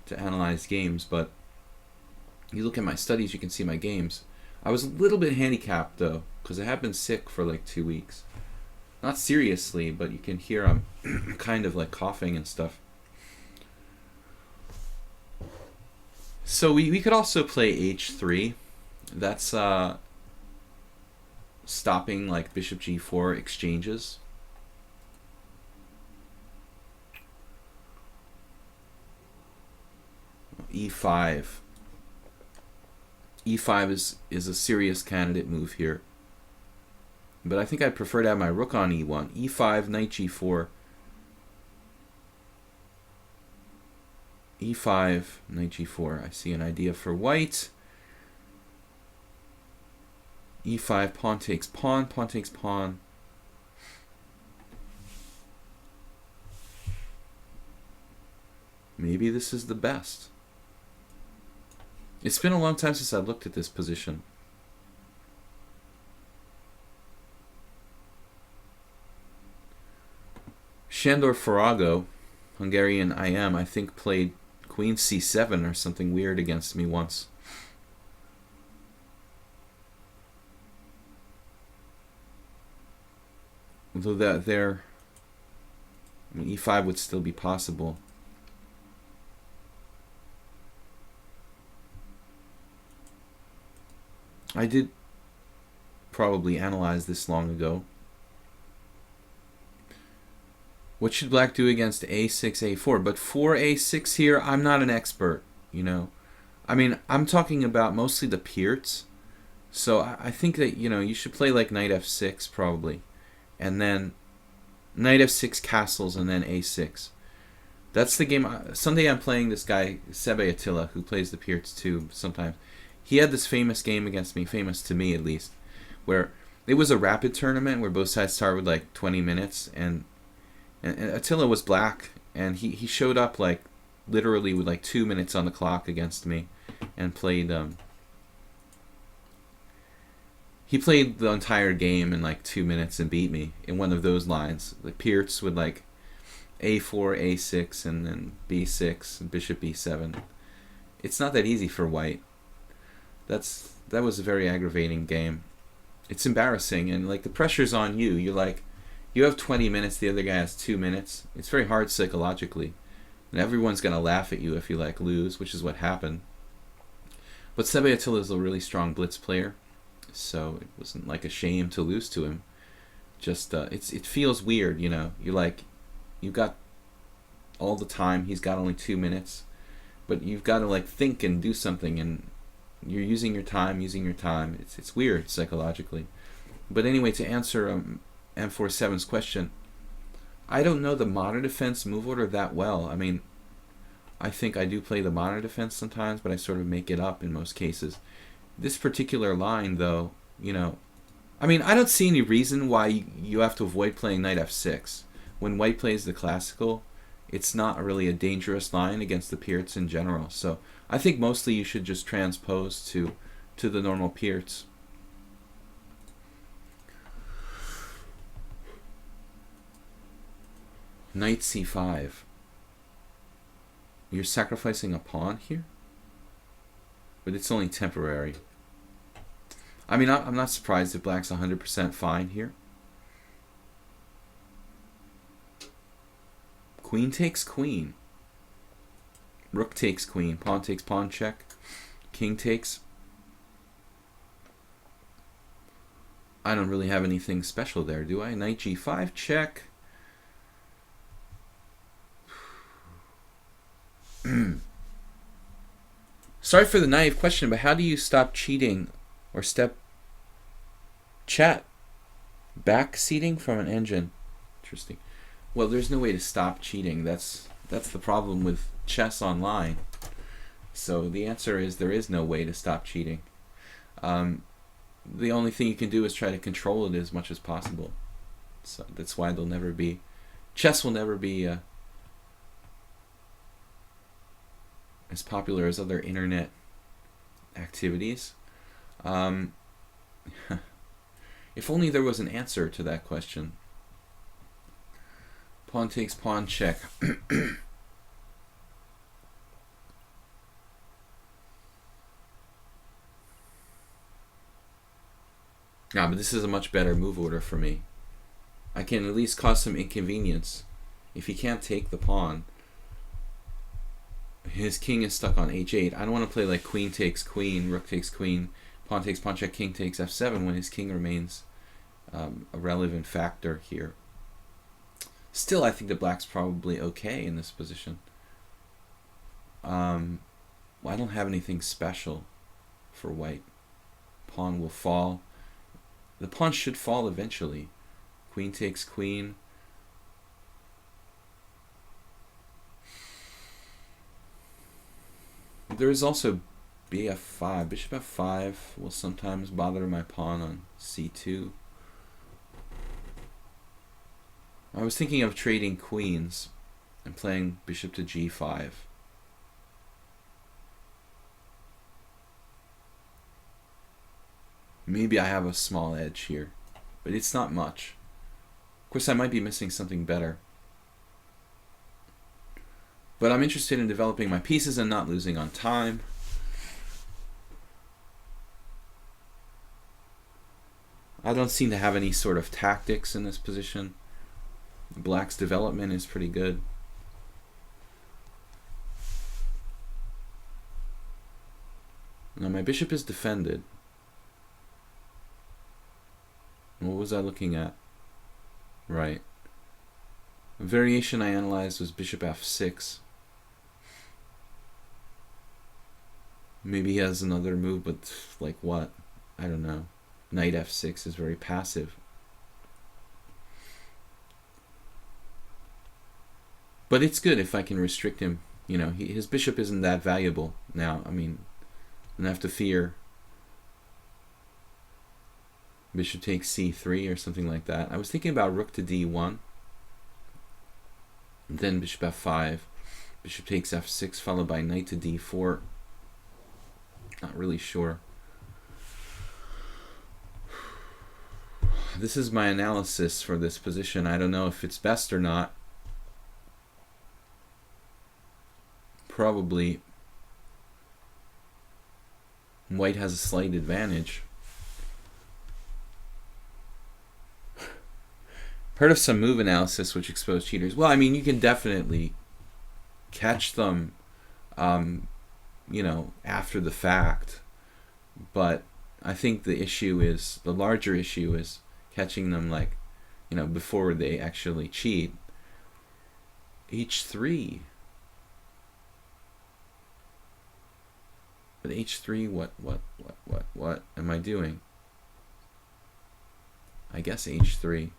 to analyze games, but you look at my studies, you can see my games. I was a little bit handicapped though, because I have been sick for like 2 weeks. Not seriously, but you can hear I'm kind of like coughing and stuff. So we could also play h3. That's stopping like bishop g4 exchanges. e5. e5 is a serious candidate move here. But I think I'd prefer to have my rook on e1. e5, knight g4. e5, knight g4. I see an idea for white. e5, pawn takes pawn, pawn takes pawn. Maybe this is the best. It's been a long time since I looked at this position. Shandor Farago, Hungarian IM, I think played queen c7 or something weird against me once. Although I mean, e5 would still be possible. I did probably analyze this long ago. What should black do against a6, a4? But for a6 here, I'm not an expert, you know. I mean, I'm talking about mostly the Peerts. So I think that, you know, you should play like knight f6 probably. And then knight f6 castles and then a6. That's the game. Sunday I'm playing this guy, Sebe Attila, who plays the Peerts too sometimes. He had this famous game against me, famous to me at least, where it was a rapid tournament where both sides started with like 20 minutes, and Attila was black, and he showed up like literally with like 2 minutes on the clock against me, and played he played the entire game in like 2 minutes and beat me in one of those lines. The Peerts with like a4, a6, and then b6 and bishop b7. It's not that easy for white. That was a very aggravating game. It's embarrassing, and like the pressure's on you. You're like, you have 20 minutes, the other guy has 2 minutes. It's very hard psychologically, and everyone's gonna laugh at you if you like lose, which is what happened. But Sebe Attila is a really strong blitz player, so it wasn't like a shame to lose to him. Just it feels weird, you know. You're like, you've got all the time. He's got only 2 minutes, but you've got to like think and do something, and you're using your time. It's weird psychologically. But anyway, to answer M47's question, I don't know the modern defense move order that well. I mean, I think I do play the modern defense sometimes, but I sort of make it up in most cases. This particular line, though, you know, I mean, I don't see any reason why you have to avoid playing knight f6. When white plays the classical, it's not really a dangerous line against the Peerts in general. So I think mostly you should just transpose to the normal Peerts. Knight c5. You're sacrificing a pawn here? But it's only temporary. I mean, I'm not surprised if black's 100% fine here. Queen takes queen. Rook takes queen. Pawn takes pawn check. King takes. I don't really have anything special there, do I? Knight g5 check. Sorry for the naive question, but how do you stop cheating or chat back seating from an engine? Interesting. Well, there's no way to stop cheating. That's the problem with chess online. So the answer is there is no way to stop cheating. The only thing you can do is try to control it as much as possible. So that's why they'll never be, chess will never be as popular as other internet activities. If only there was an answer to that question. Pawn takes pawn check. Yeah, but this is a much better move order for me. I can at least cause some inconvenience. If he can't take the pawn, his king is stuck on h8. I don't want to play like queen takes queen, rook takes queen, pawn takes pawn check, king takes f7 when his king remains a relevant factor here. Still, I think the black's probably okay in this position. Well, I don't have anything special for white. Pawn will fall. The pawn should fall eventually. Queen takes queen. There is also bf5. Bishop f5 will sometimes bother my pawn on c2. I was thinking of trading queens and playing bishop to g5. Maybe I have a small edge here, but it's not much. Of course, I might be missing something better. But I'm interested in developing my pieces and not losing on time. I don't seem to have any sort of tactics in this position. Black's development is pretty good. Now my bishop is defended. What was I looking at? Right. A variation I analyzed was bishop f6. Maybe he has another move, but like what? I don't know. Knight f6 is very passive. But it's good if I can restrict him. You know, his bishop isn't that valuable now. I mean, I don't have to fear bishop takes c3 or something like that. I was thinking about rook to d1. Then bishop f5. Bishop takes f6 followed by knight to d4. Not really sure. This is my analysis for this position. I don't know if it's best or not. Probably white has a slight advantage. Heard of some move analysis which expose cheaters. Well, I mean, you can definitely catch them, you know, after the fact. But I think the issue is, the larger issue is catching them, like, you know, before they actually cheat. h3. But h3, what am I doing? I guess h3.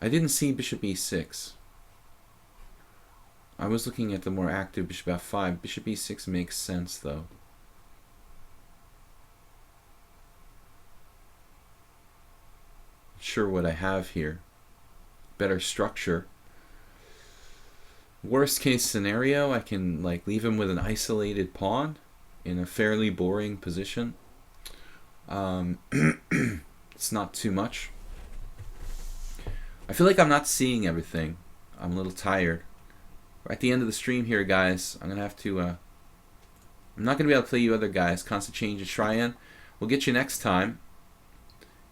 I didn't see bishop e6. I was looking at the more active bishop f5. Bishop e6 makes sense, though. Not sure what I have here. Better structure. Worst case scenario, I can like leave him with an isolated pawn in a fairly boring position. It's not too much. I feel like I'm not seeing everything. I'm a little tired. We're at the end of the stream here, guys. I'm gonna have to. I'm not gonna be able to play you other guys. Constant Change and Shryan. We'll get you next time.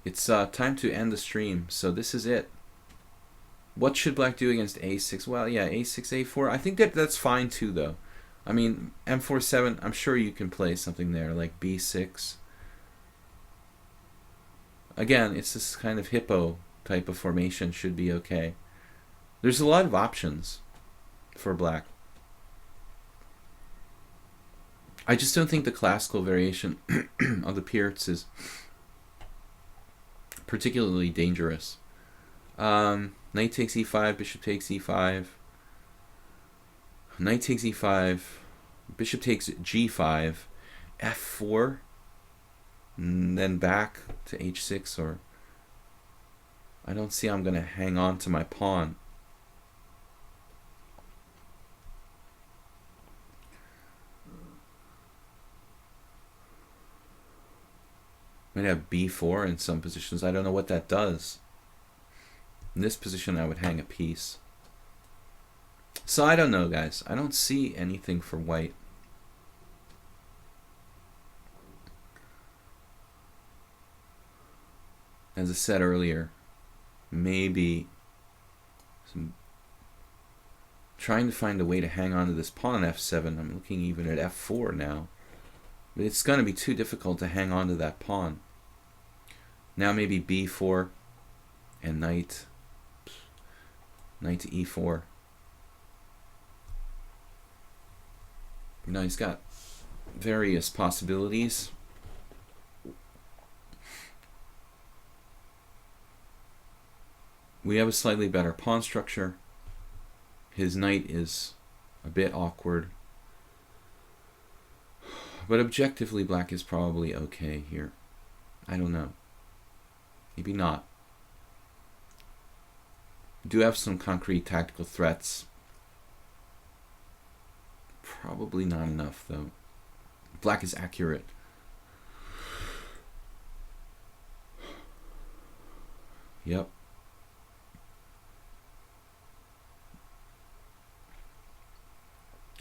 It's time to end the stream. So this is it. What should black do against a6? Well, yeah, a6, a4. I think that's fine too, though. I mean, m4-7. I'm sure you can play something there like b6. Again, it's this kind of hippo type of formation. Should be okay. There's a lot of options for black. I just don't think the classical variation of the Pierce is particularly dangerous. Knight takes e5, bishop takes e5. Knight takes e5, bishop takes g5, f4, and then back to h6, or I don't see how I'm going to hang on to my pawn. Might have b4 in some positions. I don't know what that does. In this position, I would hang a piece. So I don't know, guys. I don't see anything for white. As I said earlier, maybe trying to find a way to hang on to this pawn on f7. I'm looking even at f4 now. But it's going to be too difficult to hang on to that pawn. Now maybe b4 and knight to e4. Now he's got various possibilities. We have a slightly better pawn structure. His knight is a bit awkward. But objectively, black is probably okay here. I don't know. Maybe not. Do have some concrete tactical threats. Probably not enough, though. Black is accurate. Yep.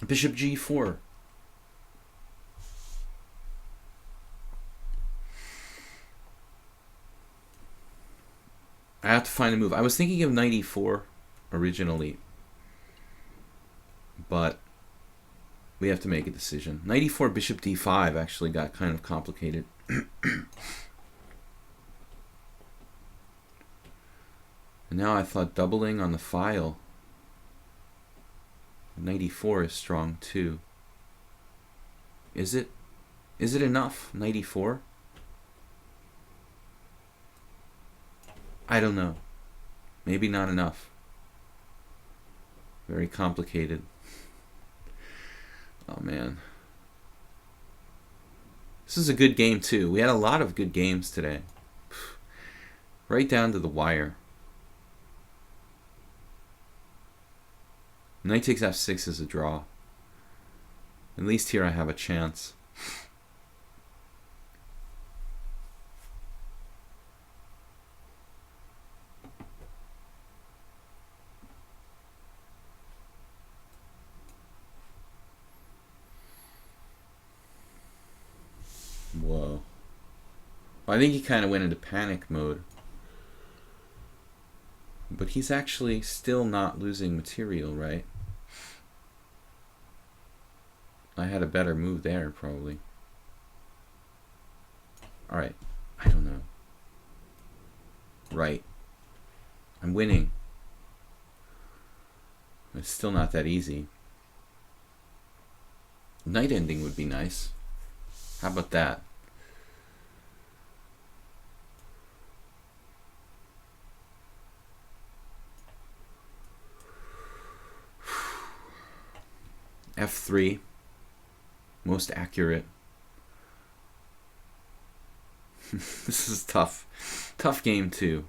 Bishop g4. I have to find a move. I was thinking of knight e4 originally, but we have to make a decision. Knight e4, bishop d5 actually got kind of complicated. And now I thought doubling on the file. Knight e4 is strong too. Is it? Is it enough? Knight e4? I don't know. Maybe not enough. Very complicated. Oh man. This is a good game too. We had a lot of good games today. Right down to the wire. Knight takes f6 is a draw. At least here I have a chance. Whoa. I think he kind of went into panic mode. But he's actually still not losing material, right? I had a better move there, probably. Alright. I don't know. Right. I'm winning. It's still not that easy. Knight ending would be nice. How about that? f3. Most accurate. This is tough. Tough game too.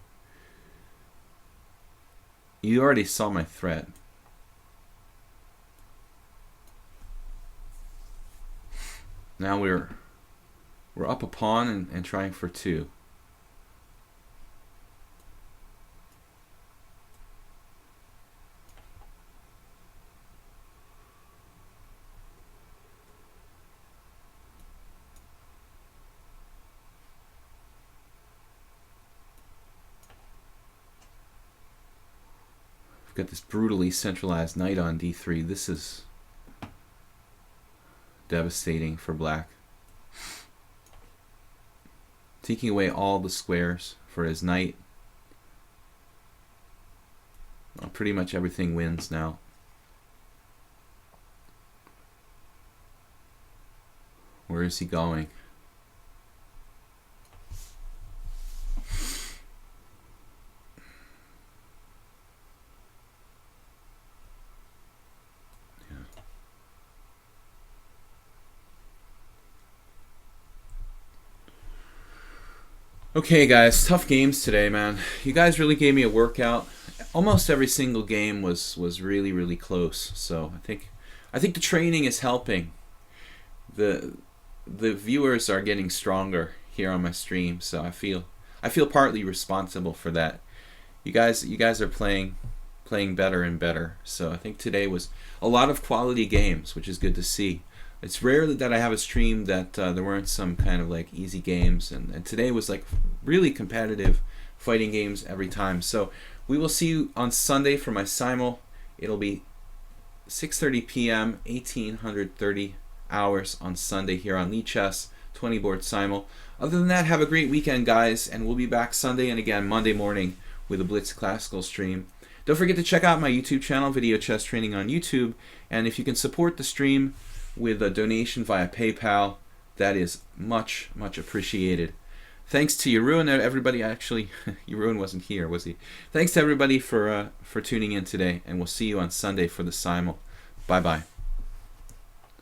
You already saw my threat. Now we're up a pawn and trying for two. We've got this brutally centralized knight on d3. This is devastating for black. Taking away all the squares for his knight. Well, pretty much everything wins now. Where is he going? Okay guys, tough games today, man. You guys really gave me a workout. Almost every single game was really close. So I think the training is helping. The viewers are getting stronger here on my stream, so I feel partly responsible for that. You guys are playing better and better. So I think today was a lot of quality games, which is good to see. It's rare that I have a stream that there weren't some kind of like easy games, and today was like really competitive fighting games every time. So we will see you on Sunday for my simul. It'll be 6:30 p.m. 1830 hours on Sunday here on lichess 20 board simul. Other than that, have a great weekend, guys, and we'll be back Sunday and again Monday morning with a Blitz Classical stream. Don't forget to check out my YouTube channel, Video Chess Training on YouTube, and if you can support the stream with a donation via PayPal, that is much appreciated. Thanks to Jeroen, everybody. Actually, Jeroen wasn't here, was he? Thanks to everybody for tuning in today, and we'll see you on Sunday for the simul. Bye bye.